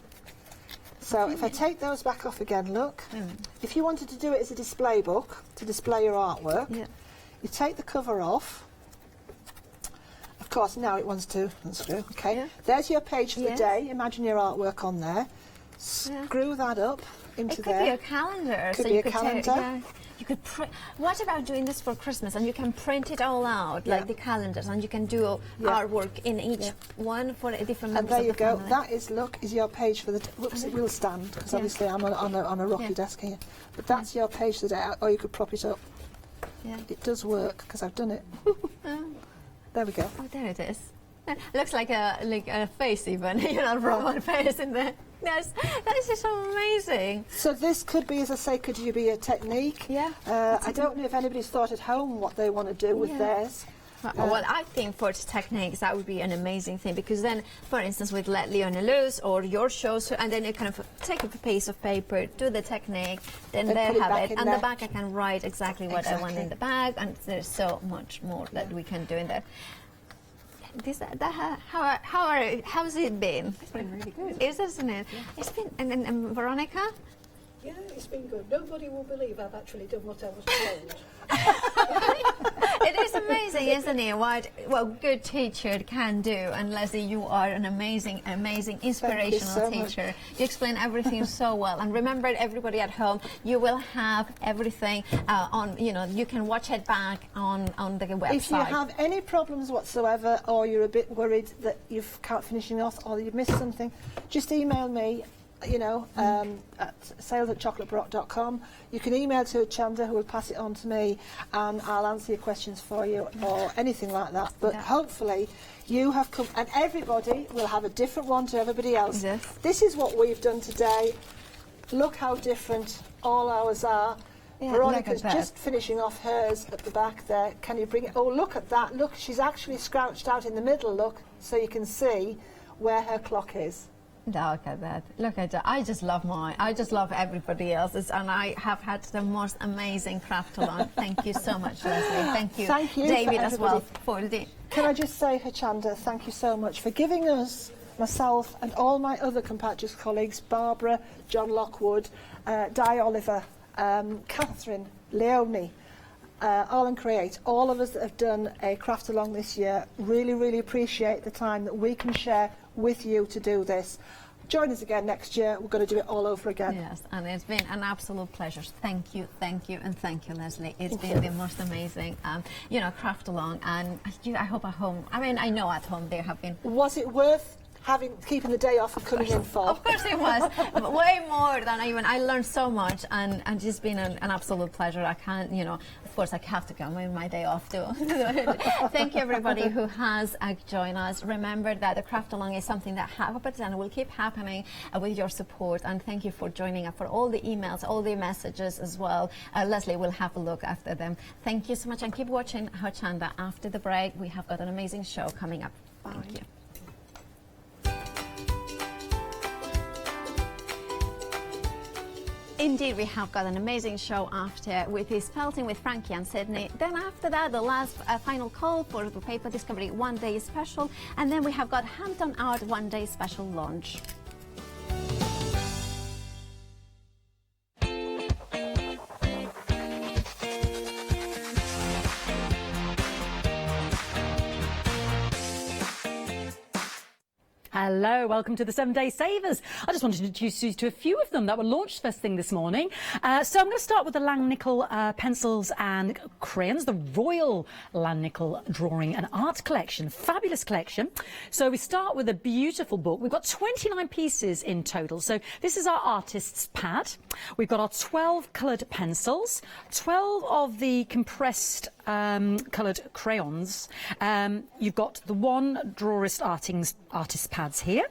So if I take those back off again, look. If you wanted to do it as a display book to display your artwork, you take the cover off. Of course, now it wants to unscrew. Okay, there's your page for the day. Imagine your artwork on there. Screw that up into it could there. be a calendar. Could so be you a could calendar. You could what about doing this for Christmas, and you can print it all out, like the calendars, and you can do artwork in each one for a different members And there you of the go. family. That is your page for the whoops, it will stand, because obviously I'm on a rocky desk here. But that's your page for the day, or you could prop it up. Yeah. It does work, because I've done it. There we go. Oh, there it is. Looks like a face even, from one face in there. Yes, that is just so amazing. So this could be, as I say, could you be a technique? Yeah. I don't know if anybody's thought at home what they want to do with theirs. Well, I think for techniques that would be an amazing thing, because then, for instance, with Let Leona Loose or your shows, and then you kind of take a piece of paper, do the technique, then And there put it have back it, in and there. the back I can write exactly what I want in the bag, and there's so much more that we can do in there. How's it been? It's been really good. Isn't it? Yeah. It's been, and Veronica? Yeah, it's been good. Nobody will believe I've actually done what I was told. It is amazing, isn't it? What good teacher can do. And Leslie, you are an amazing, inspirational teacher. You explain everything so well. And remember, everybody at home, you will have everything on. You can watch it back on the website. If you have any problems whatsoever, or you're a bit worried that you can't finishing off, or you've missed something, just email me. At sales@chocolatebaroque.com. You can email to Hochanda, who will pass it on to me, and I'll answer your questions for you, or anything like that. But hopefully you have come, and everybody will have a different one to everybody else. Yes. This is what we've done today. Look how different all ours are. Yeah, Veronica's look at that. just finishing off hers at the back there. Can you bring it? Oh, look at that. Look, she's actually scrouched out in the middle, look, so you can see where her clock is. Look at that. Look at that. I just love mine. I just love everybody else's. And I have had the most amazing Craftalong. Thank you so much, Leslie. Thank you, David, as well. Can I just say, Hochanda, thank you so much for giving us, myself and all my other compatriots colleagues, Barbara, John Lockwood, Di Oliver, Catherine, Leonie, All Create, all of us that have done a Craftalong this year, really appreciate the time that we can share with you to do this. Join us again next year. We're going to do it all over again. Yes, and it's been an absolute pleasure. Thank you, and thank you, Leslie. It's been the most amazing, Craftalong, and I hope at home. I mean, I know at home there have been. Was it worth keeping the day off and coming in for? Of course it was. Way more than I learned so much, and it's been an absolute pleasure. I can't, of course I have to come in my day off too. Thank you everybody who has joined us. Remember that the Craftalong is something that happens and will keep happening with your support, and thank you for joining us, for all the emails, all the messages as well. Leslie will have a look after them. Thank you so much, and keep watching Hochanda. After the break, we have got an amazing show coming up. Thank you. Indeed, we have got an amazing show after, with his felting with Frankie and Sydney. Then after that, the last final call for the Paper Discovery One Day Special. And then we have got Hampton Art One Day Special launch. Hello, welcome to the 7-Day Savers. I just wanted to introduce you to a few of them that were launched first thing this morning. So I'm going to start with the Langnickel pencils and crayons, the Royal Langnickel Drawing and Art Collection. Fabulous collection. So we start with a beautiful book. We've got 29 pieces in total. So this is our artist's pad. We've got our 12 coloured pencils, 12 of the compressed coloured crayons. You've got the one Drawist artist's pads here,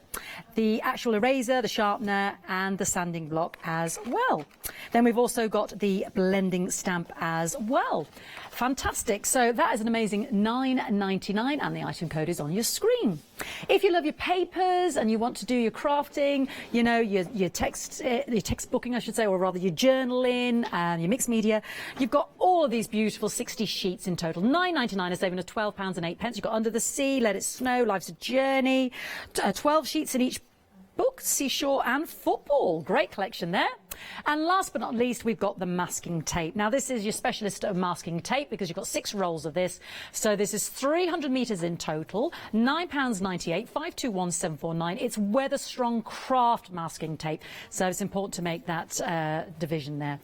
the actual eraser, the sharpener and the sanding block as well. Then we've also got the blending stamp as well. Fantastic. So that is an amazing £9.99 and the item code is on your screen. If you love your papers and you want to do your crafting, your textbooking, I should say, or rather your journaling and your mixed media, you've got all of these beautiful 60 sheets in total. £9.99 is saving us £12.08. You've got Under the Sea, Let It Snow, Life's a Journey, 12 sheets in each book, Seashore and Football. Great collection there. And last but not least, we've got the masking tape. Now, this is your specialist of masking tape because you've got 6 rolls of this. So this is 300 metres in total, £9.98, 521749. It's Weather Strong Craft masking tape. So it's important to make that division there.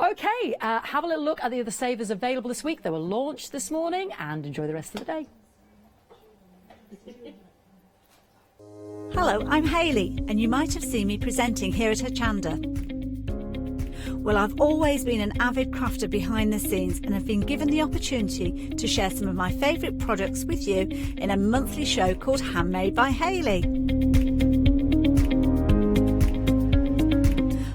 OK, have a little look at the other savers available this week. They were launched this morning, and enjoy the rest of the day. Hello, I'm Hayley, and you might have seen me presenting here at Hochanda. Well, I've always been an avid crafter behind the scenes and have been given the opportunity to share some of my favourite products with you in a monthly show called Handmade by Hayley.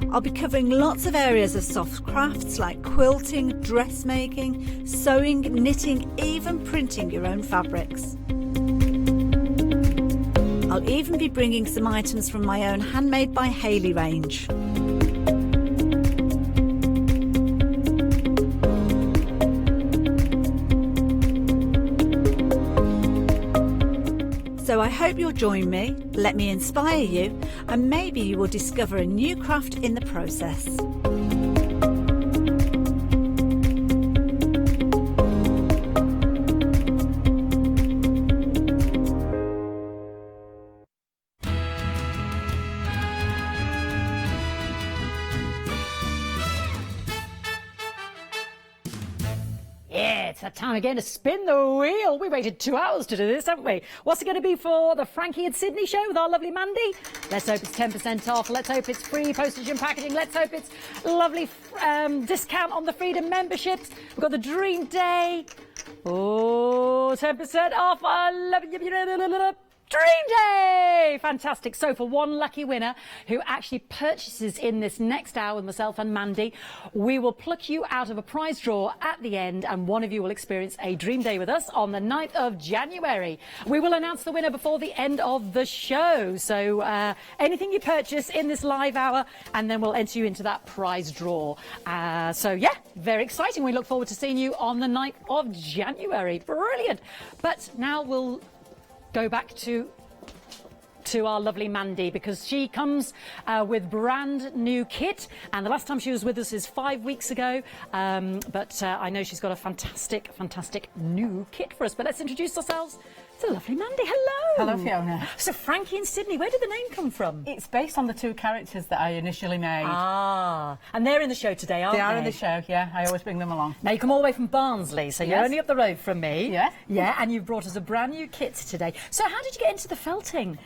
I'll be covering lots of areas of soft crafts like quilting, dressmaking, sewing, knitting, even printing your own fabrics. I'll even be bringing some items from my own Handmade by Hayley range. So I hope you'll join me, let me inspire you, and maybe you will discover a new craft in the process. It's that time again to spin the wheel. We waited 2 hours to do this, haven't we? What's it going to be for the Frankie and Sydney show with our lovely Mandy? Let's hope it's 10% off. Let's hope it's free postage and packaging. Let's hope it's lovely discount on the Freedom memberships. We've got the Dream Day. Oh, 10% off. I love it. Dream Day! Fantastic. So for one lucky winner who actually purchases in this next hour with myself and Mandy, we will pluck you out of a prize draw at the end, and one of you will experience a Dream Day with us on the 9th of January. We will announce the winner before the end of the show. So anything you purchase in this live hour, and then we'll enter you into that prize draw. So yeah, very exciting. We look forward to seeing you on the 9th of January. Brilliant. But now we'll go back to our lovely Mandy, because she comes with brand new kit, and the last time she was with us is 5 weeks ago, but I know she's got a fantastic new kit for us. But let's introduce ourselves to lovely Mandy. Hello. Hello, Fiona. So Frankie and Sydney, where did the name come from? It's based on the 2 characters that I initially made. Ah, and they're in the show today, aren't they? They are in the show, yeah. I always bring them along. Now, you come all the way from Barnsley, so you're Yes. only up the road from me. Yeah. Yeah, and you've brought us a brand new kit today. So how did you get into the felting?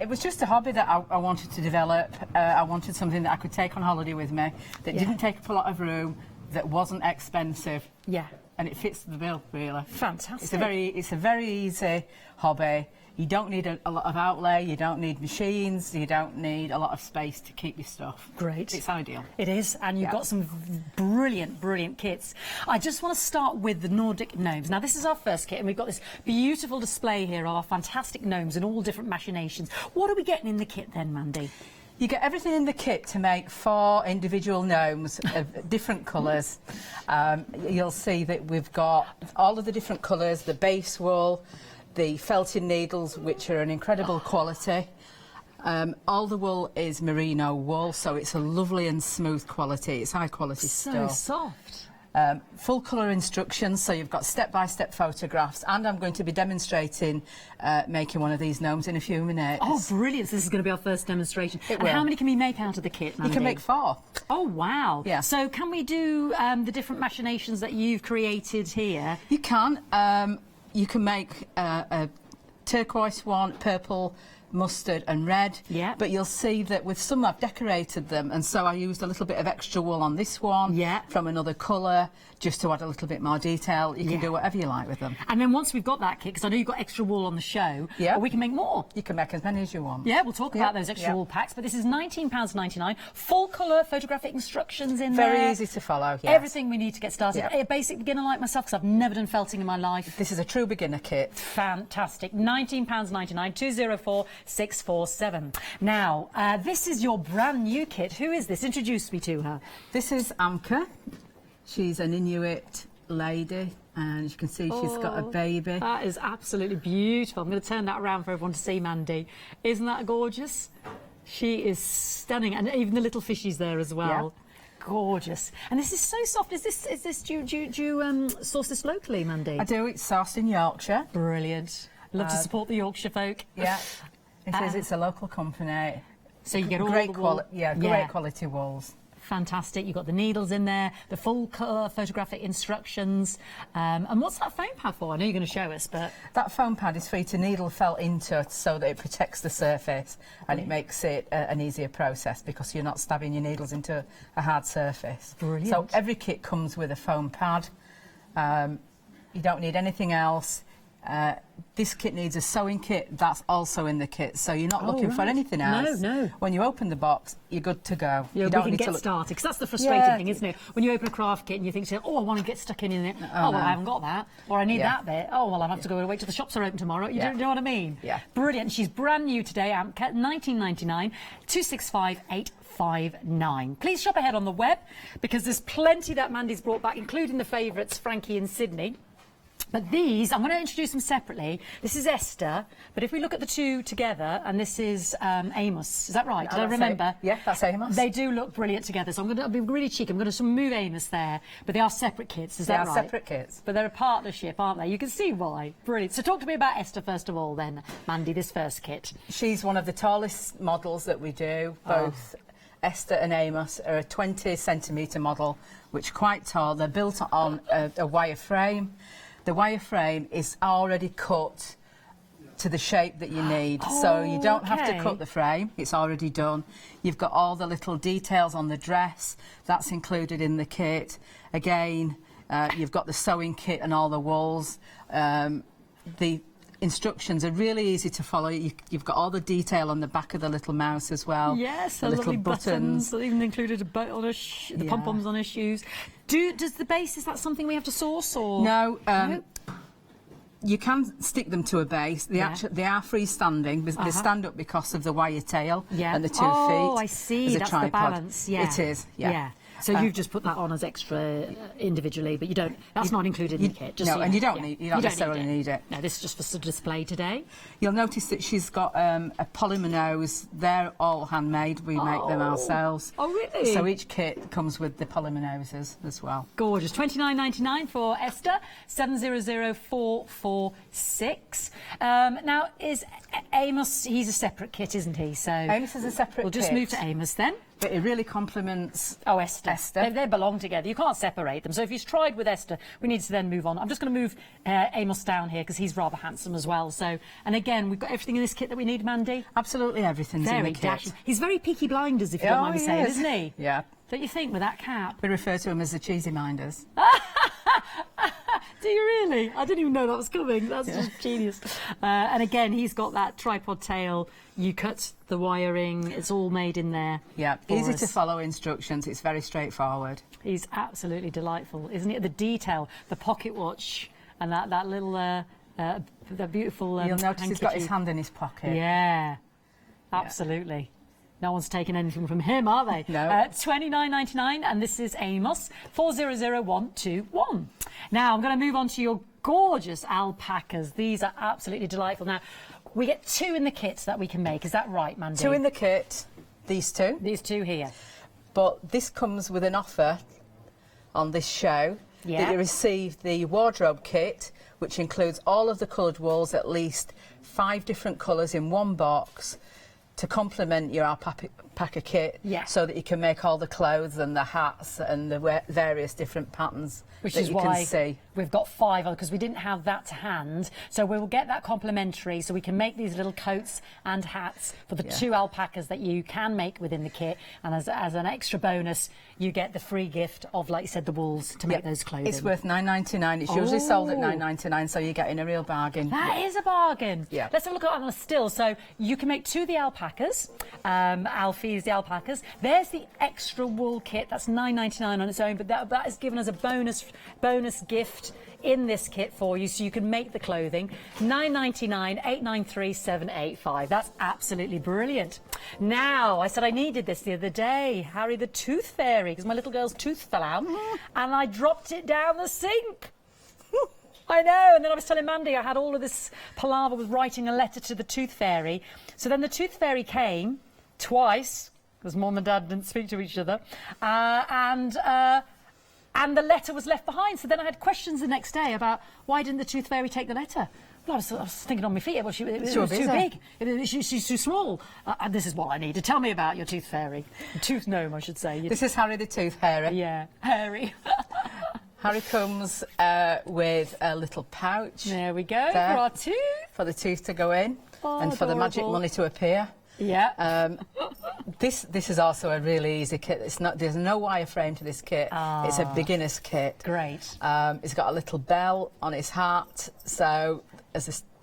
It was just a hobby that I wanted to develop. I wanted something that I could take on holiday with me, that didn't take up a lot of room, that wasn't expensive. Yeah. And it fits the bill, really. Fantastic. It's a very easy hobby. You don't need a lot of outlay, you don't need machines, you don't need a lot of space to keep your stuff. Great. It's ideal. It is, and you've got some brilliant kits. I just want to start with the Nordic gnomes. Now, this is our first kit, and we've got this beautiful display here of our fantastic gnomes in all different machinations. What are we getting in the kit then, Mandy? You get everything in the kit to make 4 individual gnomes of different colours. You'll see that we've got all of the different colours, the base wool, the felted needles, which are an incredible quality. All the wool is merino wool, so it's a lovely and smooth quality. It's high quality stuff. So soft. Full colour instructions, so you've got step-by-step photographs, and I'm going to be demonstrating making one of these gnomes in a few minutes. Oh, brilliant. So this is going to be our first demonstration. And how many can we make out of the kit, Mandy? You can make 4. Oh, wow. Yeah. So can we do the different machinations that you've created here? You can. You can make a turquoise one, purple, mustard and red. Yeah. But you'll see that with some I've decorated them, and so I used a little bit of extra wool on this one. Yeah. From another colour, just to add a little bit more detail. You can do whatever you like with them. And then once we've got that kit, because I know you've got extra wool on the show, we can make more. You can make as many as you want. Yeah, we'll talk about those extra wool packs, but this is £19.99. Full colour photographic instructions in there. Very easy to follow, yes. Everything we need to get started. A basic beginner like myself, because I've never done felting in my life. This is a true beginner kit. Fantastic. £19.99, 204 647. Now, this is your brand new kit. Who is this? Introduce me to her. This is Amka. She's an Inuit lady, and you can see she's got a baby. That is absolutely beautiful. I'm going to turn that around for everyone to see, Mandy. Isn't that gorgeous? She is stunning, and even the little fishies there as well. Yeah. Gorgeous. And this is so soft. Is this do you source this locally, Mandy? I do. It's sourced in Yorkshire. Brilliant. Love to support the Yorkshire folk. Yeah, it is. It's a local company. So you get all great the wool. great quality wools. Fantastic. You've got the needles in there, the full colour photographic instructions. And what's that foam pad for? I know you're going to show us, but... That foam pad is for you to needle felt into so that it protects the surface and it makes it an easier process because you're not stabbing your needles into a hard surface. Brilliant. So every kit comes with a foam pad. You don't need anything else. This kit needs a sewing kit. That's also in the kit, so you're not looking for anything else. No. When you open the box, you're good to go. Yeah, you don't we need can to get started, because that's the frustrating thing, isn't it? When you open a craft kit and you think, oh, I want to get stuck in it. Oh, well, I haven't got that. Or I need that bit. Oh, well, I'll have to go and wait till the shops are open tomorrow. You know what I mean? Yeah. Brilliant. She's brand new today, $19.99, 265-859. Please shop ahead on the web, because there's plenty that Mandy's brought back, including the favourites, Frankie and Sydney. But these, I'm going to introduce them separately. This is Esther, but if we look at the two together, and this is Amos, is that right? Did I remember? Yeah, that's Amos. They do look brilliant together, so I'll be really cheeky. I'm going to move Amos there, but they are separate kits, is that right? They are separate kits. But they're a partnership, aren't they? You can see why. Brilliant. So talk to me about Esther first of all then, Mandy, this first kit. She's one of the tallest models that we do, both Esther and Amos are a 20cm model, which are quite tall. They're built on a wire frame. The wire frame is already cut to the shape that you need, so you don't have to cut the frame, it's already done. You've got all the little details on the dress, that's included in the kit. Again, you've got the sewing kit and all the wools. The instructions are really easy to follow. You've got all the detail on the back of the little mouse as well. Yes, the little buttons. Even included a bow on the pom-poms on her shoes. Does the base, is that something we have to source or? No. You can stick them to a base. They are freestanding. They stand up because of the wire tail and the 2 feet. Oh, I see. That's tripod. The balance. Yeah. It is. Yeah. So you've just put that on as extra individually, but you don't. That's not included in the kit. Just no, so and you don't necessarily need it. No, this is just for display today. You'll notice that she's got a polymer nose. They're all handmade. We make them ourselves. Oh, really? So each kit comes with the polymer noses as well. Gorgeous. $29.99 for Esther. 700446. Now is Amos? He's a separate kit, isn't he? So Amos is a separate kit. We'll just move to Amos then. But it really complements Esther. They belong together. You can't separate them. So if you've tried with Esther, we need to then move on. I'm just going to move Amos down here because he's rather handsome as well. So, and again, we've got everything in this kit that we need, Mandy. Absolutely everything's in the kit. Dashing. He's very Peaky Blinders, if you don't mind me saying, isn't he? Yeah. Don't you think, with that cap? We refer to him as the cheesy minders. Do you really? I didn't even know that was coming. That's just genius. And again, he's got that tripod tail. You cut the wiring. It's all made in there. Yeah, easy to follow instructions. It's very straightforward. He's absolutely delightful, isn't it? The detail, the pocket watch, and that little, the beautiful. You'll notice he's got his hand in his pocket. Yeah, absolutely. Yeah. No one's taken anything from him, are they? No. $29.99, and this is Amos, 400121. Now, I'm going to move on to your gorgeous alpacas. These are absolutely delightful. Now, we get 2 in the kit that we can make. Is that right, Mandy? 2 in the kit. These 2. These 2 here. But this comes with an offer on this show that you receive the wardrobe kit, which includes all of the coloured wools, at least 5 different colours in one box, to complement your alpaca kit, so that you can make all the clothes and the hats and the various different patterns which that is you why can see. We've got 5 on, because we didn't have that to hand, so we will get that complimentary, so we can make these little coats and hats for the 2 alpacas that you can make within the kit, and as an extra bonus you get the free gift of, like you said, the wools to make those clothing. It's worth $9.99. It's usually sold at $9.99, so you're getting a real bargain. That is a bargain. Yeah. Let's have a look at the still. So you can make 2 of the alpacas. Alfie's the alpacas. There's the extra wool kit. That's $9.99 on its own, but that is given as a bonus gift in this kit for you, so you can make the clothing. $9.99, 893 785. That's absolutely brilliant. Now, I said I needed this the other day, Harry the Tooth Fairy, because my little girl's tooth fell out and I dropped it down the sink. I know, and then I was telling Mandy I had all of this palaver with writing a letter to the Tooth Fairy. So then the Tooth Fairy came twice, because Mum and Dad didn't speak to each other, and the letter was left behind. So then I had questions the next day about why didn't the Tooth Fairy take the letter? Well, I was thinking on my feet. Well, it was too big. She's too small. And this is what I needed. Tell me about your Tooth Fairy. Tooth Gnome, I should say. This is Harry the Tooth Hairy. Yeah, hairy. Harry comes with a little pouch. There we go, there, for our tooth. For the tooth to go in, and for the adorable. magic money to appear. Yeah. This is also a really easy kit. There's no wireframe to this kit. It's a beginner's kit. Great. It's got a little bell on its hat, so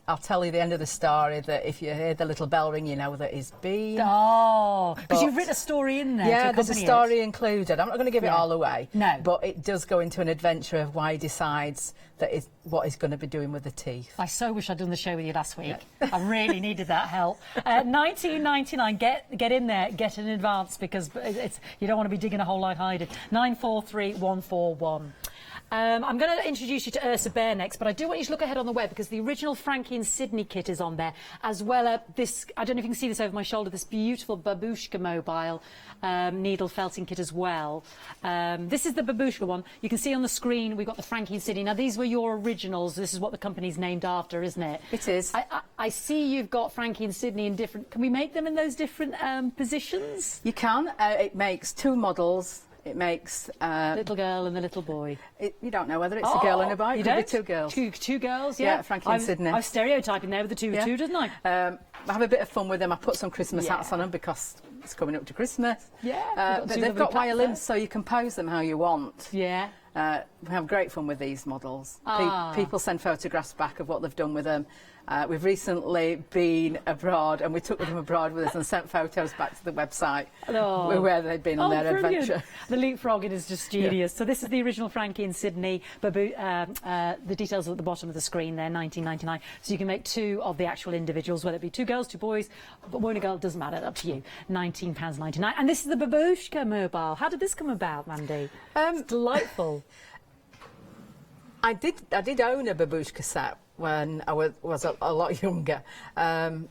I'll tell you the end of the story, that if you hear the little bell ring, you know that it's been. Oh, because you've written a story in there. Yeah, to there's a story included. I'm not going to give it all away. No. But it does go into an adventure of why he decides that what he's going to be doing with the teeth. I so wish I'd done the show with you last week. Yeah. I really needed that help. $19.99. Get in there. Get in advance, because you don't want to be digging a hole like I did. 943141. I'm going to introduce you to Ursa Bear next, but I do want you to look ahead on the web, because the original Frankie and Sydney kit is on there, as well as this, I don't know if you can see this over my shoulder, this beautiful Babushka mobile needle felting kit as well. This is the Babushka one. You can see on the screen we've got the Frankie and Sydney. Now, these were your originals. This is what the company's named after, isn't it? It is. I see you've got Frankie and Sydney in different... Can we make them in those different positions? You can. It makes two models. It makes... little girl and the little boy. You don't know whether it's a girl and a boy. You It could don't? be two girls. Two girls, yeah. Yeah, Frankie and Sydney. I'm stereotyping there with the two, doesn't I? I have a bit of fun with them. I put some Christmas hats on them because it's coming up to Christmas. Yeah. But they've got wire limbs, so you can pose them how you want. Yeah. We have great fun with these models. People send photographs back of what they've done with them. We've recently been abroad, and we took them abroad with us and sent photos back to the website where they'd been on their brilliant. adventure. The leapfrogging is just genius. So this is the original Frankie and Sydney. The details are at the bottom of the screen there, $19.99. So you can make two of the actual individuals, whether it be two girls, two boys, but boy and a girl, doesn't matter, up to you. £19.99. And this is the Babushka mobile. How did this come about, Mandy? It's delightful. I did own a Babushka set when I was a lot younger, and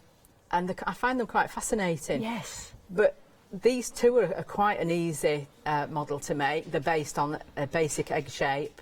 I find them quite fascinating. Yes. But these two are quite an easy model to make. They're based on a basic egg shape.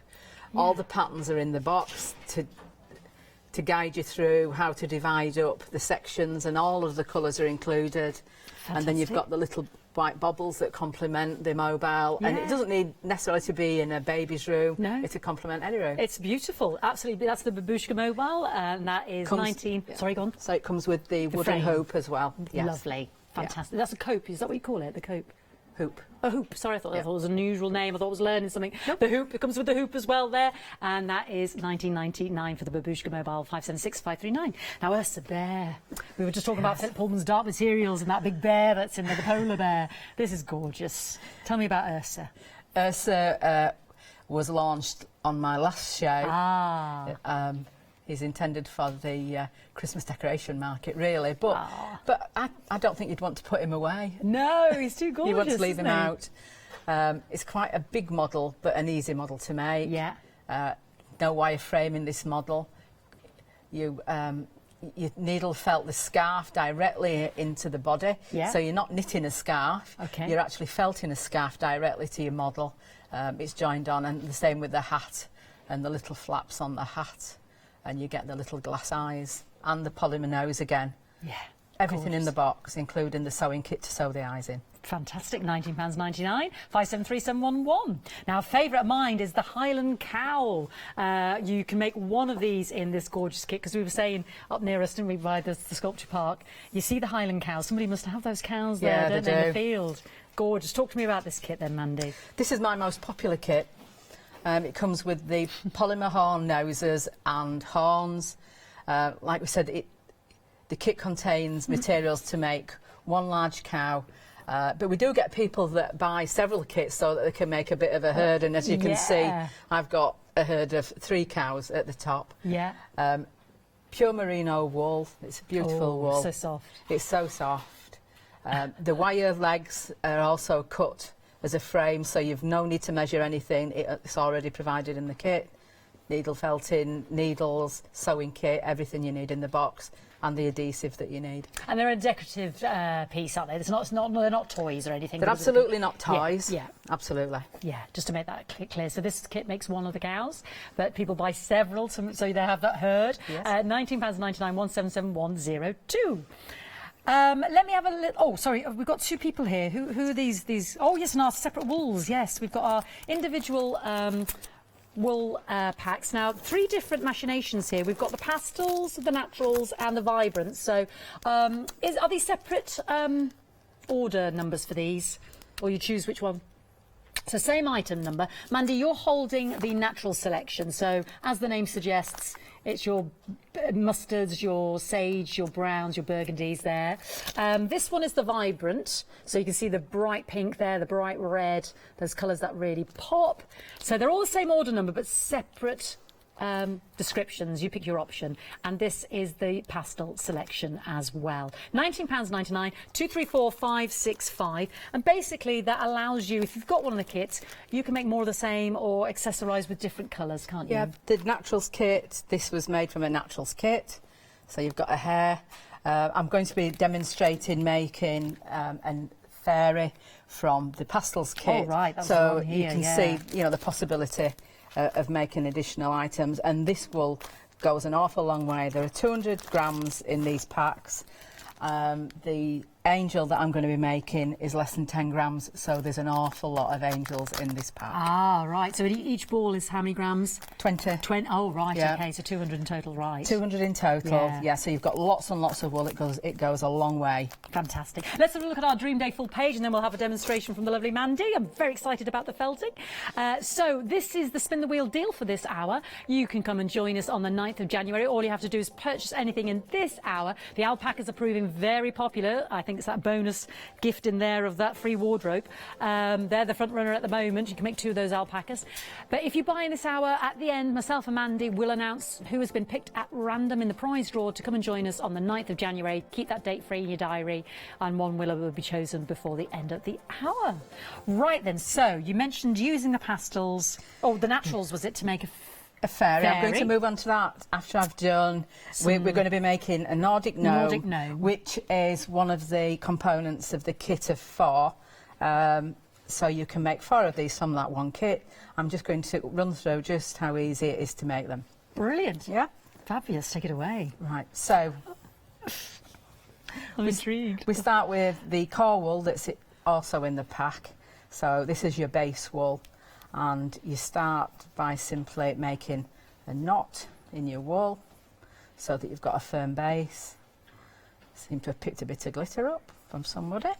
Yeah. All the patterns are in the box to guide you through how to divide up the sections, and all of the colours are included. Fantastic. And then you've got the little white bobbles that complement the mobile, and it doesn't need necessarily to be in a baby's room. No, it's a complement any room. It's beautiful, absolutely. That's the Babushka mobile, and that is 19. Sorry, go on. So it comes with the wooden hoop as well. Yes. Lovely, fantastic. That's a cope. Is that what you call it? The cope. Hoop. A hoop. Sorry, I thought it was an unusual name. I thought I was learning something. Nope. The hoop. It comes with the hoop as well there, and that is $19.99 for the Babushka mobile. 576539. Now, Ursa Bear. We were just talking about Philip Pullman's Dark Materials and that big bear that's in there, the polar bear. This is gorgeous. Tell me about Ursa. Ursa was launched on my last show. He's intended for the Christmas decoration market, really. But I don't think you'd want to put him away. No, he's too gorgeous. You want to leave him out. It's quite a big model, but an easy model to make. Yeah. No wireframe in this model. You needle felt the scarf directly into the body. Yeah. So you're not knitting a scarf. Okay. You're actually felting a scarf directly to your model. It's joined on, and the same with the hat and the little flaps on the hat. And you get the little glass eyes and the polymer nose again. Yeah. Everything in the box, including the sewing kit to sew the eyes in. Fantastic, £19.99, 573711. Now, a favourite of mine is the Highland Cowl. You can make one of these in this gorgeous kit, because we were saying up near us, didn't we, by the sculpture park, you see the Highland cow. Somebody must have those cows there, don't they, in the field. Gorgeous. Talk to me about this kit then, Mandy. This is my most popular kit. It comes with the polymer horn noses and horns. Like we said, the kit contains materials to make one large cow. But we do get people that buy several kits so that they can make a bit of a herd. And as you can see, I've got a herd of 3 cows at the top. Yeah. Pure merino wool. It's a beautiful wool. So soft. It's so soft. The wire legs are also cut as a frame, so you've no need to measure anything. It's already provided in the kit. needle felting, needles, sewing kit, everything you need in the box, and the adhesive that you need. And they're a decorative piece, aren't they? They're not toys or anything. They're absolutely not toys. Yeah, absolutely. Yeah, just to make that clear. So this kit makes one of the cows, but people buy several, so they have that herd. Yes. £19.99, 177102. Let me have a little. Oh, sorry, we've got two people here. Who are these? Oh, yes, and our separate wools. Yes, we've got our individual wool packs. Now, 3 different machinations here. We've got the pastels, the naturals, and the vibrants. So, are these separate order numbers for these, or you choose which one? So, same item number. Mandy, you're holding the natural selection. So, as the name suggests, it's your mustards, your sage, your browns, your burgundies there. This one is the vibrant. So you can see the bright pink there, the bright red, those colours that really pop. So they're all the same order number, but separate descriptions. You pick your option. And this is the pastel selection as well. £19.99, 234565. And basically that allows you, if you've got one of the kits, you can make more of the same or accessorise with different colours, can't you? Yeah, the naturals kit, this was made from a naturals kit. So you've got a hair. I'm going to be demonstrating making a fairy from the pastels kit. Oh, right. That's so the one here, you can see, the possibility of making additional items, and this wool goes an awful long way. There are 200 grams in these packs. The angel that I'm going to be making is less than 10 grams, so there's an awful lot of angels in this pack. Ah, right. So each ball is how many grams? 20. 20. Oh, right. Yeah. Okay. So 200 in total, right? 200 in total. Yeah. So you've got lots and lots of wool. It goes a long way. Fantastic. Let's have a look at our Dream Day full page, and then we'll have a demonstration from the lovely Mandy. I'm very excited about the felting. So this is the spin the wheel deal for this hour. You can come and join us on the 9th of January. All you have to do is purchase anything in this hour. The alpacas are proving very popular. I think it's that bonus gift in there of that free wardrobe. They're the front runner at the moment. You can make 2 of those alpacas. But if you buy in this hour, at the end, myself and Mandy will announce who has been picked at random in the prize draw to come and join us on the 9th of January. Keep that date free in your diary, and one winner will be chosen before the end of the hour. Right then, so you mentioned using the pastels, the naturals, was it, to make a fairy. I'm going to move on to that after I've done. We're going to be making a Nordic gnome, which is one of the components of the kit of 4. So you can make 4 of these from that one kit. I'm just going to run through just how easy it is to make them. Brilliant. Yeah. Fabulous. Take it away. Right. So I'm intrigued. We start with the core wool that's also in the pack. So this is your base wool. And you start by simply making a knot in your wool so that you've got a firm base. Seem to have picked a bit of glitter up from somebody.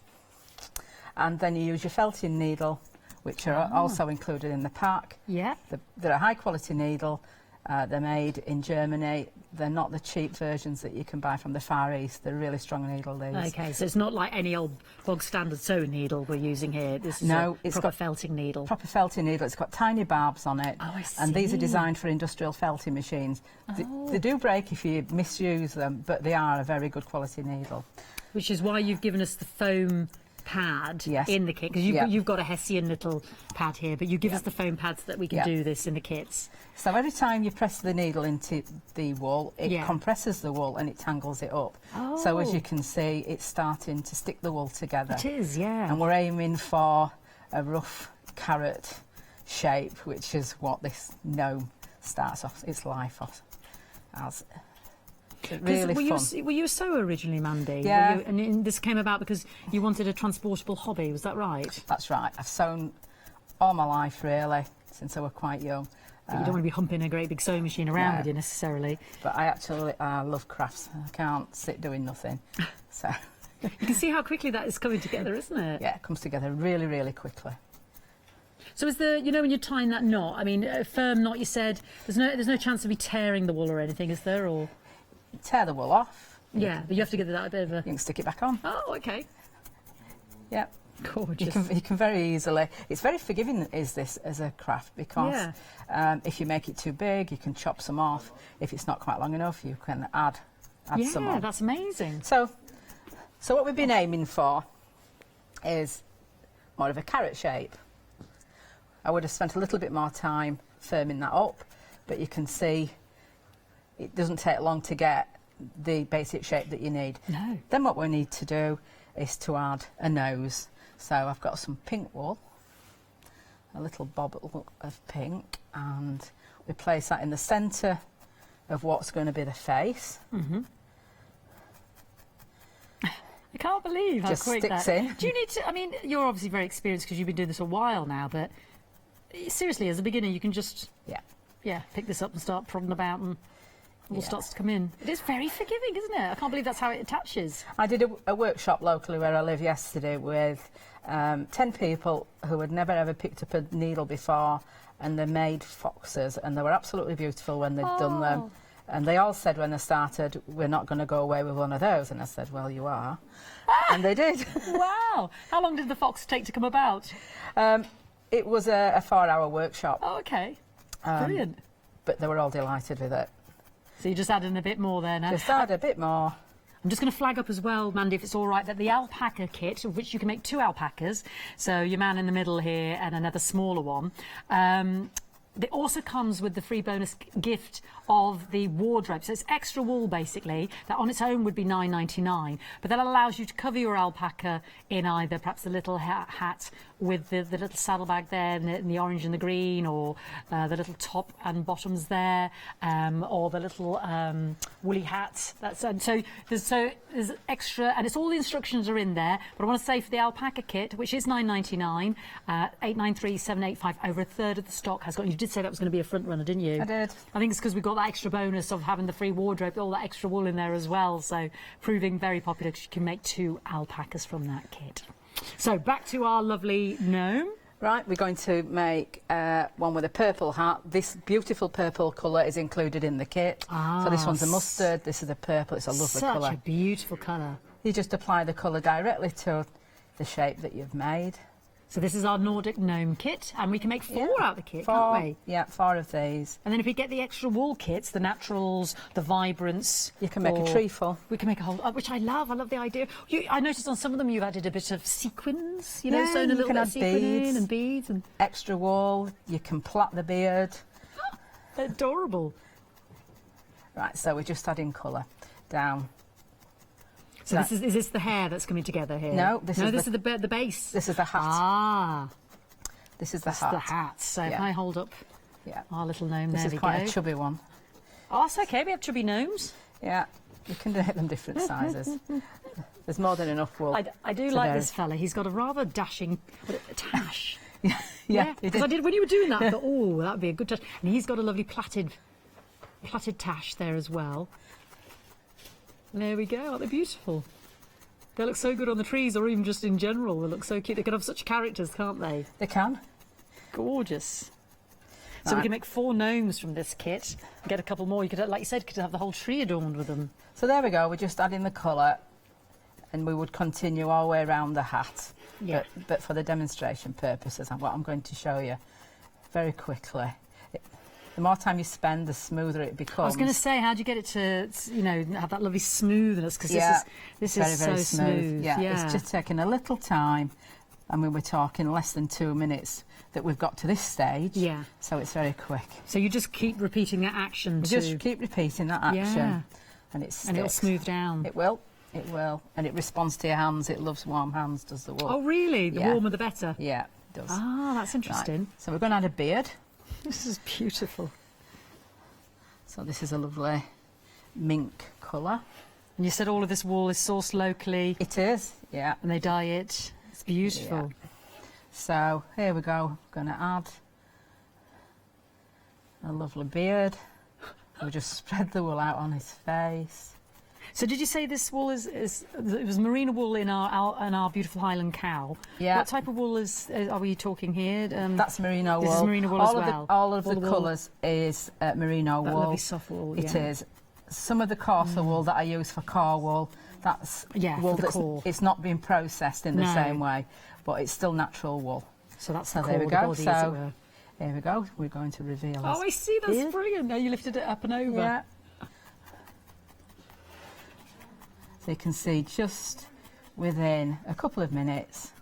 And then you use your felting needle, which are also included in the pack. Yeah. They're a high quality needle. They're made in Germany. They're not the cheap versions that you can buy from the Far East. They're a really strong needle, these. Okay, so it's not like any old bog standard sewing needle we're using here. This is a proper felting needle. Proper felting needle. It's got tiny barbs on it. Oh, I see. And these are designed for industrial felting machines. They do break if you misuse them, but they are a very good quality needle. Which is why you've given us the foam pad in the kit, because you've got a Hessian little pad here, but you give us the foam pads so that we can do this in the kits. So every time you press the needle into the wool, it compresses the wool and it tangles it up. So as you can see, it's starting to stick the wool together. It is, yeah. And we're aiming for a rough carrot shape, which is what this gnome starts off its life off as. Really fun. Were you a sewer originally, Mandy? Yeah. And this came about because you wanted a transportable hobby, was that right? That's right. I've sewn all my life, really, since I was quite young. But you don't want to be humping a great big sewing machine around with you necessarily. But I love crafts. I can't sit doing nothing. So you can see how quickly that is coming together, isn't it? Yeah, it comes together really, really quickly. So is there, when you're tying that knot, I mean, a firm knot, you said, there's no chance of me tearing the wool or anything, is there? Or tear the wool off. Yeah, but you have to give that a bit of a... You can stick it back on. Oh, okay. Yeah. Gorgeous. You can very easily... It's very forgiving, is this, as a craft, because if you make it too big, you can chop some off. If it's not quite long enough, you can add some on. Yeah, that's amazing. So what we've been aiming for is more of a carrot shape. I would have spent a little bit more time firming that up, but you can see it doesn't take long to get the basic shape that you need. No. Then what we need to do is to add a nose. So I've got some pink wool, a little bobble of pink, and we place that in the centre of what's going to be the face. Mm-hmm. I can't believe how Just quick sticks that. in. Do you need to? I mean, you're obviously very experienced because you've been doing this a while now. But seriously, as a beginner, you can just pick this up and start prodding about, and all starts to come in. It is very forgiving, isn't it? I can't believe that's how it attaches. I did a workshop locally where I live yesterday with 10 people who had never ever picked up a needle before, and they made foxes, and they were absolutely beautiful when they'd done them. And they all said when they started, we're not going to go away with one of those. And I said, well, you are. And they did. Wow. How long did the fox take to come about? It was a 4-hour workshop. Oh, OK. Brilliant. But they were all delighted with it. So you just add in a bit more there now? Just add a bit more. I'm just going to flag up as well, Mandy, if it's all right, that the alpaca kit, of which you can make 2 alpacas, so your man in the middle here and another smaller one, it also comes with the free bonus gift of the wardrobe. So it's extra wool, basically, that on its own would be $9.99, but that allows you to cover your alpaca in either perhaps the little hat with the little saddlebag there and the orange and the green, or the little top and bottoms there, or the little woolly hat. So there's extra, and it's all the instructions are in there. But I want to say for the alpaca kit, which is $9.99, 893-785, over a third of the stock has got. You did say that was going to be a front runner, didn't you? I did. I think it's because we got that extra bonus of having the free wardrobe, all that extra wool in there as well. So proving very popular because you can make 2 alpacas from that kit. So back to our lovely gnome. Right, we're going to make one with a purple hat. This beautiful purple colour is included in the kit. So this one's a mustard, this is a purple, it's a lovely colour. Such a beautiful colour. You just apply the colour directly to the shape that you've made. So this is our Nordic gnome kit, and we can make 4 out of the kit, can't we? Yeah, 4 of these. And then if we get the extra wool kits, the naturals, the vibrants... You can make a trefoil. We can make a whole... which I love the idea. I noticed on some of them you've added a bit of sequins, you know, sewn a little bit of sequin in, and beads. And extra wool, you can plait the beard. Adorable. Right, so we're just adding colour down. So is this the hair that's coming together here? No, this is the base. This is the hat. Ah. This is the hat. The hat. So if I hold up our little gnome, this is quite a chubby one. Oh, that's okay. We have chubby gnomes. Yeah, you can make them different sizes. There's more than enough wool. I do like this fella. He's got a rather dashing tash. Yeah. Because I did when you were doing that. I thought, oh, that would be a good tash. And he's got a lovely plaited tash there as well. There we go. Aren't they beautiful? They look so good on the trees, or even just in general. They look so cute. They can have such characters, can't they? They can. Gorgeous. So we can make 4 gnomes from this kit and get a couple more. You could, like you said, could have the whole tree adorned with them. So there we go. We're just adding the colour, and we would continue all the way around the hat. Yeah. But for the demonstration purposes, and what I'm going to show you very quickly. The more time you spend, the smoother it becomes. I was going to say, how do you get it to, have that lovely smoothness? Because this is very so smooth. Yeah, it's just taking a little time. I mean, we're talking less than 2 minutes that we've got to this stage. Yeah. So it's very quick. So you just keep repeating that action. Just keep repeating that action, and it'll smooth down. It will. It will, and it responds to your hands. It loves warm hands. Does the wool? Oh, really? The warmer, the better. Yeah, it does. Ah, that's interesting. Right. So we're going to add a beard. This is beautiful. So this is a lovely mink colour. And you said all of this wool is sourced locally. It is, yeah. And they dye it. It's beautiful. Yeah. So here we go. Going to add a lovely beard. We'll just spread the wool out on his face. So did you say this wool it was merino wool in our beautiful Highland cow? Yeah. What type of wool are we talking here? That's merino wool. This is merino wool as well. All of the colours is merino wool. Lovely soft wool. It is. Some of the coarser wool that I use for core wool, that's wool it's not being processed in the same way, but it's still natural wool. So that's the core, there we go. The body, as it were. Here we go. We're going to reveal. Oh, I see. That's brilliant. Now you lifted it up and over. Yeah. So you can see just within a couple of minutes,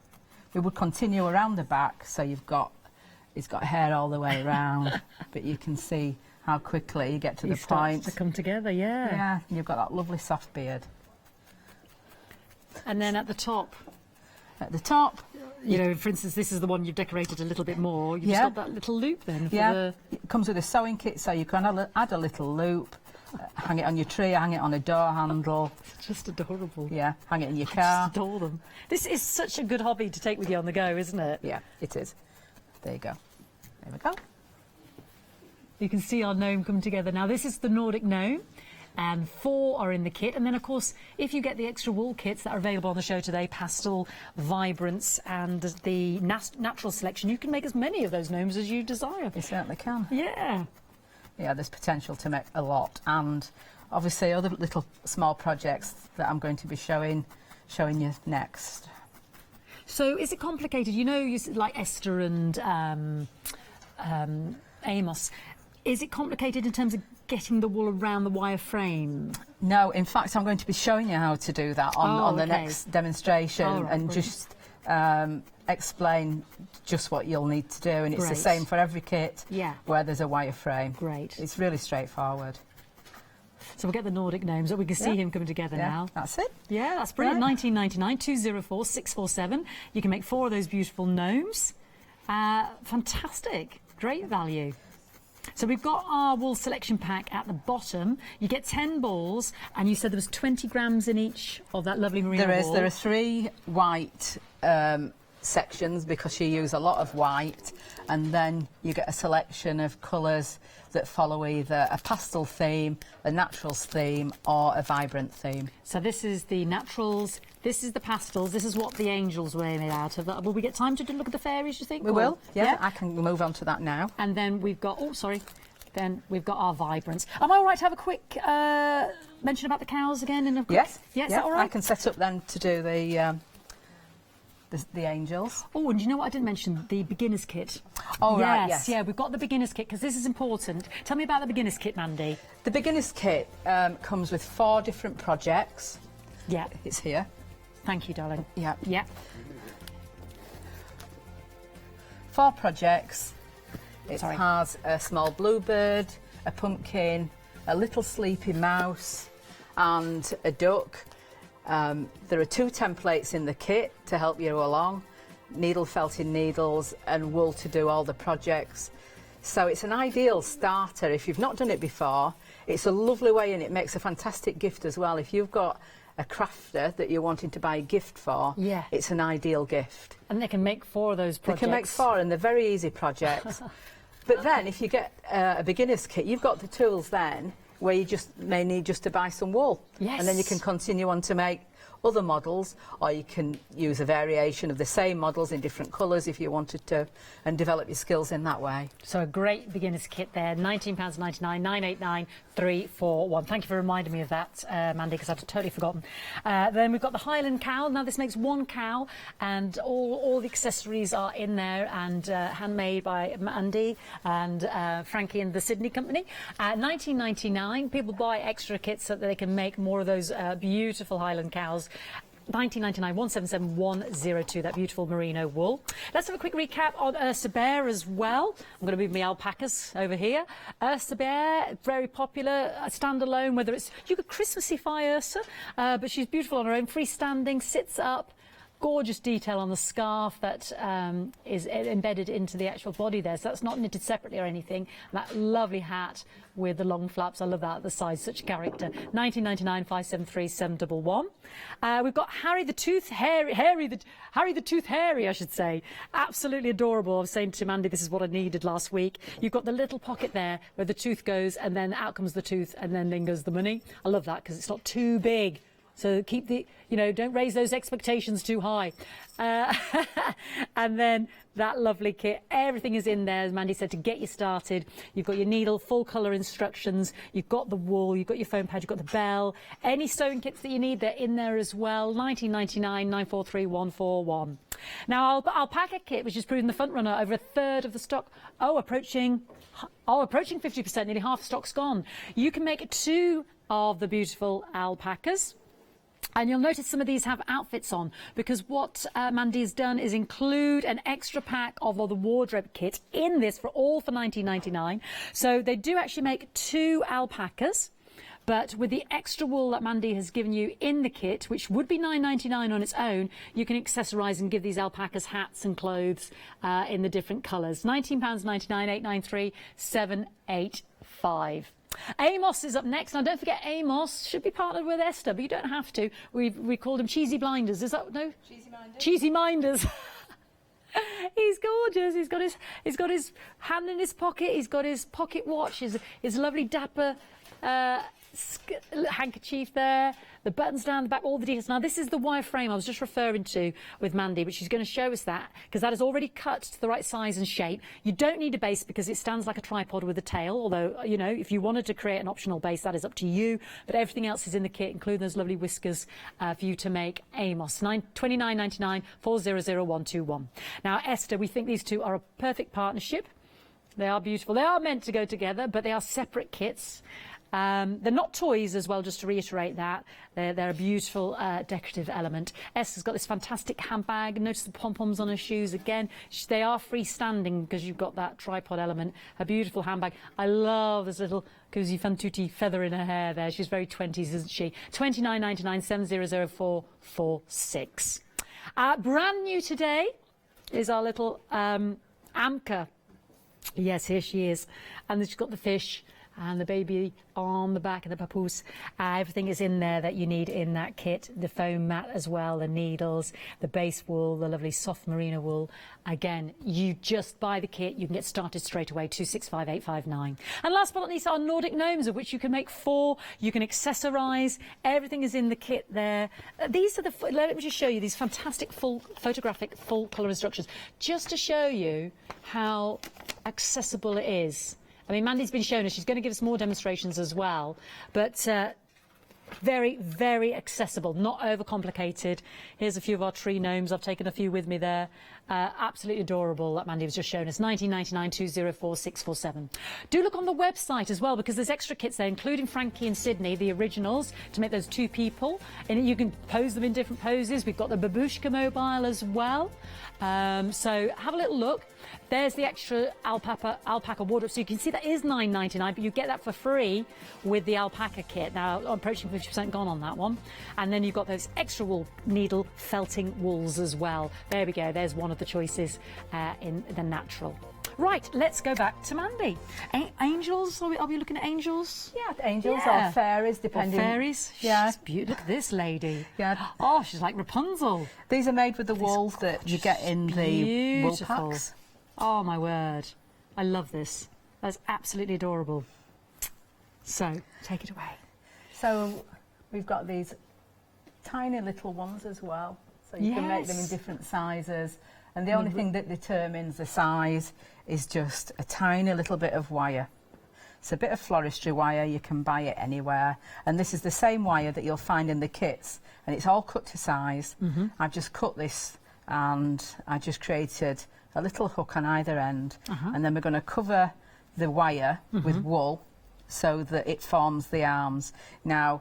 we would continue around the back. So it's got hair all the way around, but you can see how quickly you get to It the starts point. to come together, yeah. Yeah, you've got that lovely soft beard. And then at the top, you know, for instance, this is the one you've decorated a little bit more. You've just got that little loop then. For It comes with a sewing kit, so you can add a little loop, hang it on your tree, hang it on a door handle. It's just adorable. Yeah, hang it in your I car. just adore them. This is such a good hobby to take with you on the go, isn't it? Yeah, it is. There you go. There we go. You can see our gnome come together now. This is the Nordic gnome, and 4 are in the kit. And then, of course, if you get the extra wool kits that are available on the show today, pastel, vibrance, and the natural selection, you can make as many of those gnomes as you desire. You certainly can. Yeah. Yeah, there's potential to make a lot, and obviously other little small projects that I'm going to be showing you next. So, is it complicated? You know, like Esther and Amos. Is it complicated in terms of getting the wool around the wire frame? No, in fact, I'm going to be showing you how to do that on the next demonstration, and brilliant. just explain just what you'll need to do. And it's the same for every kit where there's a wire frame. Great. It's really straightforward. So we'll get the Nordic gnomes up. We can see him coming together now. That's it. Yeah, that's brilliant. 1999 204 647. You can make 4 of those beautiful gnomes. Fantastic. Great value. So we've got our wool selection pack at the bottom. You get 10 balls, and you said there was 20 grams in each of that lovely merino wool. There are 3 white sections because you use a lot of white, and then you get a selection of colours that follow either a pastel theme, a naturals theme, or a vibrant theme. So this is the naturals, this is the pastels, this is what the angels were made out of. Will we get time to look at the fairies, you think? We will, yeah. I can move on to that now. And then we've got, then we've got our vibrance. Am I all right to have a quick mention about the cows again? In a quick... Yes. Yeah, is that all right? I can set up then to do the angels. Oh, and you know what I didn't mention? The beginner's kit. Oh, right, yes. Yeah, we've got the beginner's kit because this is important. Tell me about the beginner's kit, Mandy. The beginner's kit comes with 4 different projects. Yeah. It's here. Thank you, darling. Yeah. Yeah. 4 projects. It has a small bluebird, a pumpkin, a little sleepy mouse, and a duck. There are 2 templates in the kit to help you along, needle felting needles and wool to do all the projects. So it's an ideal starter if you've not done it before. It's a lovely way, and it makes a fantastic gift as well. If you've got a crafter that you're wanting to buy a gift for, it's an ideal gift. And they can make 4 of those projects. They can make 4, and they're very easy projects. But then if you get a beginner's kit, you've got the tools then where you just may need just to buy some wool. Yes. And then you can continue on to make other models, or you can use a variation of the same models in different colours if you wanted to, and develop your skills in that way. So a great beginner's kit there, £19.99, 989 341. Thank you for reminding me of that, Mandy, because I'd totally forgotten. Then we've got the Highland cow. Now this makes 1 cow, and all the accessories are in there, and handmade by Mandy and Frankie and the Sydney Company. $19.99. People buy extra kits so that they can make more of those beautiful Highland cows. 1999 177 102, that beautiful merino wool. Let's have a quick recap on Ursa Bear as well. I'm going to move my alpacas over here. Ursa Bear, very popular, standalone, whether it's, you could Christmasify Ursa, but she's beautiful on her own, freestanding, sits up. Gorgeous detail on the scarf that is embedded into the actual body there, so that's not knitted separately or anything. And that lovely hat with the long flaps, I love that at the side, such character. 1999 573 711. We've got Harry the Tooth Hairy, Harry the Tooth Hairy, I should say. Absolutely adorable. I was saying to Mandy, this is what I needed last week. You've got the little pocket there where the tooth goes, and then out comes the tooth, and then goes the money. I love that because it's not too big. So keep the, don't raise those expectations too high. And then that lovely kit, everything is in there, as Mandy said, to get you started. You've got your needle, full colour instructions, you've got the wool, you've got your foam pad, you've got the bell. Any sewing kits that you need, they're in there as well. 1999 943 141. Now, our alpaca kit, which is proving the front runner, over 1/3 of the stock. Approaching 50%, nearly half the stock's gone. You can make 2 of the beautiful alpacas. And you'll notice some of these have outfits on, because what Mandy has done is include an extra pack of the wardrobe kit in this for $19.99. So they do actually make 2 alpacas, but with the extra wool that Mandy has given you in the kit, which would be $9.99 on its own, you can accessorise and give these alpacas hats and clothes in the different colours. £19.99, $8.93, $7.85. Amos is up next. Now, don't forget, Amos should be partnered with Esther, but you don't have to. We called him Cheesy Blinders. Is that no? Cheesy Minders. Cheesy Minders. He's gorgeous. He's got his hand in his pocket. He's got his pocket watch. His lovely dapper handkerchief there. The buttons down the back, all the details. Now, this is the wire frame I was just referring to with Mandy, but she's going to show us that, because that is already cut to the right size and shape. You don't need a base because it stands like a tripod with a tail, although, you know, if you wanted to create an optional base, that is up to you. But everything else is in the kit, including those lovely whiskers for you to make Amos. $29.99, 400121. Now, Esther, we think these two are a perfect partnership. They are beautiful. They are meant to go together, but they are separate kits. They're not toys as well, just to reiterate that. They're a beautiful decorative element. Esther's got this fantastic handbag. Notice the pom-poms on her shoes again. They are freestanding because you've got that tripod element. A beautiful handbag. I love this little cosy fan tutti feather in her hair there. She's very 20s, isn't she? $29.99, 700446. Brand new today is our little Amka. Yes, here she is. And she's got the fish and the baby on the back of the papoose. Everything is in there that you need in that kit. The foam mat as well, the needles, the base wool, the lovely soft merino wool. Again, you just buy the kit, you can get started straight away, 265859. And last but not least, our Nordic gnomes, of which you can make 4. You can accessorise. Everything is in the kit there. These are let me just show you these fantastic photographic full colour instructions, just to show you how accessible it is. I mean, Mandy's been showing us. She's going to give us more demonstrations as well. But very, very accessible, not overcomplicated. Here's a few of our tree gnomes. I've taken a few with me there. Absolutely adorable that Mandy was just showing us. $19.99, 204647. Do look on the website as well, because there's extra kits there, including Frankie and Sydney, the originals, to make those 2 people. And you can pose them in different poses. We've got the babushka mobile as well. So have a little look. There's the extra alpaca wardrobe. So you can see that is $9.99, but you get that for free with the alpaca kit. Now, I'm approaching 50% gone on that one. And then you've got those extra wool needle felting wools as well. There we go. There's one of the choices in the natural. Right, let's go back to Mandy. Angels? Are we looking at angels? Yeah, angels or fairies, depending. Or fairies? Yeah. She's beautiful. Look at this lady. Yeah. Oh, she's like Rapunzel. These are made with the wool that you get in the wool packs. Oh, my word. I love this. That's absolutely adorable. So, take it away. So, we've got these tiny little ones as well. So you can make them in different sizes. And the only thing that determines the size is just a tiny little bit of wire. It's a bit of floristry wire. You can buy it anywhere. And this is the same wire that you'll find in the kits. And it's all cut to size. I've just cut this and I just created a little hook on either end. And then we're going to cover the wire with wool so that it forms the arms. Now,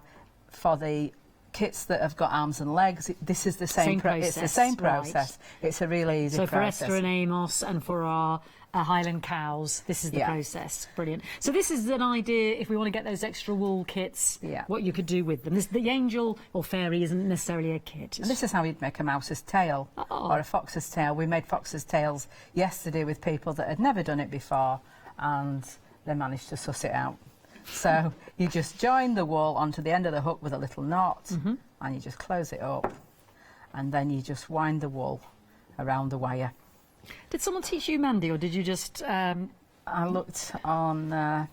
for the kits that have got arms and legs, this is the same process. It's the same process. Right. It's a really easy process. So for Esther and Amos and for our Highland cows, this is the process. Brilliant. So this is an idea, if we want to get those extra wool kits, what you could do with them. The angel or fairy isn't necessarily a kit. And this is how you'd make a mouse's tail or a fox's tail. We made fox's tails yesterday with people that had never done it before, and they managed to suss it out. So you just join the wool onto the end of the hook with a little knot, and you just close it up, and then you just wind the wool around the wire. Did someone teach you, Mandy, or did you just... I looked on the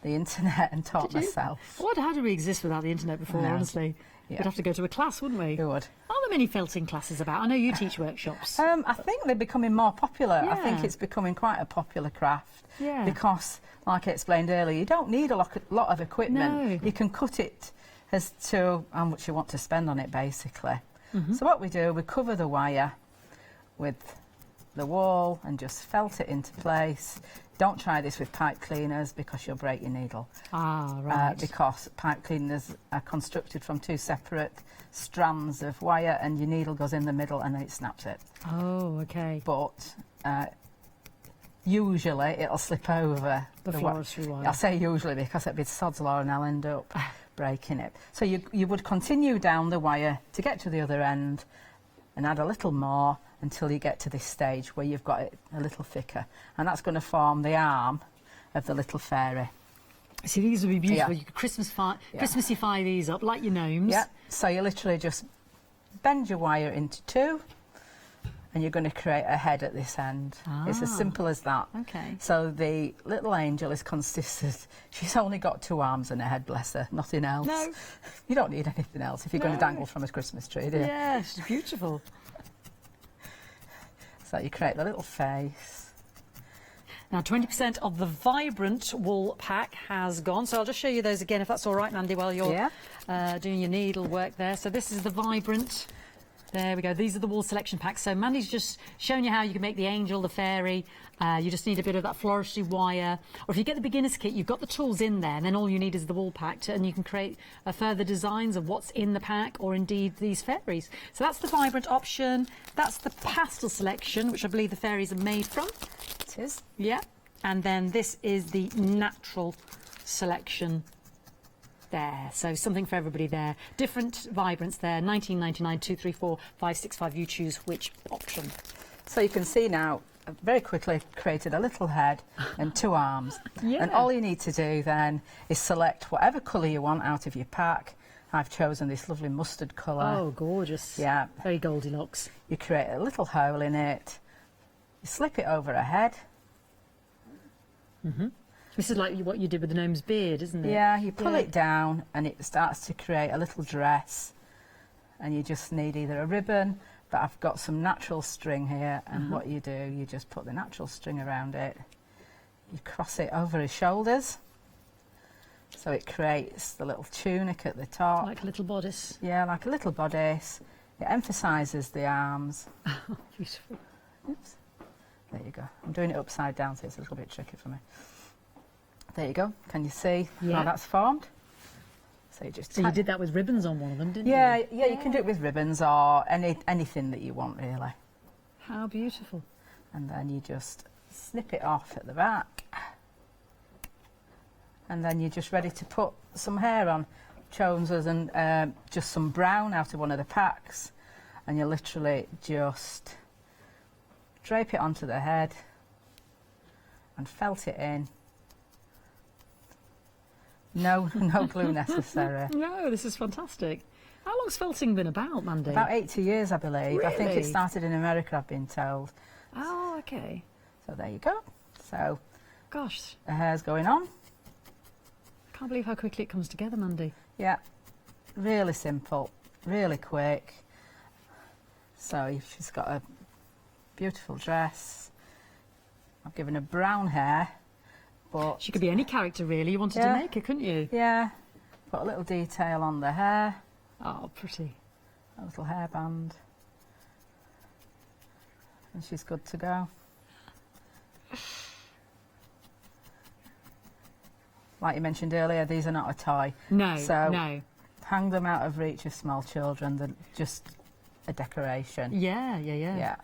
internet and taught myself. How did we exist without the internet before, honestly? We'd have to go to a class, wouldn't we? We would. Are there many felting classes about? I know you teach workshops. I think they're becoming more popular. I think it's becoming quite a popular craft. Because, like I explained earlier, you don't need a lot of equipment. No. You can cut it as to how much you want to spend on it, basically. So what we do, we cover the wire with the wool and just felt it into place. Don't try this with pipe cleaners because you'll break your needle. Ah, right. Because pipe cleaners are constructed from 2 separate strands of wire, and your needle goes in the middle and then it snaps it. Oh, okay. But usually it'll slip over The forestry wire. I'll say usually because it'll be sod's law and I'll end up breaking it. So you would continue down the wire to get to the other end and add a little more until you get to this stage where you've got it a little thicker, and that's going to form the arm of the little fairy. See, these would be beautiful. Yeah. You could Christmasify these up like your gnomes. Yeah, so you literally just bend your wire into 2 and you're going to create a head at this end. It's as simple as that. Okay. So the little angel is consisted. She's only got 2 arms and a head, bless her, nothing else. No. You don't need anything else if you're going to dangle from a Christmas tree, do you? Yeah, she's beautiful. So you create the little face. Now, 20% of the vibrant wool pack has gone. So I'll just show you those again, if that's all right, Mandy, while you're doing your needle work there. So this is the vibrant. There we go. These are the wool selection packs. So Mandy's just showing you how you can make the angel, the fairy. You just need a bit of that floristry wire. Or if you get the beginner's kit, you've got the tools in there, and then all you need is the wool pack, and you can create further designs of what's in the pack, or indeed these fairies. So that's the vibrant option. That's the pastel selection, which I believe the fairies are made from. It is. Yeah. And then this is the natural selection there. So something for everybody there. Different vibrants there. 19.99, 234, 565. You choose which option. So you can see now, I've very quickly created a little head and 2 arms. Yeah. And all you need to do then is select whatever colour you want out of your pack. I've chosen this lovely mustard colour. Oh, gorgeous. Yeah. Very Goldilocks. You create a little hole in it. You slip it over a head. Mm-hmm. This is like what you did with the gnome's beard, isn't it? Yeah, you pull it down and it starts to create a little dress. And you just need either a ribbon, but I've got some natural string here, and what you do, you just put the natural string around it. You cross it over his shoulders, so it creates the little tunic at the top. Like a little bodice. Yeah, like a little bodice. It emphasises the arms. Oh, beautiful. Oops. There you go. I'm doing it upside down, so it's a little bit tricky for me. There you go. Can you see how that's formed? So you just. So you did that with ribbons on one of them, didn't you? Yeah, you can do it with ribbons or anything that you want, really. How beautiful. And then you just snip it off at the back. And then you're just ready to put some hair on. Chosen just some brown out of one of the packs. And you literally just drape it onto the head and felt it in. No glue necessary. No, this is fantastic. How long's felting been about, Mandy? About 80 years, I believe. Really? I think it started in America, I've been told. Oh, okay. So there you go. So, gosh, the hair's going on. Can't believe how quickly it comes together, Mandy. Yeah, really simple, really quick. So she's got a beautiful dress. I've given her brown hair. But she could be any character, really. You wanted to make her, couldn't you? Yeah. Put a little detail on the hair. Oh, pretty. A little hairband. And she's good to go. Like you mentioned earlier, these are not a toy. No, so no. Hang them out of reach of small children. They're just a decoration. Yeah, yeah, yeah. Yeah.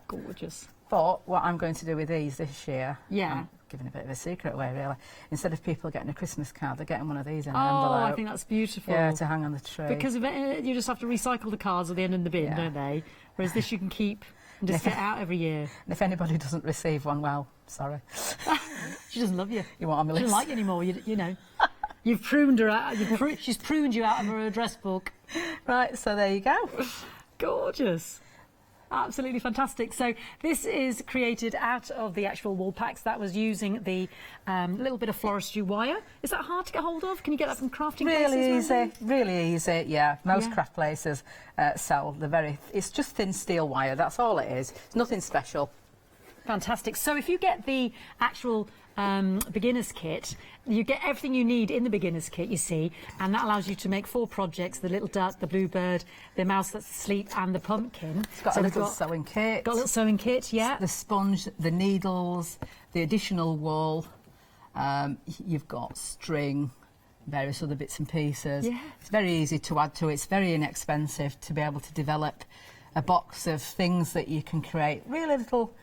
Gorgeous. But what I'm going to do with these this year, I'm giving a bit of a secret away really, instead of people getting a Christmas card, they're getting one of these in an Oh, envelope. I think that's beautiful. Yeah, to hang on the tree. Because you just have to recycle the cards at the end in the bin, don't they? Whereas this you can keep and just get out every year. And if anybody doesn't receive one, well, sorry. She doesn't love you. You want on my list. She doesn't like you anymore, you know. You've pruned her out. She's pruned you out of her address book. Right, so there you go. Gorgeous. Absolutely fantastic. So this is created out of the actual wool packs. That was using the little bit of floristry wire. Is that hard to get hold of? Can you get that from crafting places? Really easy, yeah. Most craft places sell the it's just thin steel wire, that's all it is. It's nothing special. Fantastic. So if you get the actual beginner's kit, you get everything you need in the beginner's kit, you see, and that allows you to make 4 projects: the little duck, the bluebird, the mouse that's asleep, and the pumpkin. It's got a little sewing kit. Got a little sewing kit, yeah. The sponge, the needles, the additional wool. You've got string, various other bits and pieces. Yeah. It's very easy to add to. It's very inexpensive to be able to develop a box of things that you can create, really little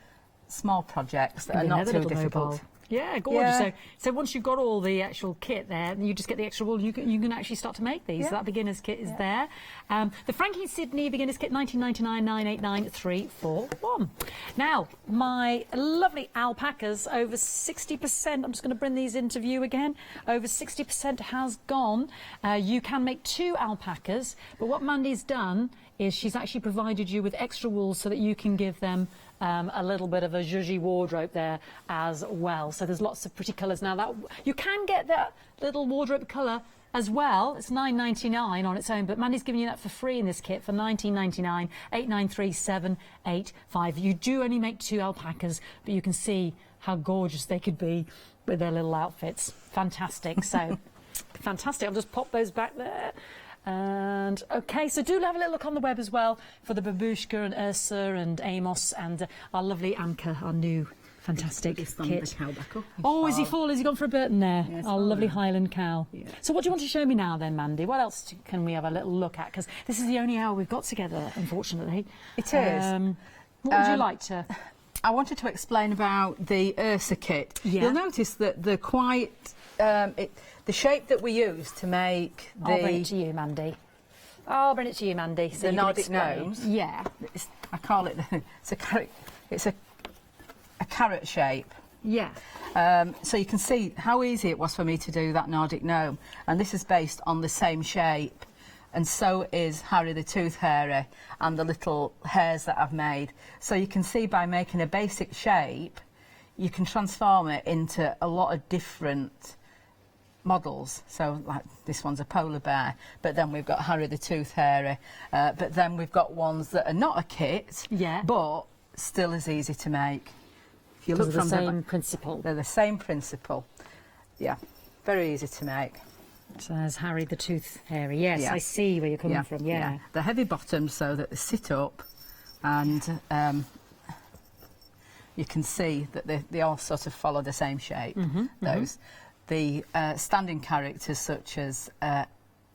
small projects that are not too difficult. Mobile. Yeah, gorgeous. Yeah. So once you've got all the actual kit there, you just get the extra wool, you can actually start to make these. Yeah. So that beginner's kit is there. The Frankie Sydney beginner's kit, 1999 989 341. Now, my lovely alpacas, over 60%, I'm just going to bring these into view again, over 60% has gone. You can make 2 alpacas, but what Mandy's done is she's actually provided you with extra wool so that you can give them a little bit of a zhuzhy wardrobe there as well. So there's lots of pretty colours now. That you can get that little wardrobe colour as well. It's $9.99 on its own, but Mandy's giving you that for free in this kit for $19.99, 893785. You do only make 2 alpacas, but you can see how gorgeous they could be with their little outfits. Fantastic. So fantastic. I'll just pop those back there. And okay, so do have a little look on the web as well for the Babushka and Ursa and Amos and our lovely Anka, our new fantastic kit. Oh, is he full? Has he gone for a Burton there? Yes, our lovely Highland cow. Yeah. So what do you want to show me now then, Mandy? What else can we have a little look at? Because this is the only hour we've got together, unfortunately. It is. What would you like to... I wanted to explain about the Ursa kit. Yeah. You'll notice that they're quite... the shape that we use to make the... I'll bring it to you, Mandy. I'll bring it to you, Mandy. So the Nordic gnomes. Yeah. I call it... It's a carrot shape. Yeah. So you can see how easy it was for me to do that Nordic gnome. And this is based on the same shape. And so is Harry the Tooth Hairy and the little hairs that I've made. So you can see by making a basic shape, you can transform it into a lot of different models. So like this one's a polar bear, but then we've got Harry the Tooth Hairy, but then we've got ones that are not a kit, yeah, but still as easy to make. If you look from the same principle. They're the same principle. Yeah, very easy to make. So there's Harry the Tooth Hairy. Yes, yeah. I see where you're coming from. Yeah. They're heavy bottomed so that they sit up, and you can see that they all sort of follow the same shape. Those. The standing characters such as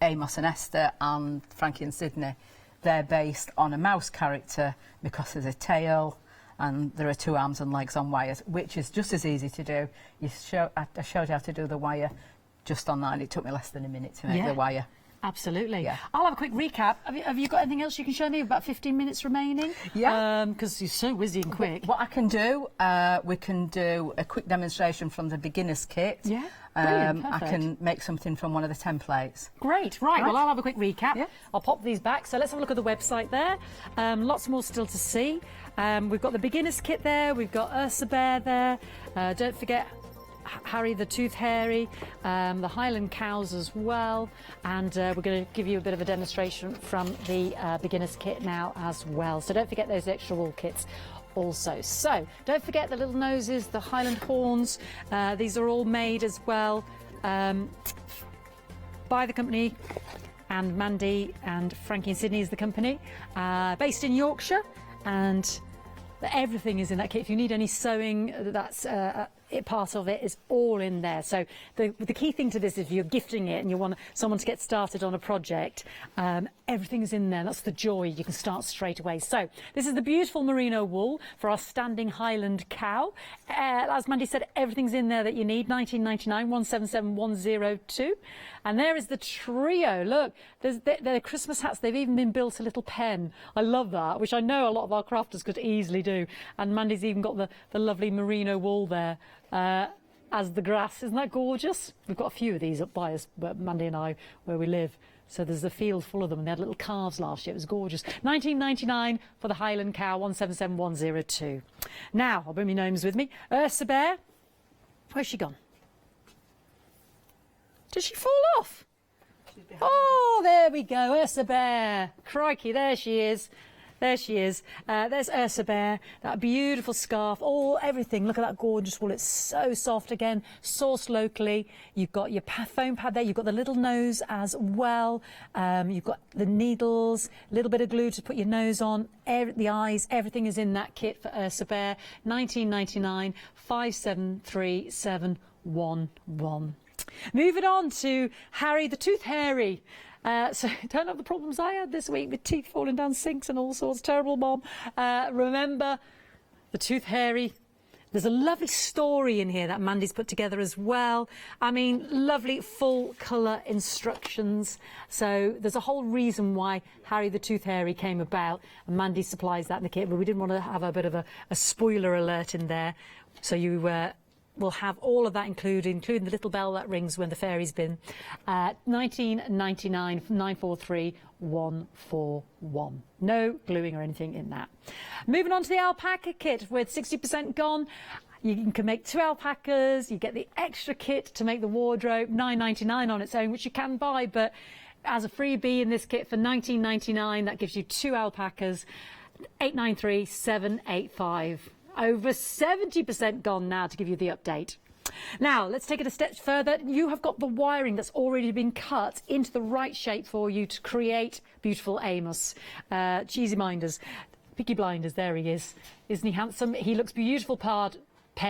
Amos and Esther and Frankie and Sydney, they're based on a mouse character because there's a tail and there are 2 arms and legs on wires, which is just as easy to do. I showed you how to do the wire just online. It took me less than a minute to make the wire. Absolutely. Yeah. I'll have a quick recap. Have you got anything else you can show me? About 15 minutes remaining? Yeah. Because you're so whizzy and quick. What I can do, we can do a quick demonstration from the beginner's kit. Yeah. Brilliant, I can make something from one of the templates. Great. Right. Well, I'll have a quick recap. Yeah. I'll pop these back. So let's have a look at the website there. Lots more still to see. We've got the beginner's kit there. We've got Ursa Bear there. Don't forget Harry the Tooth Hairy, the Highland cows as well, and we're going to give you a bit of a demonstration from the beginner's kit now as well. So don't forget those extra wool kits also. So don't forget the little noses, the Highland horns. These are all made as well by the company, and Mandy and Frankie and Sydney is the company, based in Yorkshire, and everything is in that kit. If you need any sewing, that's part of it is all in there. So the key thing to this is if you're gifting it and you want someone to get started on a project, everything is in there. That's the joy. You can start straight away. So this is the beautiful merino wool for our standing Highland cow. As Mandy said, everything's in there that you need. 1999 177102. And there is the trio. Look, they're Christmas hats. They've even been built a little pen. I love that, which I know a lot of our crafters could easily do. And Mandy's even got the lovely merino wool there as the grass. Isn't that gorgeous? We've got a few of these up by us, Mandy and I, where we live. So there's a field full of them, and they had little calves last year. It was gorgeous. 1999 for the Highland cow, 177102. Now, I'll bring my gnomes with me. Ursa Bear. Where's she gone? Did she fall off? Oh, there we go, Ursa Bear. Crikey, there she is. There she is. There's Ursa Bear, that beautiful scarf, everything. Look at that gorgeous wool. It's so soft again, sourced locally. You've got your foam pad there. You've got the little nose as well. You've got the needles, a little bit of glue to put your nose on, the eyes. Everything is in that kit for Ursa Bear. $19.99, 573711. Moving on to Harry the Tooth Hairy. So don't have the problems I had this week with teeth falling down sinks and all sorts. Terrible, Mom. Remember the Tooth Hairy. There's a lovely story in here that Mandy's put together as well. I mean, lovely full colour instructions. So there's a whole reason why Harry the Tooth Hairy came about, and Mandy supplies that in the kit, but we didn't want to have a bit of a spoiler alert in there. So you will have all of that including the little bell that rings when the fairy's been. $19.99, 943141. No gluing or anything in that. Moving on to the alpaca kit with 60% gone. You can make 2 alpacas. You get the extra kit to make the wardrobe, $9.99 on its own, which you can buy, but as a freebie in this kit for $19.99, that gives you 2 alpacas, $893,785. Over 70% gone now to give you the update. Now, let's take it a step further. You have got the wiring that's already been cut into the right shape for you to create beautiful Amos. Cheesy Minders, Peaky Blinders, there he is. Isn't he handsome? He looks beautiful paired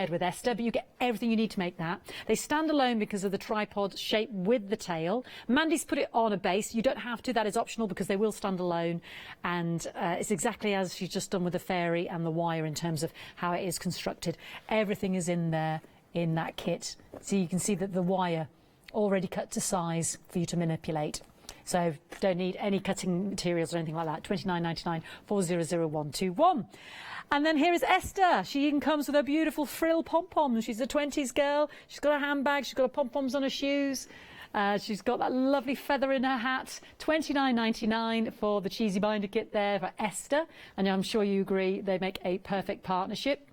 with Esther, but you get everything you need to make that. They stand alone because of the tripod shape with the tail. Mandy's put it on a base. You don't have to. That is optional because they will stand alone. And it's exactly as she's just done with the fairy and the wire in terms of how it is constructed. Everything is in there in that kit. So you can see that the wire already cut to size for you to manipulate. So don't need any cutting materials or anything like that. $29.99, 400121. And then here is Esther. She even comes with her beautiful frill pom-poms. She's a 20s girl. She's got a handbag. She's got her pom-poms on her shoes. She's got that lovely feather in her hat. $29.99 for the cheesy binder kit there for Esther. And I'm sure you agree they make a perfect partnership.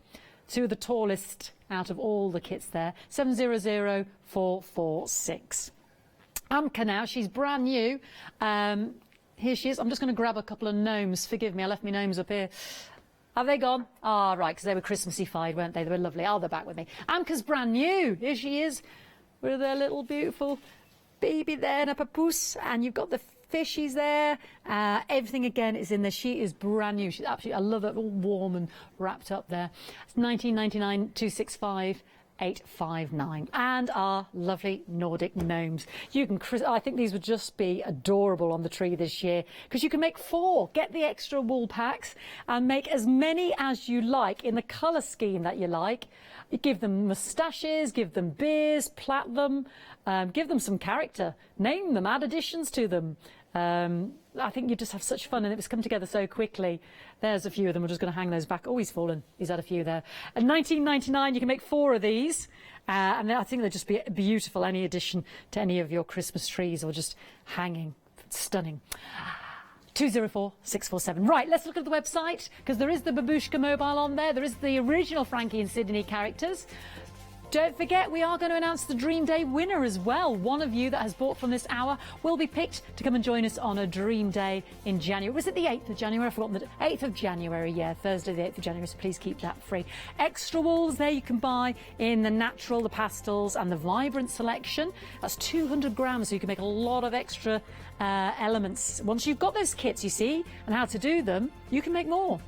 2 of the tallest out of all the kits there. 700446. Amka now, she's brand new. Here she is. I'm just going to grab a couple of gnomes. Forgive me, I left my gnomes up here. Have they gone? Ah, right, because they were Christmassy-fied, weren't they? They were lovely. Oh, they're back with me. Amka's brand new. Here she is with her little beautiful baby there and a papoose. And you've got the fishies there. Everything, again, is in there. She is brand new. She's absolutely, I love it, all warm and wrapped up there. It's $19.99, 265. 859. And our lovely Nordic gnomes. You can, I think these would just be adorable on the tree this year because you can make 4. Get the extra wool packs and make as many as you like in the colour scheme that you like. You give them moustaches, give them beards, plait them, give them some character, name them, add additions to them. I think you just have such fun, and it's come together so quickly. There's a few of them. We're just going to hang those back. Oh, he's fallen. He's had a few there. At $19.99, you can make 4 of these, and I think they'll just be beautiful. Any addition to any of your Christmas trees or just hanging, stunning. 204647. Right, let's look at the website because there is the Babushka mobile on there. There is the original Frankie and Sydney characters. Don't forget, we are going to announce the Dream Day winner as well. One of you that has bought from this hour will be picked to come and join us on a Dream Day in January. Was it the 8th of January? I've forgotten. The 8th of January, yeah, Thursday the 8th of January, so please keep that free. Extra wools there you can buy in the natural, the pastels and the vibrant selection. That's 200 grams, so you can make a lot of extra elements. Once you've got those kits, you see, and how to do them, you can make more.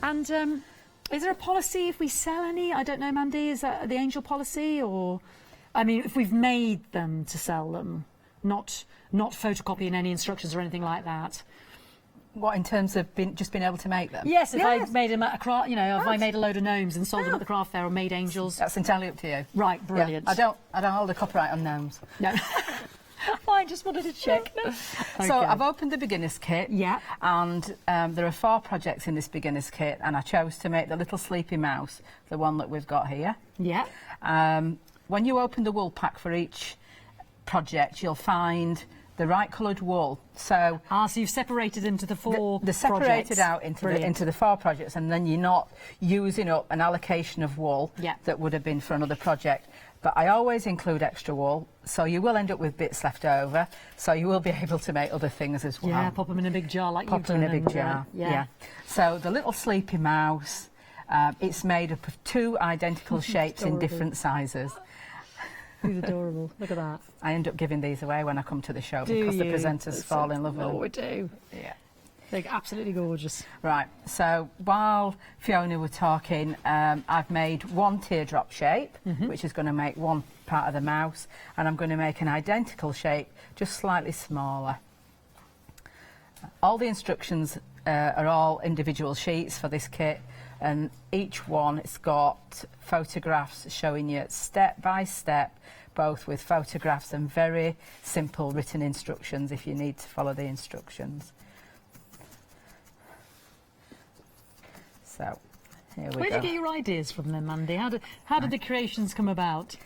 And is there a policy if we sell any? I don't know, Mandy, is that the Angel policy? Or, I mean, if we've made them to sell them, not photocopying any instructions or anything like that. What, in terms of just being able to make them? Yes, if I made them at a craft, you know, if I made a load of gnomes and sold them at the craft fair or made angels. That's entirely up to you. Right, brilliant. Yeah, I don't hold a copyright on gnomes. No. I just wanted to check. Okay. So I've opened the beginner's kit. Yeah. And there are 4 projects in this beginner's kit, and I chose to make the little sleepy mouse, the one that we've got here. Yeah. When you open the wool pack for each project, you'll find the right coloured wool. So you've separated into the 4 They're separated out into the 4 projects, and then you're not using up an allocation of wool that would have been for another project. but I always include extra wool, so you will end up with bits left over, so you will be able to make other things as well. Yeah, pop them in a big jar like pop you've them done. in a big jar, yeah. So the little sleepy mouse, it's made up of 2 identical shapes in different sizes. He's adorable. Look at that. I end up giving these away when I come to the show Do because you? the presenters fall in love with them. Oh, we do. Yeah. They're absolutely gorgeous. Right, so while Fiona were talking, I've made 1 teardrop shape, which is going to make 1 part of the mouse, and I'm going to make an identical shape, just slightly smaller. All the instructions are all individual sheets for this kit, and each one has got photographs showing you step by step, both with photographs and very simple written instructions if you need to follow the instructions. So here we go. Where do you get your ideas from then, Mandy? How did the creations come about?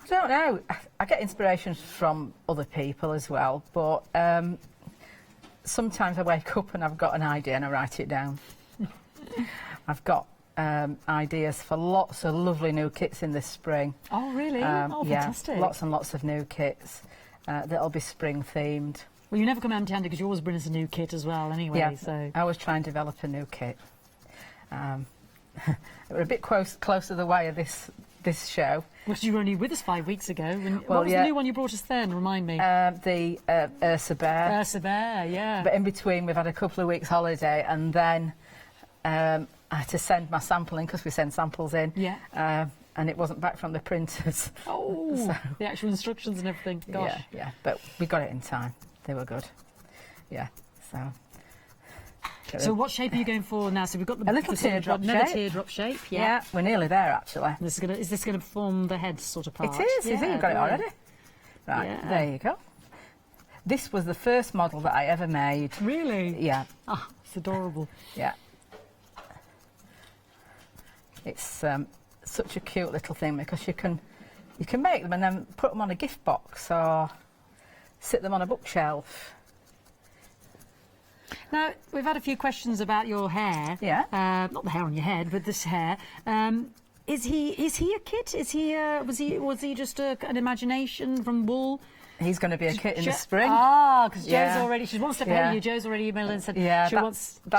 I don't know. I get inspiration from other people as well, but sometimes I wake up and I've got an idea and I write it down. I've got ideas for lots of lovely new kits in this spring. Oh, really? Oh, fantastic. Yeah, lots and lots of new kits that'll be spring themed. Well, you never come empty-handed because you always bring us a new kit as well anyway. Yeah, so I always try and develop a new kit. We're a bit close to the way of this show. Because you were only with us 5 weeks ago. What was the new one you brought us then? Remind me. The Ursa Bear. Ursa Bear, yeah. But in between, we've had a couple of weeks holiday, and then I had to send my sample in because we send samples in. Yeah. And it wasn't back from the printers. Oh, so, the actual instructions and everything. Gosh. Yeah. But we got it in time. They were good. Yeah. So what shape are you going for now? So we've got a little teardrop shape. Another teardrop shape. Yeah. We're nearly there actually. Is this going to form the head sort of part? It is. You think you've got it already? Right. Yeah. There you go. This was the first model that I ever made. Really? Yeah. Ah, it's adorable. Yeah. It's such a cute little thing because you can make them and then put them on a gift box or sit them on a bookshelf. Now, we've had a few questions about your hair. Yeah. Not the hair on your head, but this hair. Is he a kit? Was he just an imagination from wool? He's going to be a kit in the spring. Ah, because she's one step ahead of you. Joe's already emailed and said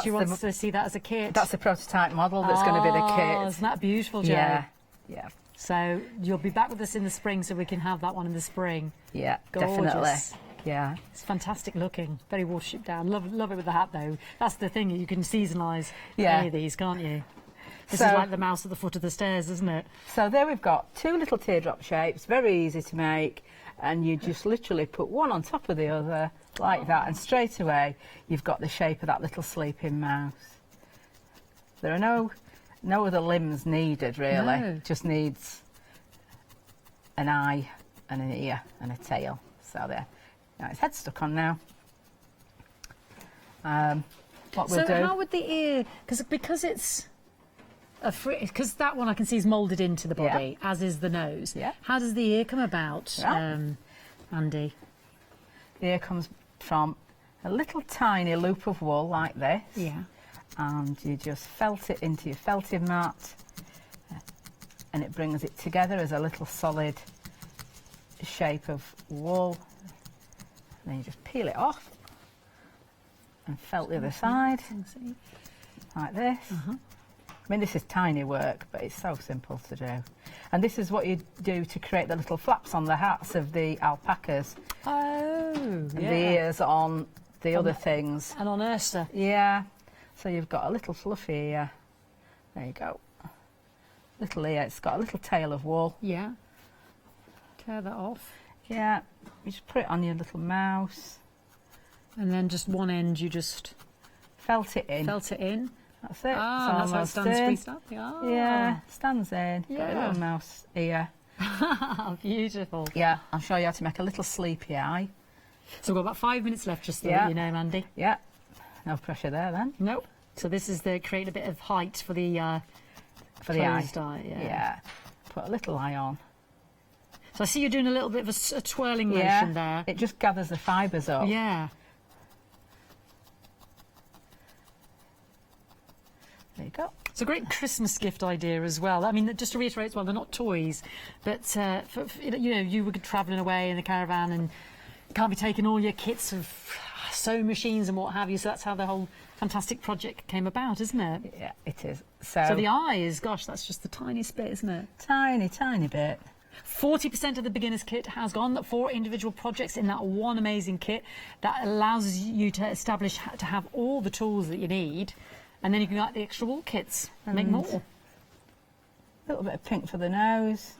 she wants to see that as a kit. That's the prototype model that's going to be the kit. Isn't that beautiful, Jo? Yeah. So you'll be back with us in the spring so we can have that one in the spring. Yeah, gorgeous. Definitely. Yeah. It's fantastic looking. Very watership down. Love it with the hat though. That's the thing, you can seasonalise any of these, can't you? This is like the mouse at the foot of the stairs, isn't it? So there we've got 2 little teardrop shapes, very easy to make, and you just literally put one on top of the other like that, and straight away you've got the shape of that little sleeping mouse. There are no other limbs needed really. No. Just needs an eye and an ear and a tail. So there. Now its head's stuck on now. What we'll do. So how would the ear? Because it's because that one I can see is moulded into the body, as is the nose. Yeah. How does the ear come about, Andy? The ear comes from a little tiny loop of wool like this. Yeah. And you just felt it into your felting mat, and it brings it together as a little solid shape of wool. And then you just peel it off and felt the other side like this. I mean, this is tiny work, but it's so simple to do. And this is what you do to create the little flaps on the hats of the alpacas. Oh, and the ears on the other things. And on Ursa. Yeah. So you've got a little fluffy ear. There you go. Little ear. It's got a little tail of wool. Yeah. Tear that off. Yeah. You just put it on your little mouse. And then just one end you just... Felt it in. Felt it in. That's it. Ah, that's how it stands Freesat. Yeah, stands in. Yeah. Got a little mouse ear. Beautiful. Yeah, I'll show you how to make a little sleepy eye. So we've got about 5 minutes left, just so that you know, Mandy. Yeah. No pressure there then. Nope. So this is creating a bit of height for the eye. Yeah. Put a little eye on. So I see you're doing a little bit of a twirling motion there. It just gathers the fibres up. Yeah. There you go. It's a great Christmas gift idea as well. I mean, just to reiterate as well, they're not toys, but you were travelling away in the caravan and can't be taking all your kits of sewing machines and what have you. So that's how the whole fantastic project came about, isn't it? Yeah, it is. So the eyes, gosh, that's just the tiniest bit, isn't it? Tiny, tiny bit. 40% of the beginner's kit has gone for individual projects in that one amazing kit that allows you to establish to have all the tools that you need, and then you can get the extra wool kits and make more. A little bit of pink for the nose.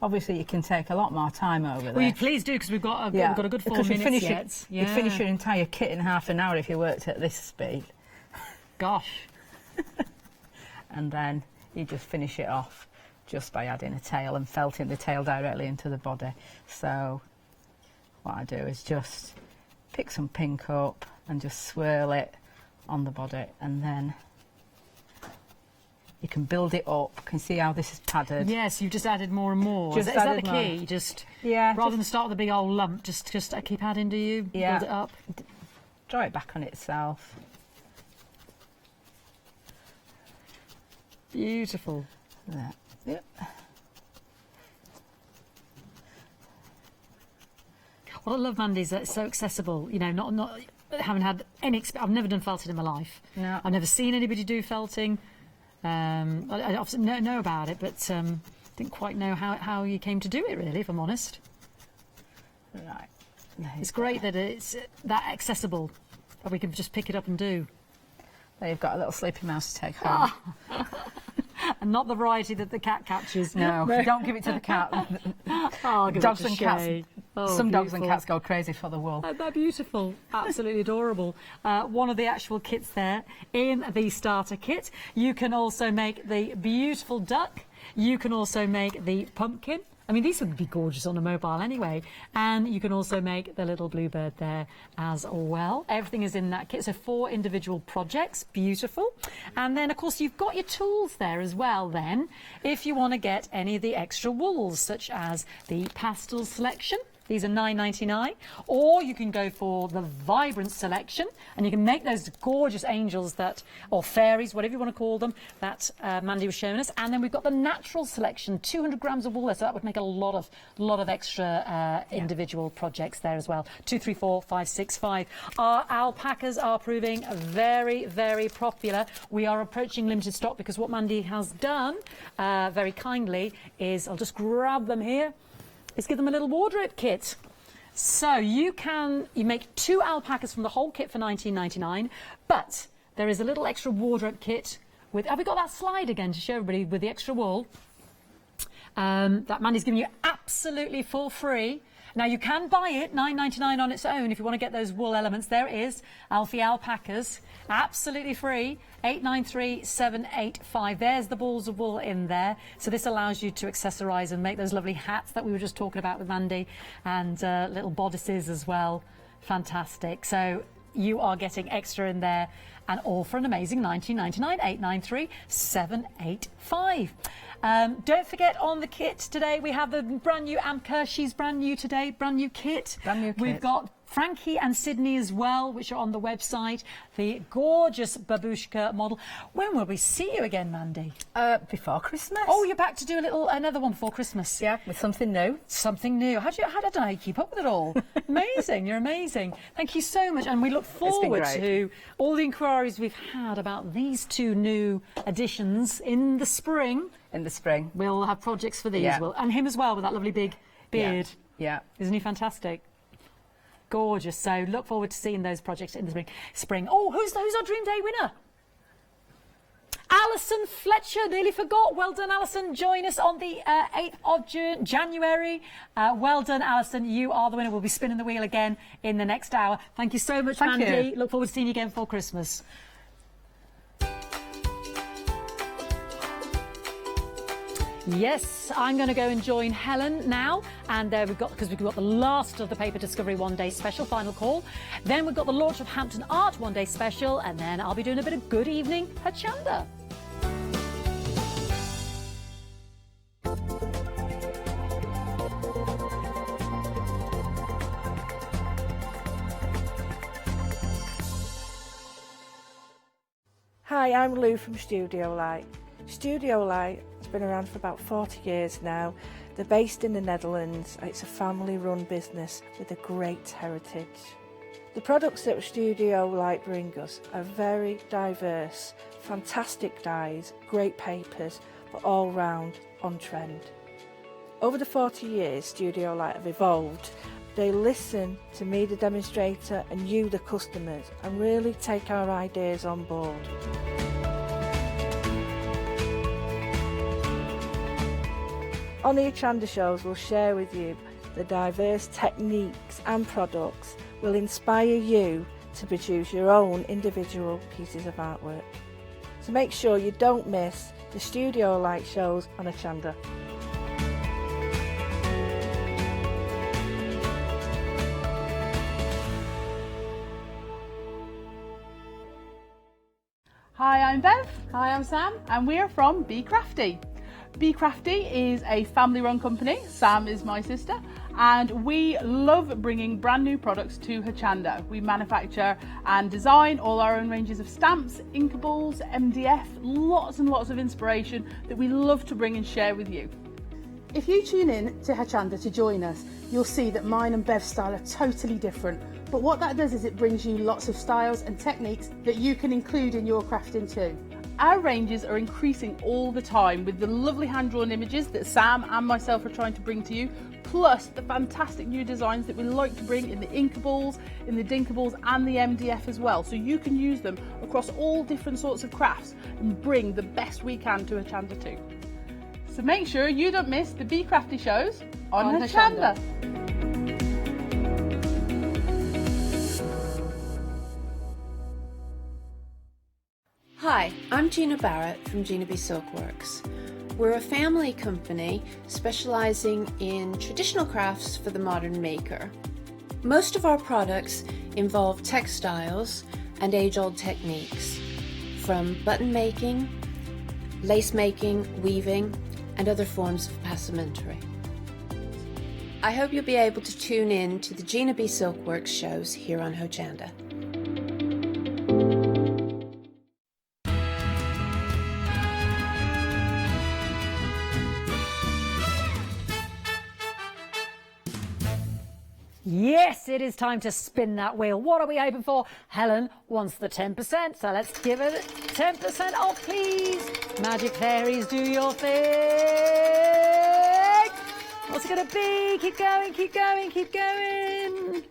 Obviously, you can take a lot more time over there. Well, you please do, because we've got a good 4 minutes yet. You'd finish your entire kit in half an hour if you worked at this speed. Gosh. And then you just finish it off just by adding a tail and felting the tail directly into the body. So what I do is just pick some pink up and just swirl it on the body, and then you can build it up. You can see how this is padded. Yes, you've just added more and more. Is that the key? Just rather than start with a big old lump, just keep adding, do you? Yeah. Build it up. Draw it back on itself. Beautiful. There. Yep. What I love, Mandy, is that it's so accessible. You know, not having had any I've never done felting in my life. No. I've never seen anybody do felting. I obviously know about it, but didn't quite know how you came to do it, really, if I'm honest. Right. It's great that it's that accessible, that we can just pick it up and do. There you've got a little sleepy mouse to take home. And not the variety that the cat catches. No, don't give it to the cat. Dogs and cats. Some dogs and cats go crazy for the wool. They're beautiful, absolutely adorable. One of the actual kits there in the starter kit. You can also make the beautiful duck. You can also make the pumpkin. I mean, these would be gorgeous on a mobile anyway. And you can also make the little bluebird there as well. Everything is in that kit. So 4 individual projects. Beautiful. And then, of course, you've got your tools there as well then, if you want to get any of the extra wools, such as the pastel selection. These are $9.99, or you can go for the vibrant selection, and you can make those gorgeous angels or fairies, whatever you want to call them, that Mandy was showing us. And then we've got the natural selection, 200 grams of wool there, so that would make a lot of extra individual projects there as well. 2, 3, 4, 5, 6, 5. Our alpacas are proving very, very popular. We are approaching limited stock because what Mandy has done very kindly is, I'll just grab them here, is give them a little wardrobe kit. So you make 2 alpacas from the whole kit for $19.99, but there is a little extra wardrobe kit with, have we got that slide again to show everybody with the extra wool? That Mandy's giving you absolutely for free. Now you can buy it $9.99 on its own if you want to get those wool elements. There it is, Alfie alpacas, absolutely free, $893,785. There's the balls of wool in there. So this allows you to accessorise and make those lovely hats that we were just talking about with Mandy, and little bodices as well. Fantastic. So you are getting extra in there, and all for an amazing $19.99, $893,785. Don't forget, on the kit today we have the brand new Amka. She's brand new today, brand new kit. We've got Frankie and Sydney as well, which are on the website. The gorgeous babushka model. When will we see you again, Mandy? Before Christmas. Oh, you're back to do another one before Christmas. Yeah, with something new. Something new. How don't know how you keep up with it all? Amazing, you're amazing. Thank you so much, and we look forward to all the inquiries we've had about these 2 new additions in the spring. In the spring. We'll have projects for these. And him as well, with that lovely big beard. Yeah. Isn't he fantastic? Gorgeous. So look forward to seeing those projects in the spring. Oh, who's our Dream Day winner? Alison Fletcher, nearly forgot. Well done, Alison. Join us on the 8th of January. Well done, Alison. You are the winner. We'll be spinning the wheel again in the next hour. Thank you so much, Mandy. Look forward to seeing you again before Christmas. Yes, I'm going to go and join Helen now, and we've got the last of the Paper Discovery One Day Special, final call. Then we've got the launch of Hampton Art One Day Special, and then I'll be doing a bit of Good Evening Hochanda. Hi, I'm Lou from Studio Light. Studio Light has been around for about 40 years now. They're based in the Netherlands. It's a family-run business with a great heritage. The products that Studio Light bring us are very diverse, fantastic dyes, great papers, but all round on trend. Over the 40 years Studio Light have evolved. They listen to me, the demonstrator, and you, the customers, and really take our ideas on board. On the Hochanda shows, we'll share with you the diverse techniques and products will inspire you to produce your own individual pieces of artwork. So make sure you don't miss the Studio Light shows on Hochanda. Hi, I'm Bev. Hi, I'm Sam, and we're from Be Crafty. Be Crafty is a family-run company. Sam is my sister, and we love bringing brand new products to Hochanda. We manufacture and design all our own ranges of stamps, inkables, MDF, lots and lots of inspiration that we love to bring and share with you. If you tune in to Hochanda to join us, you'll see that mine and Bev's style are totally different. But what that does is it brings you lots of styles and techniques that you can include in your crafting too. Our ranges are increasing all the time with the lovely hand-drawn images that Sam and myself are trying to bring to you, plus the fantastic new designs that we like to bring in the inkables, in the dinkables and the MDF as well. So you can use them across all different sorts of crafts and bring the best we can to Hochanda too. So make sure you don't miss the Be Crafty shows on Hochanda. Hi, I'm Gina Barrett from Gina B Silkworks. We're a family company specialising in traditional crafts for the modern maker. Most of our products involve textiles and age-old techniques, from button making, lace making, weaving, and other forms of passementerie. I hope you'll be able to tune in to the Gina B Silkworks shows here on Hochanda. Yes, it is time to spin that wheel. What are we hoping for? Helen wants the 10%, so let's give it 10% off, please. Magic fairies, do your thing. What's it going to be? Keep going, keep going, keep going.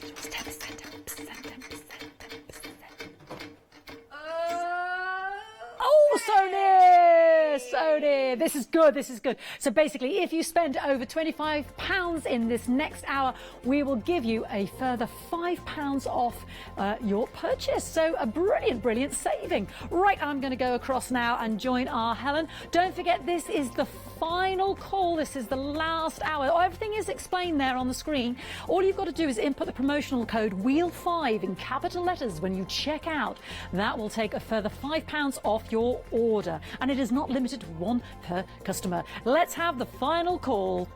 It's 10%, 10%, 10%. Oh, so near, so near. This is good, this is good. So basically, if you spend over £25 in this next hour, we will give you a further £5 off your purchase. So a brilliant, brilliant saving. Right, I'm going to go across now and join our Helen. Don't forget, this is the final call. This is the last hour. Everything is explained there on the screen. All you've got to do is input the promotional code WHEEL5 in capital letters when you check out. That will take a further £5 off your order, and it is not limited to one per customer. Let's have the final call.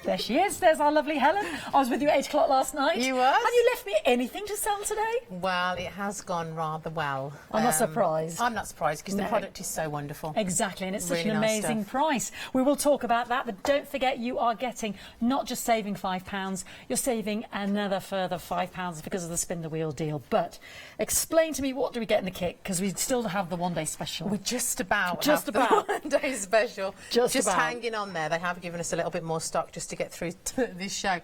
There she is. There's our lovely Helen. I was with you at 8 o'clock last night. You were? Have you left me anything to sell today? Well, it has gone rather well. I'm not surprised. I'm not surprised because the product is so wonderful. Exactly, and it's such Really an nice amazing stuff. price. We will talk about that, but don't forget you are getting not just saving £5, you're saving another further £5 because of the spin the wheel deal. But explain to me, what do we get in the kit? Because we still have the one-day special. We just about Just have about. the one-day special. Just about. hanging on there. They have given us a little bit more stock just to get through this show.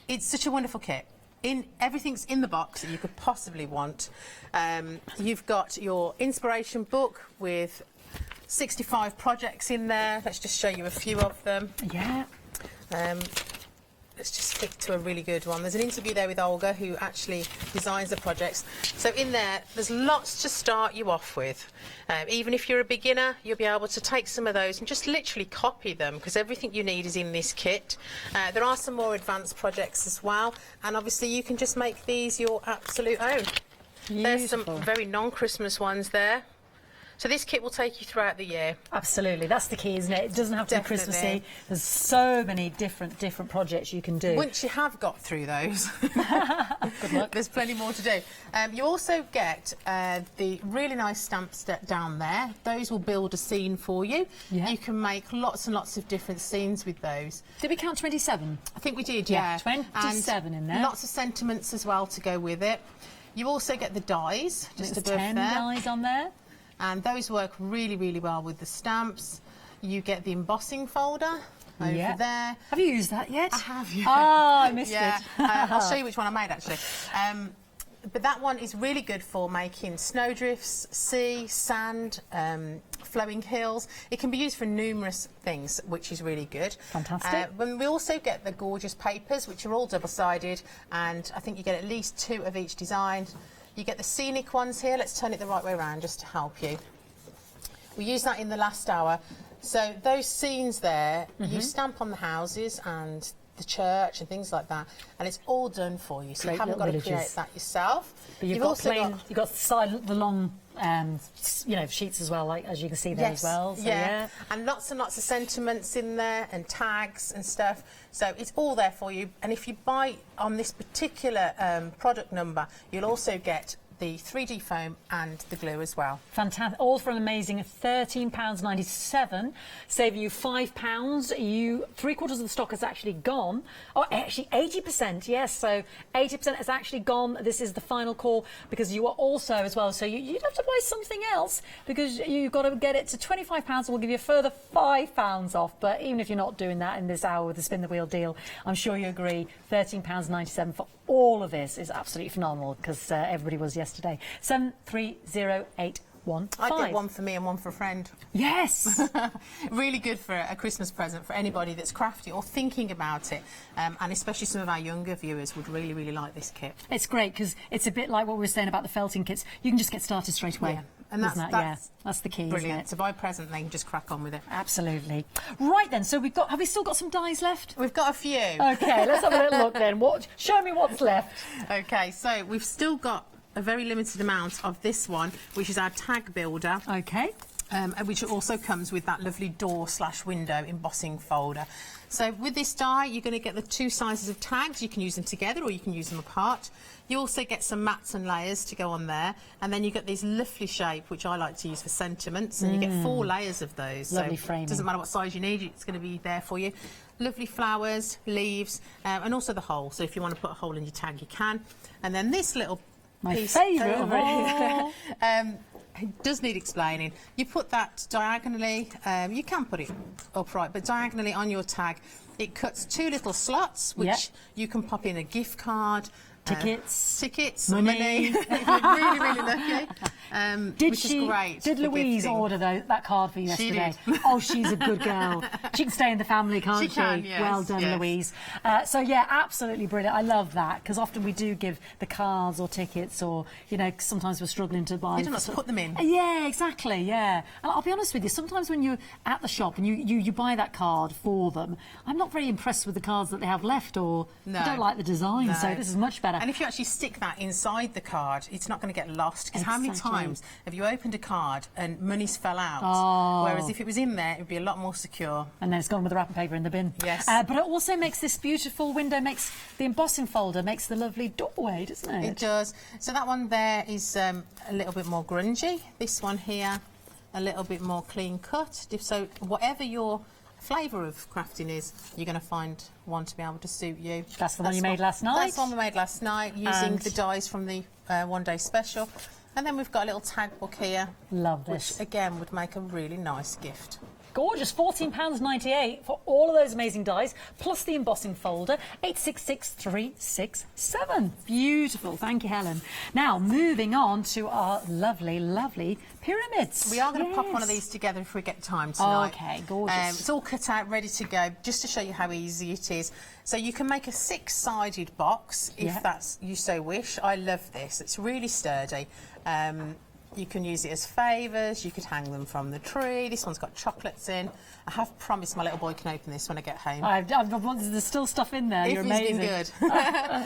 It's such a wonderful kit. Everything's in the box that you could possibly want. You've got your inspiration book with 65 projects in there. Let's just show you a few of them. Yeah. Let's just stick to a really good one. There's an interview there with Olga, who actually designs the projects. So in there, there's lots to start you off with. Even if you're a beginner, you'll be able to take some of those and just literally copy them, because everything you need is in this kit. There are some more advanced projects as well, and obviously you can just make these your absolute own. Beautiful. There's some very non-Christmas ones there. So this kit will take you throughout the year. Absolutely, that's the key, isn't it? It doesn't have to be Christmassy. There's so many different projects you can do. Once you have got through those, good luck. There's plenty more to do. You also get the really nice stamps down there. Those will build a scene for you. Yeah. You can make lots and lots of different scenes with those. Did we count 27? I think we did, yeah. 27 in there. Lots of sentiments as well to go with it. You also get the dies just above 10 there. dies on there. And those work really, really well with the stamps. You get the embossing folder over there. Have you used that yet? I have, yeah. Oh, I missed it. I'll show you which one I made, actually. But that one is really good for making snowdrifts, sea, sand, flowing hills. It can be used for numerous things, which is really good. Fantastic. We also get the gorgeous papers, which are all double-sided, and I think you get at least 2 of each design. You get the scenic ones here. Let's turn it the right way around just to help you. We use that in the last hour. So those scenes there, you stamp on the houses and the church and things like that, and it's all done for you. So you haven't got to create that yourself. But you've got you've got the long, sheets as well, like as you can see there as well. So, yeah, and lots of sentiments in there and tags and stuff. So it's all there for you. And if you buy on this particular product number, you'll also get the 3D foam and the glue as well. Fantastic. All for an amazing £13.97. Save you £5. Three-quarters of the stock has actually gone. Oh, actually 80%, yes. So 80% has actually gone. This is the final call because you are also as well. So you'd have to buy something else because you've got to get it to £25 and we'll give you a further £5 off. But even if you're not doing that in this hour with the spin the wheel deal, I'm sure you agree, £13.97 for all of this is absolutely phenomenal because everybody was yesterday. 730815. I'd get one for me and one for a friend. Yes! Really good for a Christmas present for anybody that's crafty or thinking about it. And especially some of our younger viewers would really, really like this kit. It's great because it's a bit like what we were saying about the felting kits. You can just get started straight away. Yeah. And that's the key, brilliant. isn't it? To buy a present, they can just crack on with it. Absolutely. Right then, so have we still got some dies left? We've got a few. Okay, let's have a little look then. Show me what's left. Okay, so we've still got a very limited amount of this one, which is our tag builder. Okay. Which also comes with that lovely door/window embossing folder. So with this die, you're going to get the 2 sizes of tags. You can use them together or you can use them apart. You also get some mats and layers to go on there. And then you get these lovely shape, which I like to use for sentiments. And you get 4 layers of those. Lovely so framing. It doesn't matter what size you need, it's going to be there for you. Lovely flowers, leaves, and also the hole. So if you want to put a hole in your tag, you can. And then this little piece favourite over here. It does need explaining. You put that diagonally, you can put it upright, but diagonally on your tag, it cuts 2 little slots, which you can pop in a gift card, tickets, money. If you're really, really lucky. Which is great. Did Louise order that card for you yesterday? She did. Oh, she's a good girl. She can stay in the family, can't she? She can, yes, well done, yes. Louise. So yeah, absolutely brilliant. I love that because often we do give the cards or tickets, or sometimes we're struggling to buy. You don't have to put them in. Yeah, exactly. Yeah, and I'll be honest with you. Sometimes when you're at the shop and you buy that card for them, I'm not very impressed with the cards that they have left, or I don't like the design. No. So this is much better. And if you actually stick that inside the card, it's not going to get lost. Because how many times have you opened a card and money's fell out? Oh. Whereas if it was in there, it would be a lot more secure. And then it's gone with the wrapping paper in the bin. Yes. But it also makes this beautiful window, makes the embossing folder, makes the lovely doorway, doesn't it? It does. So that one there is a little bit more grungy. This one here, a little bit more clean cut. So whatever your flavour of crafting is, you're going to find one to be able to suit you. That's the one you made last night? That's the one we made last night, using the dies from the one-day special. And then we've got a little tag book here. Love this. Which, again, would make a really nice gift. Gorgeous, £14.98 for all of those amazing dies, plus the embossing folder, 866367. Beautiful, thank you, Helen. Now, moving on to our lovely, lovely pyramids. We are going to pop one of these together if we get time tonight. Okay, gorgeous. It's all cut out, ready to go, just to show you how easy it is. So you can make a 6-sided box if that's you so wish. I love this. It's really sturdy. You can use it as favours, you could hang them from the tree. This one's got chocolates in. I have promised my little boy can open this when I get home. There's still stuff in there. If You're he's amazing. been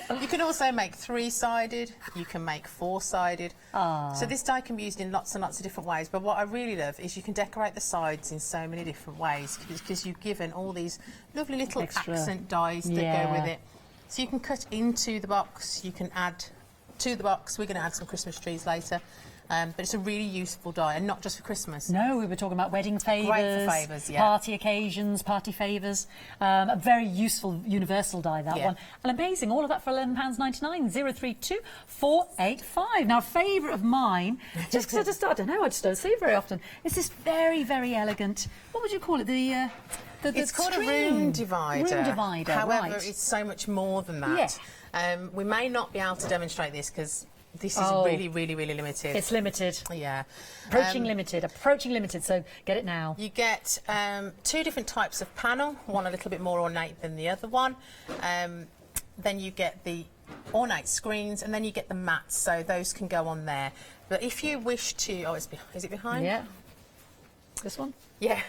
good. You can also make 3-sided, you can make 4-sided. So this die can be used in lots and lots of different ways, but what I really love is you can decorate the sides in so many different ways because you've given all these lovely little accent dies that go with it. So you can cut into the box, you can add to the box. We're going to add some Christmas trees later. But it's a really useful die, and not just for Christmas. No, we were talking about wedding favours, great for favours, yeah. party occasions, party favours. A very useful universal die, that one. And amazing, all of that for £11.99, 032 485. Now, a favourite of mine, just because I don't know, I just don't see it very often, is this very, very elegant, what would you call it, it's called a room divider. Room divider, However, right. it's so much more than that. We may not be able to demonstrate this because this is really, really, really limited. It's limited. Yeah. Approaching limited, so get it now. You get 2 different types of panel, one a little bit more ornate than the other one. Then you get the ornate screens, and then you get the mats, so those can go on there. But if you wish to... is it behind? Yeah. This one? Yeah.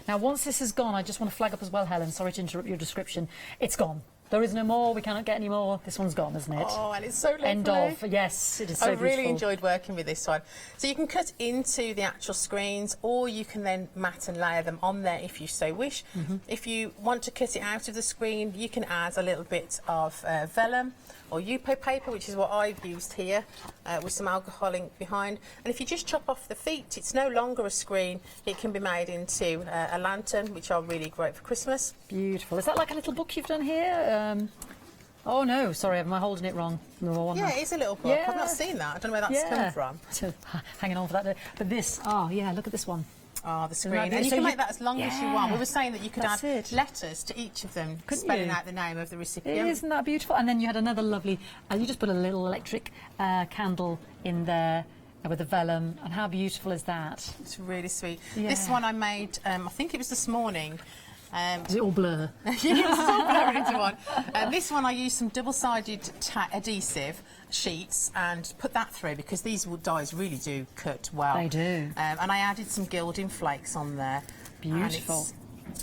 Now, once this is gone, I just want to flag up as well, Helen, sorry to interrupt your description, it's gone. There is no more, we cannot get any more. This one's gone, isn't it? Oh, and it's so lovely. End of. Yes, it is so I've really beautiful. enjoyed working with this one. So you can cut into the actual screens, or you can then mat and layer them on there if you so wish. If you want to cut it out of the screen, you can add a little bit of vellum or Yupo paper, which is what I've used here, with some alcohol ink behind. And if you just chop off the feet, it's no longer a screen. It can be made into a lantern, which are really great for Christmas. Beautiful. Is that like a little book you've done here? Oh no, sorry, am I holding it wrong? No, yeah, it is a little book. Yeah. I've not seen that. I don't know where that's come from. So, hanging on for that. But this, yeah, look at this one. Oh, the screen. And you can make that as long as you want. We were saying that you could add letters to each of them, spelling out the name of the recipient. Isn't that beautiful? And then you had another lovely, you just put a little electric candle in there with the vellum. And how beautiful is that? It's really sweet. Yeah. This one I made, I think it was this morning. Is it all blur? Yes, it's all blurred into one. This one I used some double-sided adhesive sheets and put that through because these dies really do cut well. They do. And I added some gilding flakes on there. Beautiful.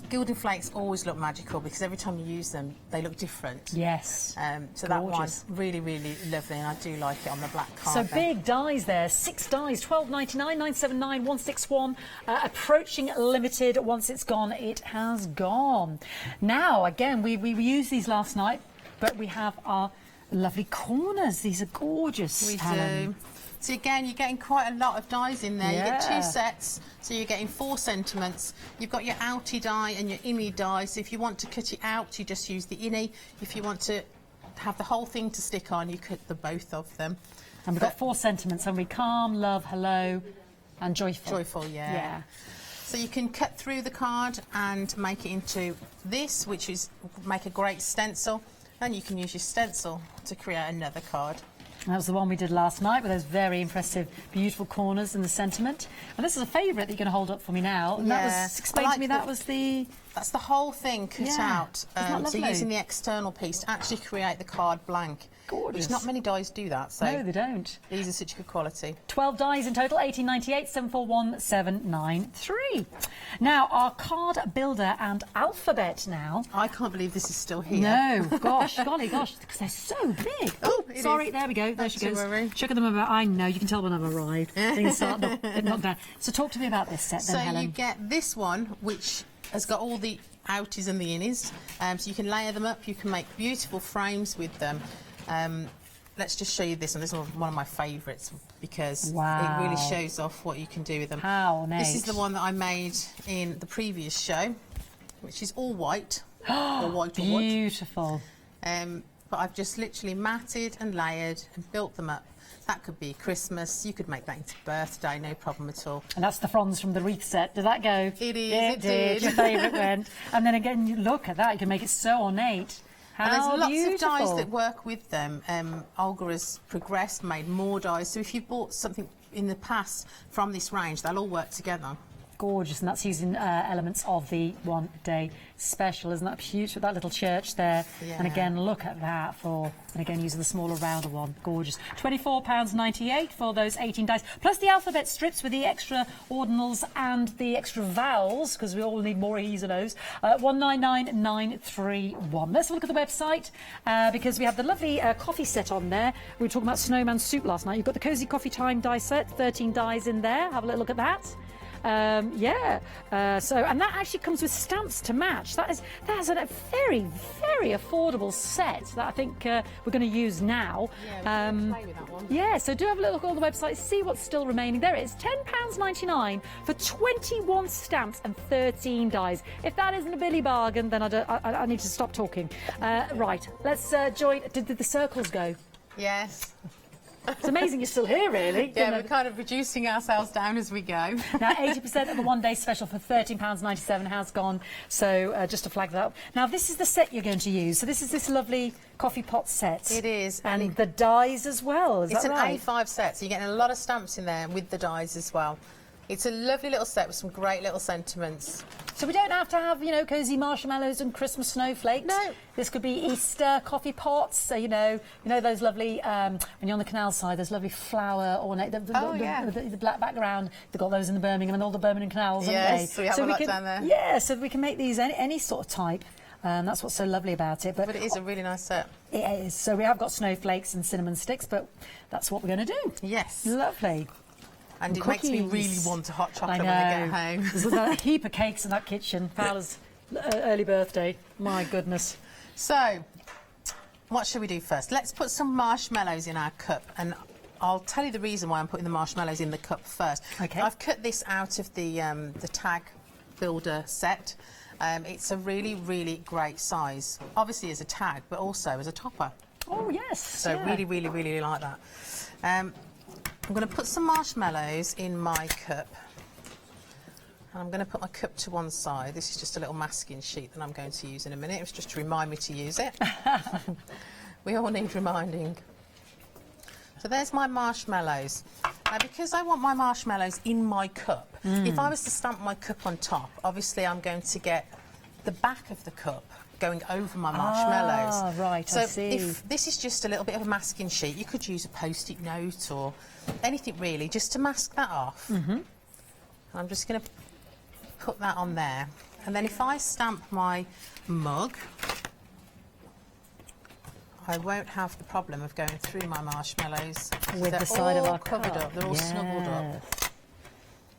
Gilding flakes always look magical because every time you use them, they look different. Yes. So that one's really, really lovely, and I do like it on the black card. So big dies there, 6 dies, £12.99, 979, 161. Approaching limited. Once it's gone, it has gone. Now, again, we used these last night, but we have our lovely corners. These are gorgeous. We Helen. do. So again, you're getting quite a lot of dies in there. Yeah. You get 2 sets, so you're getting 4 sentiments. You've got your outie die and your innie die. So if you want to cut it out, you just use the innie. If you want to have the whole thing to stick on, you cut the both of them. And we've got 4 sentiments, and we calm, love, hello, and joyful. Joyful, yeah. So you can cut through the card and make it into this, which is make a great stencil, and you can use your stencil to create another card. That was the one we did last night with those very impressive, beautiful corners and the sentiment. And this is a favourite that you're going to hold up for me now. And that was, explain to me, that was the... That's the whole thing cut out. Isn't that lovely? So using the external piece to actually create the card blank. Gorgeous. Which not many dies do that. So no, they don't. These are such good quality. 12 dies in total, 1898 741 793. Now, our card builder and alphabet now. I can't believe this is still here. No, gosh, golly gosh, because they're so big. Oh, sorry, there we go. There she goes. Worry. Chucking them about. I know, you can tell when I've arrived. Things start knocked down. So talk to me about this set then, Helen. So you get this one, which has got all the outies and the innies. So you can layer them up. You can make beautiful frames with them. Let's just show you this one. This is one of my favourites because it really shows off what you can do with them. How ornate. This is the one that I made in the previous show, which is all white. Or white or white. Beautiful. But I've just literally matted and layered and built them up. That could be Christmas. You could make that into birthday, no problem at all. And that's the fronds from the wreath set. Did that go? It is. It did. Your favourite went. And then again, you look at that. You can make it so ornate. How and there's beautiful. lots of dies that work with them. Olga has progressed, made more dies. So if you've bought something in the past from this range, they'll all work together. Gorgeous, and that's using elements of the one-day special. Isn't that beautiful? That little church there. Yeah. And again, look at that and again, using the smaller, rounder one. Gorgeous. £24.98 for those 18 dice, plus the alphabet strips with the extra ordinals and the extra vowels, because we all need more E's and O's. 199931. Let's look at the website, because we have the lovely coffee set on there. We were talking about Snowman Soup last night. You've got the Cozy Coffee Time die set, 13 dies in there. Have a little look at that. And that actually comes with stamps to match. That's a very, very affordable set that I think we're going to use now. Yeah, we can play with that one. Yeah, so do have a little look at all the websites, see what's still remaining. There it is, £10.99 for 21 stamps and 13 dies. If that isn't a Billy bargain, then I need to stop talking. Right, let's join. Did the circles go? Yes. It's amazing you're still here, really. Yeah, we're kind of reducing ourselves down as we go. Now, 80% of the one-day special for £13.97 has gone, so just to flag that up. Now, this is the set you're going to use. So this is this lovely coffee pot set. It is. And the dies as well, is that right? It's an A5 set, so you're getting a lot of stamps in there with the dies as well. It's a lovely little set with some great little sentiments. So we don't have to have, cosy marshmallows and Christmas snowflakes. No. This could be Easter coffee pots. So, you know those lovely, when you're on the canal side, those lovely flower ornate, the black background. They've got those in the Birmingham and all the Birmingham canals, haven't they? Yes, we have a lot down there. Yeah, so we can make these any sort of type. That's what's so lovely about it. But it is a really nice set. It is. So we have got snowflakes and cinnamon sticks, but that's what we're going to do. Yes. Lovely. And it makes me really want a hot chocolate when I get home. There's a heap of cakes in that kitchen. Fowler's early birthday. My goodness. So, what should we do first? Let's put some marshmallows in our cup, and I'll tell you the reason why I'm putting the marshmallows in the cup first. Okay. I've cut this out of the tag builder set. It's a really, really great size, obviously as a tag, but also as a topper. Oh, yes. So really, really, really like that. I'm going to put some marshmallows in my cup. And I'm going to put my cup to one side. This is just a little masking sheet that I'm going to use in a minute. It's just to remind me to use it. We all need reminding. So there's my marshmallows. Now, because I want my marshmallows in my cup, if I was to stamp my cup on top, obviously I'm going to get the back of the cup going over my marshmallows. Ah, right, so I see. If this is just a little bit of a masking sheet, you could use a post-it note or anything really, just to mask that off. I'm just going to put that on there. And then if I stamp my mug, I won't have the problem of going through my marshmallows. With the side of our covered cup. up, they're all snuggled up.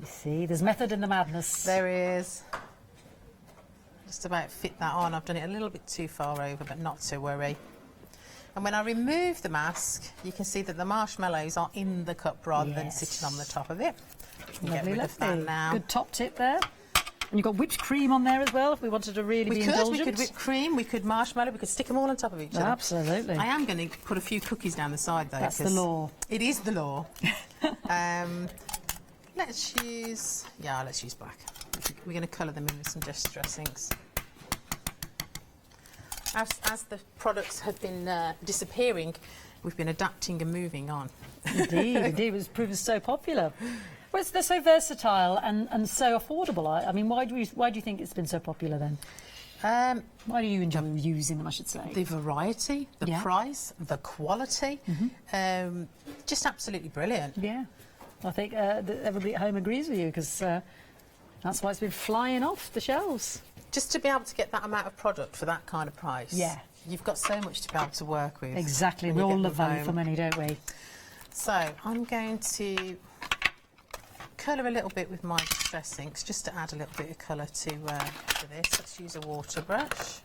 You see, there's method in the madness. There is. Just about fit that on. I've done it a little bit too far over, but not to worry. And when I remove the mask, you can see that the marshmallows are in the cup rather than sitting on the top of it. Lovely, get rid of that now. Good top tip there. And you've got whipped cream on there as well, if we wanted to really be indulgent. We could whip cream, we could marshmallow, we could stick them all on top of each other. Absolutely. I am going to put a few cookies down the side though. That's the law. It is the law. Let's use black. We're going to colour them in with some distress inks. As the products have been disappearing, we've been adapting and moving on. Indeed, it was proven so popular. Well, they're so versatile and so affordable. I mean, why do you think it's been so popular then? Why do you enjoy using them, I should say? The variety, the price, the quality, just absolutely brilliant. Yeah, I think everybody at home agrees with you, because that's why it's been flying off the shelves. Just to be able to get that amount of product for that kind of price. Yeah. You've got so much to be able to work with. Exactly, we all love value for money, don't we? So I'm going to colour a little bit with my distress inks, just to add a little bit of colour to this. Let's use a water brush.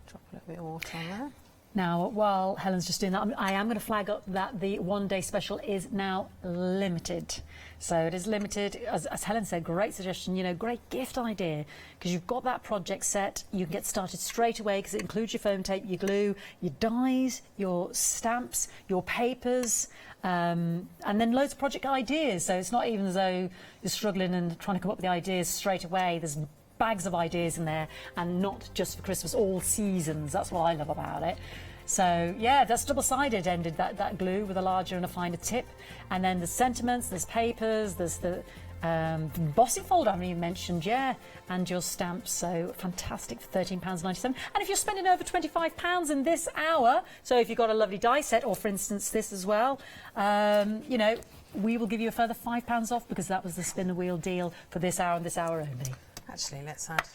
Drop a little bit of water on there. Now, while Helen's just doing that, I am going to flag up that the one-day special is now limited. So it is limited. As Helen said, great suggestion, great gift idea, because you've got that project set. You can get started straight away, because it includes your foam tape, your glue, your dies, your stamps, your papers, and then loads of project ideas. So it's not even as though you're struggling and trying to come up with the ideas straight away. There's bags of ideas in there, and not just for Christmas, all seasons. That's what I love about it. So yeah, that's double-sided ended, that glue with a larger and a finer tip. And then there's sentiments, there's papers, there's the Embossing folder, I haven't even mentioned, yeah, and your stamps, so fantastic for £13.97. And if you're spending over £25 in this hour, so if you've got a lovely die set, or for instance this as well, you know, we will give you a further £5 off because that was the spin the wheel deal for this hour and this hour only. Actually, let's add,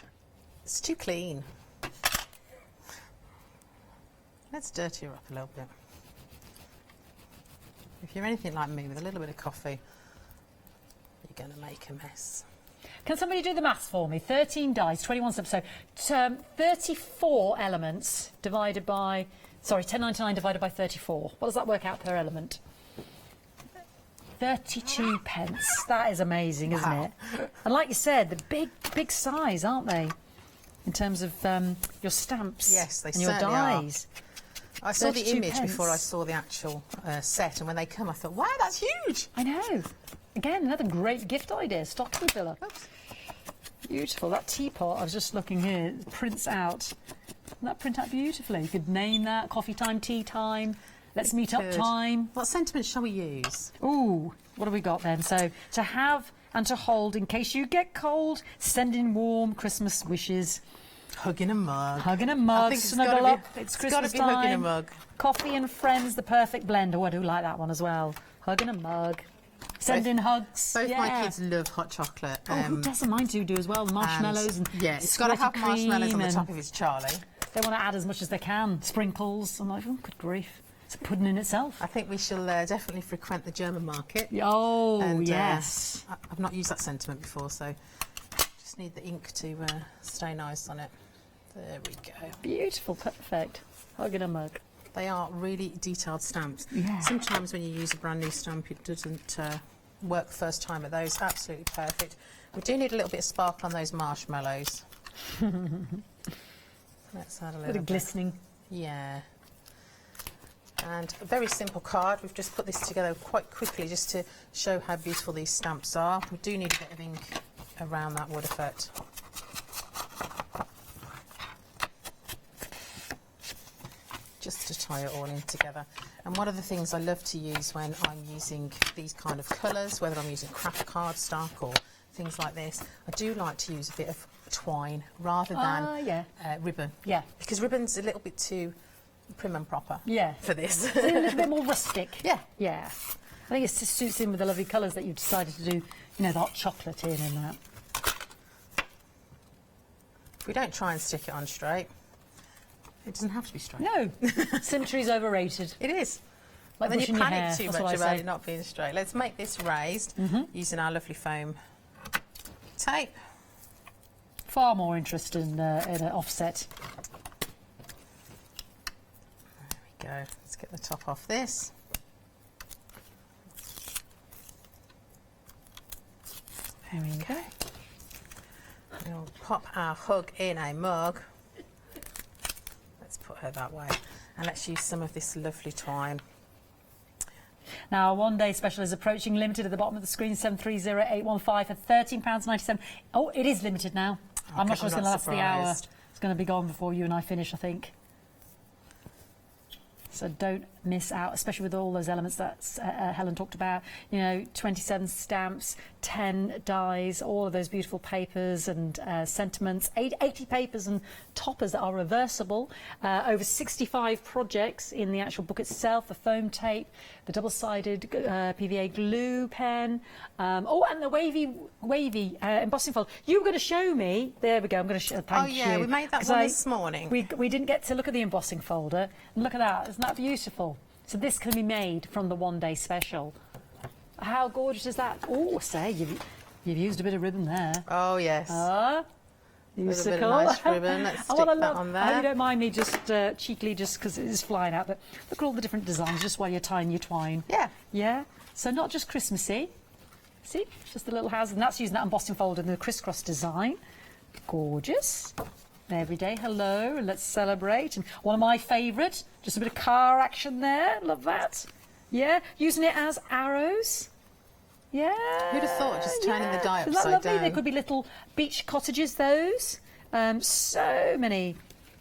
it's too clean. Let's dirty her up a little bit. If you're anything like me with a little bit of coffee, you're going to make a mess. Can somebody do the maths for me? 13 dies, 21 subs, so 34 elements divided by, sorry, 10.99 divided by 34. What does that work out per element? 32 pence. That is amazing, isn't it? And like you said, the big size, aren't they? In terms of your stamps, yes, they and your certainly dies. I saw the image before I saw the actual set, and when they come I thought, wow, that's huge. I know. Again, another great gift idea, stocking filler. Oops. Beautiful. That teapot, I was just looking here, it prints out. Doesn't that print out beautifully? You could name that coffee time, tea time, let's meet up time. What sentiment shall we use? Ooh, what have we got then? So, to have and to hold in case you get cold, sending warm Christmas wishes. Hugging a mug. Hugging a mug, snuggle up, it's Christmas time. Hugging a mug. Coffee and friends, the perfect blend. Oh, I do like that one as well. Hugging a mug. Sending hugs. Both my kids love hot chocolate. Oh, who doesn't? Mine do as well. Marshmallows and yeah, it's got to have marshmallows on the top of its Charlie. They want to add as much as they can. Sprinkles. I'm like, oh, good grief. It's a pudding in itself. I think we shall definitely frequent the German market. Oh, and, yes. I've not used that sentiment before, so just need the ink to stay nice on it. There we go. Beautiful, perfect. Hugging a mug. They are really detailed stamps. Yeah. Sometimes when you use a brand new stamp, it doesn't work first time at those. Absolutely perfect. We do need a little bit of sparkle on those marshmallows. Let's add a little bit. Glistening. Yeah. And a very simple card. We've just put this together quite quickly just to show how beautiful these stamps are. We do need a bit of ink around that wood effect. Just to tie it all in together. And one of the things I love to use when I'm using these kind of colours, whether I'm using craft cardstock or things like this, I do like to use a bit of twine rather than ribbon. Yeah. Because ribbon's a little bit too prim and proper for this. It's a little bit more rustic. Yeah. Yeah. I think it suits in with the lovely colours that you've decided to do, you know, the hot chocolate in and that. We don't try and stick it on straight. It doesn't have to be straight. No. Symmetry's overrated. It is. Like and then you panic hair, too much about it not being straight. Let's make this raised using our lovely foam tape. Far more interest in an offset. There we go. Let's get the top off this. There we go. We'll pop our hug in a mug. Let's put her that way. And let's use some of this lovely twine. Now, our one-day special is approaching limited at the bottom of the screen, 730815 for £13.97. Oh, it is limited now. I'm not sure it's going to last the hour. It's going to be gone before you and I finish, I think. So don't miss out, especially with all those elements that Helen talked about. You know, 27 stamps, 10 dies, all of those beautiful papers and sentiments, 80 papers and toppers that are reversible, over 65 projects in the actual book itself, the foam tape, the double-sided PVA glue pen, oh, and the wavy embossing fold. You were going to show me. There we go. I'm going to thank you. Oh yeah, we made that one this morning. We didn't get to look at the embossing folder. And look at that. Isn't that beautiful? So this can be made from the one-day special. How gorgeous is that? Oh, say you've used a bit of ribbon there. Oh yes. With a bit of nice ribbon. Let's stick that on there. I hope you don't mind me just cheekily, just because it is flying out. But look at all the different designs just while you're tying your twine. Yeah. Yeah. So not just Christmassy. See, it's just a little house, and that's using that embossing folder and the crisscross design. Gorgeous. Every day, hello, and let's celebrate. And one of my favourite, just a bit of car action there. Love that. Yeah, using it as arrows. Yeah. Who'd have thought, just turning the die Isn't that upside lovely? down? They could be little beach cottages, those. So many.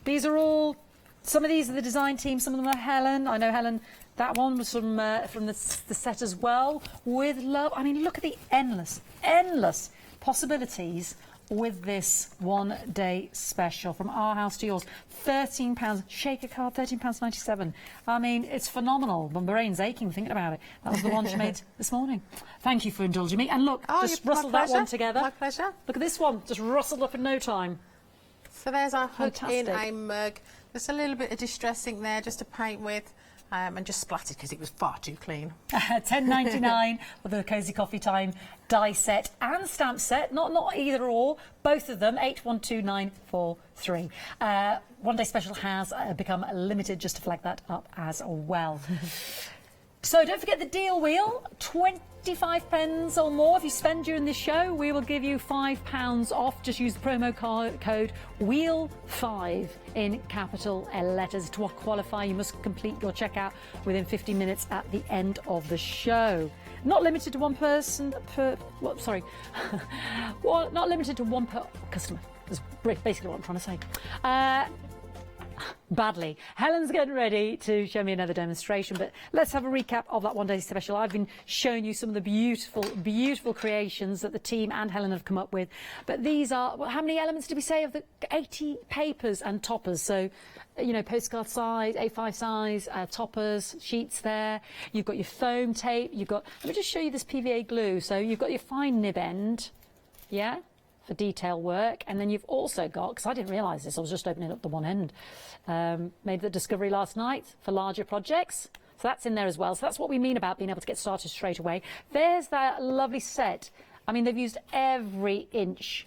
These are all, some of these are the design team, some of them are Helen. I know Helen That one was from the set as well, with love. I mean, look at the endless possibilities with this one-day special from our house to yours. £13, shaker card, £13.97. I mean, it's phenomenal. My brain's aching thinking about it. That was the one she made this morning. Thank you for indulging me. And look, just rustle that one together. My pleasure. Look at this one, just rustled up in no time. So there's our hook in Fantastic. a mug. There's a little bit of distress ink there just to paint with. And just splattered because it was far too clean. £10.99 for the Cosy Coffee Time die set and stamp set. Not either or, both of them. 812943. One day special has become limited, just to flag that up as well. So don't forget the deal wheel. 25 pence or more if you spend during this show, we will give you £5 off. Just use the promo code WHEEL5 in capital letters. To qualify, you must complete your checkout within 50 minutes at the end of the show. Not limited to one person per... Well, sorry. Well, not limited to one per customer. That's basically what I'm trying to say. Badly. Helen's getting ready to show me another demonstration, but let's have a recap of that one-day special. I've been showing you some of the beautiful creations that the team and Helen have come up with. But these are, well, how many elements did we say of the 80 papers and toppers? So, you know, postcard size, A5 size, toppers, sheets there. You've got your foam tape. You've got, let me just show you this PVA glue. So you've got your fine nib end, yeah, for detail work, and then you've also got, because I didn't realise this, I was just opening up the one end, made the discovery last night for larger projects, so that's in there as well. So that's what we mean about being able to get started straight away. There's that lovely set. I mean, they've used every inch,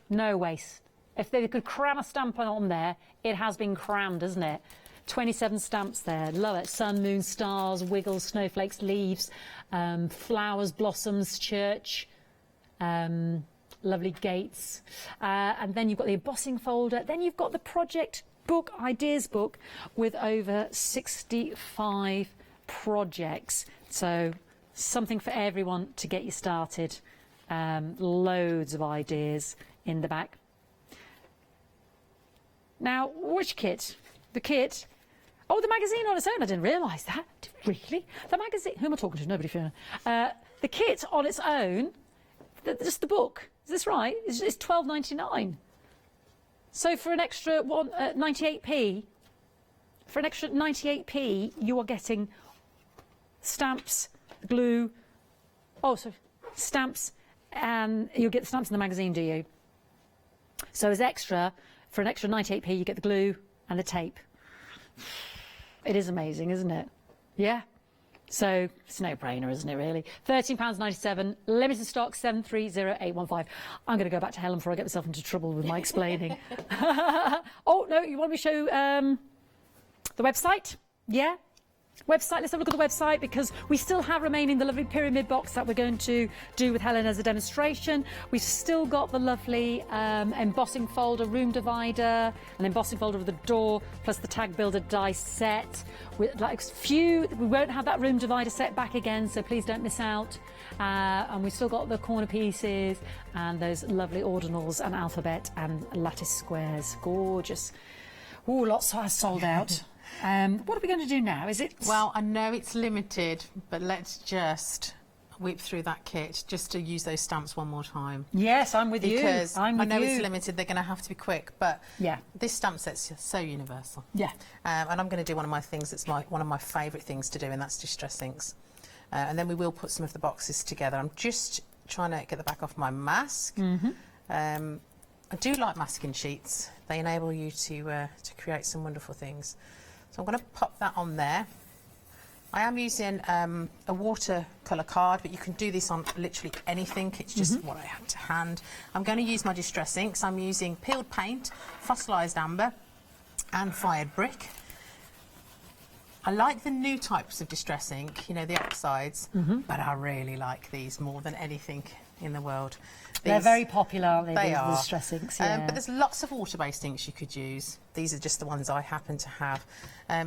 no waste. If they could cram a stamp on there, it has been crammed, isn't it? 27 stamps there. Love it. Sun, moon, stars, wiggles, snowflakes, leaves, flowers, blossoms, church, lovely gates, and then you've got the embossing folder. Then you've got the project book, ideas book, with over 65 projects. So something for everyone to get you started. Loads of ideas in the back. Now, which kit? The kit. Oh, the magazine on its own. I didn't realise that. Really? The magazine. Who am I talking to? Nobody. The kit on its own. Just the book. Is this right? It's £12.99. So for an extra 98p, you are getting stamps, glue. Oh, sorry, stamps, and you'll get the stamps in the magazine, do you? So as extra, for an extra 98p, you get the glue and the tape. It is amazing, isn't it? Yeah. So it's a no-brainer, isn't it, really? £13.97, limited stock, 730815. I'm going to go back to Helen before I get myself into trouble with my explaining. Oh, no, you want me to show the website? Yeah? Website, let's have a look at the website, because we still have remaining the lovely pyramid box that we're going to do with Helen as a demonstration. We've still got the lovely embossing folder, room divider, an embossing folder with a door, plus the tag builder die set. We won't have that room divider set back again, so please don't miss out. And we've still got the corner pieces and those lovely ordinals and alphabet and lattice squares. Gorgeous. Ooh, lots has sold out. What are we going to do now? Is it? Well, I know it's limited, but let's just whip through that kit just to use those stamps one more time. Yes, I'm with you. Because I know you. it's limited, they're going to have to be quick, but yeah, this stamp set's so universal. Yeah. And I'm going to do one of my things that's one of my favourite things to do, and that's distress inks. And then we will put some of the boxes together. I'm just trying to get the back off my mask. I do like masking sheets. They enable you to create some wonderful things. So I'm going to pop that on there. I am using a watercolour card, but you can do this on literally anything. It's just what I have to hand. I'm going to use my distress inks. I'm using peeled paint, fossilised amber and fired brick. I like the new types of distress ink, you know, the oxides, but I really like these more than anything in the world. They're very popular, aren't they? They these are. distress inks, yeah. But there's lots of water-based inks you could use. These are just the ones I happen to have.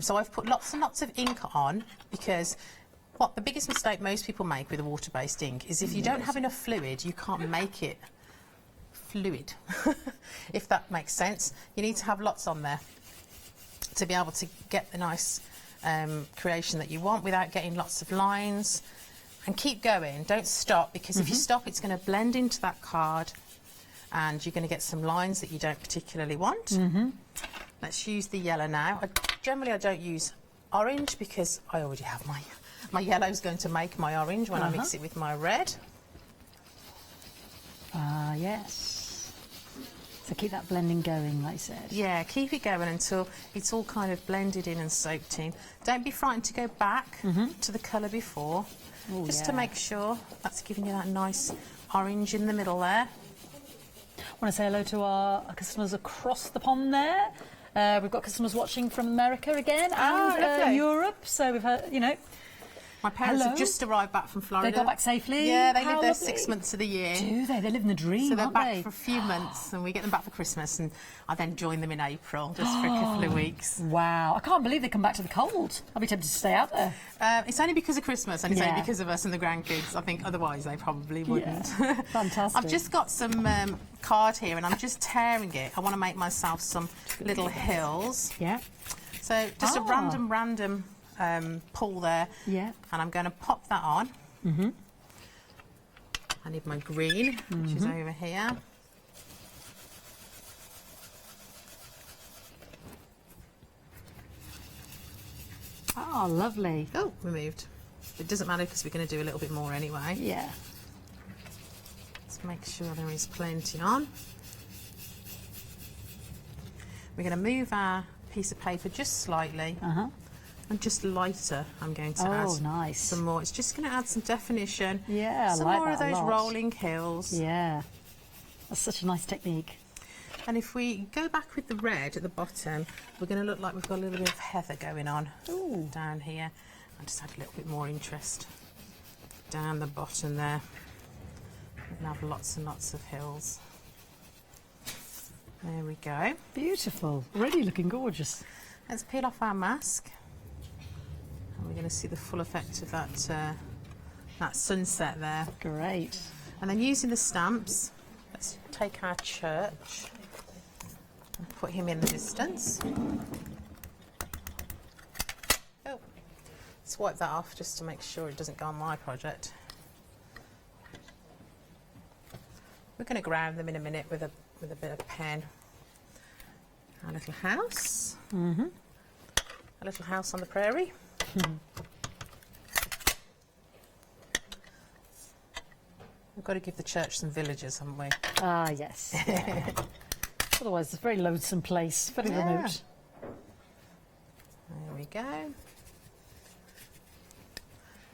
So I've put lots and lots of ink on, because what the biggest mistake most people make with a water-based ink is if you don't have enough fluid, you can't make it fluid, if that makes sense. You need to have lots on there to be able to get the nice creation that you want without getting lots of lines. And keep going, don't stop, because if you stop it's going to blend into that card and you're going to get some lines that you don't particularly want. Let's use the yellow now. Generally I don't use orange because I already have my yellow's going to make my orange when I mix it with my red. Yes. So keep that blending going, like I said. Yeah, keep it going until it's all kind of blended in and soaked in. Don't be frightened to go back to the colour before, just to make sure that's giving you that nice orange in the middle there. I want to say hello to our customers across the pond there. We've got customers watching from America again and Europe, so we've heard, you know. My parents have just arrived back from Florida. They got back safely? Yeah, they live How there lovely. 6 months of the year. Do they? They live in the dream, So they're aren't back they? for a few months, and we get them back for Christmas, and I then join them in April, just for a couple of weeks. Wow, I can't believe they come back to the cold. I'd be tempted to stay out there. It's only because of Christmas, and it's only because of us and the grandkids. I think otherwise they probably wouldn't. Fantastic. I've just got some card here, and I'm just tearing it. I want to make myself some little hills. Yeah. So just a random pull there. Yeah. And I'm going to pop that on. I need my green, which is over here. Oh, lovely. Oh, removed. It doesn't matter because we're going to do a little bit more anyway. Yeah. Let's make sure there is plenty on. We're going to move our piece of paper just slightly. And just lighter, I'm going to add some more. It's just going to add some definition. Yeah, some I like more of that a those lot. rolling hills. Yeah. That's such a nice technique. And if we go back with the red at the bottom, we're going to look like we've got a little bit of heather going on down here. I'll just add a little bit more interest down the bottom there. We're going to have lots and lots of hills. There we go. Beautiful. Already looking gorgeous. Let's peel off our mask. And we're going to see the full effect of that sunset there. Great. And then using the stamps, let's take our church and put him in the distance. Oh, let's wipe that off just to make sure it doesn't go on my project. We're going to ground them in a minute with a bit of pen. Our little house. A little house on the prairie. We've got to give the church some villagers, haven't we? Ah, yes. Yeah. Otherwise, it's a very lonesome place, very remote. There we go.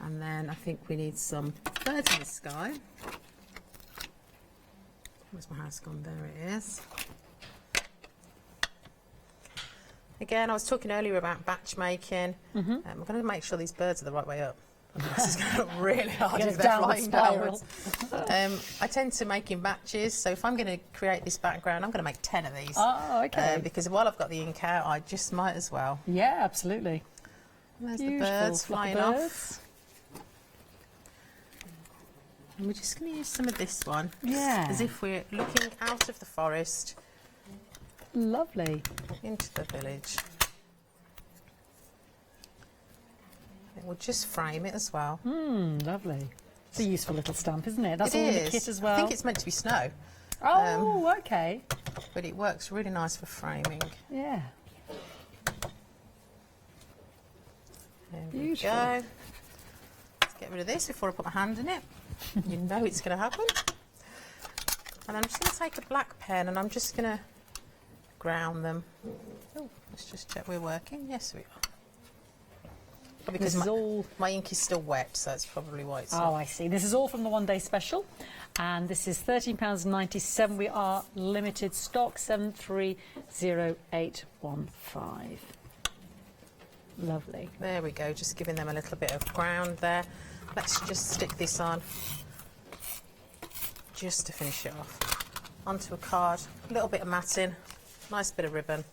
And then I think we need some birds in the sky. Where's my house gone? There it is. Again, I was talking earlier about batch making. I'm going to make sure these birds are the right way up. This is going to look really hard if they're flying downwards. I tend to make in batches, so if I'm going to create this background, I'm going to make 10 of these. Oh, okay. Because while I've got the ink out, I just might as well. Yeah, absolutely. And there's Beautiful. the birds flying off. Birds. And we're just going to use some of this one. Yeah. As if we're looking out of the forest. Lovely. Into the village. It will just frame it as well. Lovely. It's a useful little stamp, isn't it? That's all in the kit as well. I think it's meant to be snow. Oh, okay. But it works really nice for framing. Yeah. There we Beautiful. go. Let's get rid of this before I put my hand in it. You know it's going to happen. And I'm just going to take a black pen and I'm just going to ground them. Oh, let's just check we're working. Yes, we are. Because my ink is still wet, so that's probably why it's not. I see. This is all from the one-day special, and this is £13.97. We are limited stock, 730815. Lovely. There we go, just giving them a little bit of ground there. Let's just stick this on, just to finish it off. Onto a card, a little bit of matting, nice bit of ribbon.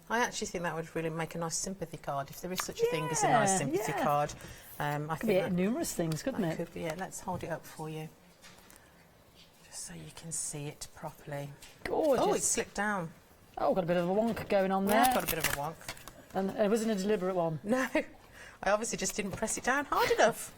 I actually think that would really make a nice sympathy card, if there is such a thing as a nice sympathy card. I Could think be numerous things, couldn't it? Could be it. Let's hold it up for you, just so you can see it properly. Gorgeous. Oh, it's slipped down. Oh, got a bit of a wonk going on there. Yeah, got a bit of a wonk. And it wasn't a deliberate one. No, I obviously just didn't press it down hard enough.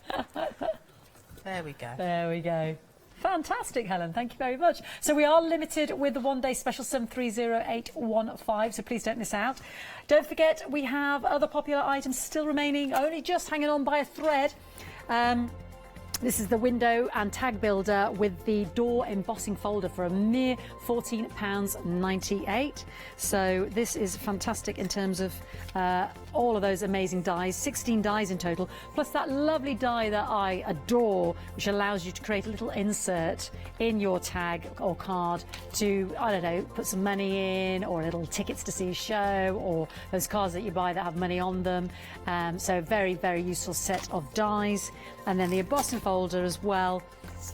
There we go. There we go. Fantastic, Helen. Thank you very much. So we are limited with the one-day special 730815, so please don't miss out. Don't forget, we have other popular items still remaining, only just hanging on by a thread. This is the window and tag builder with the door embossing folder for a mere £14.98. So this is fantastic in terms of all of those amazing dies, 16 dies in total, plus that lovely die that I adore, which allows you to create a little insert in your tag or card to, I don't know, put some money in, or little tickets to see a show, or those cards that you buy that have money on them. So very, very useful set of dies. And then the embossing folder as well,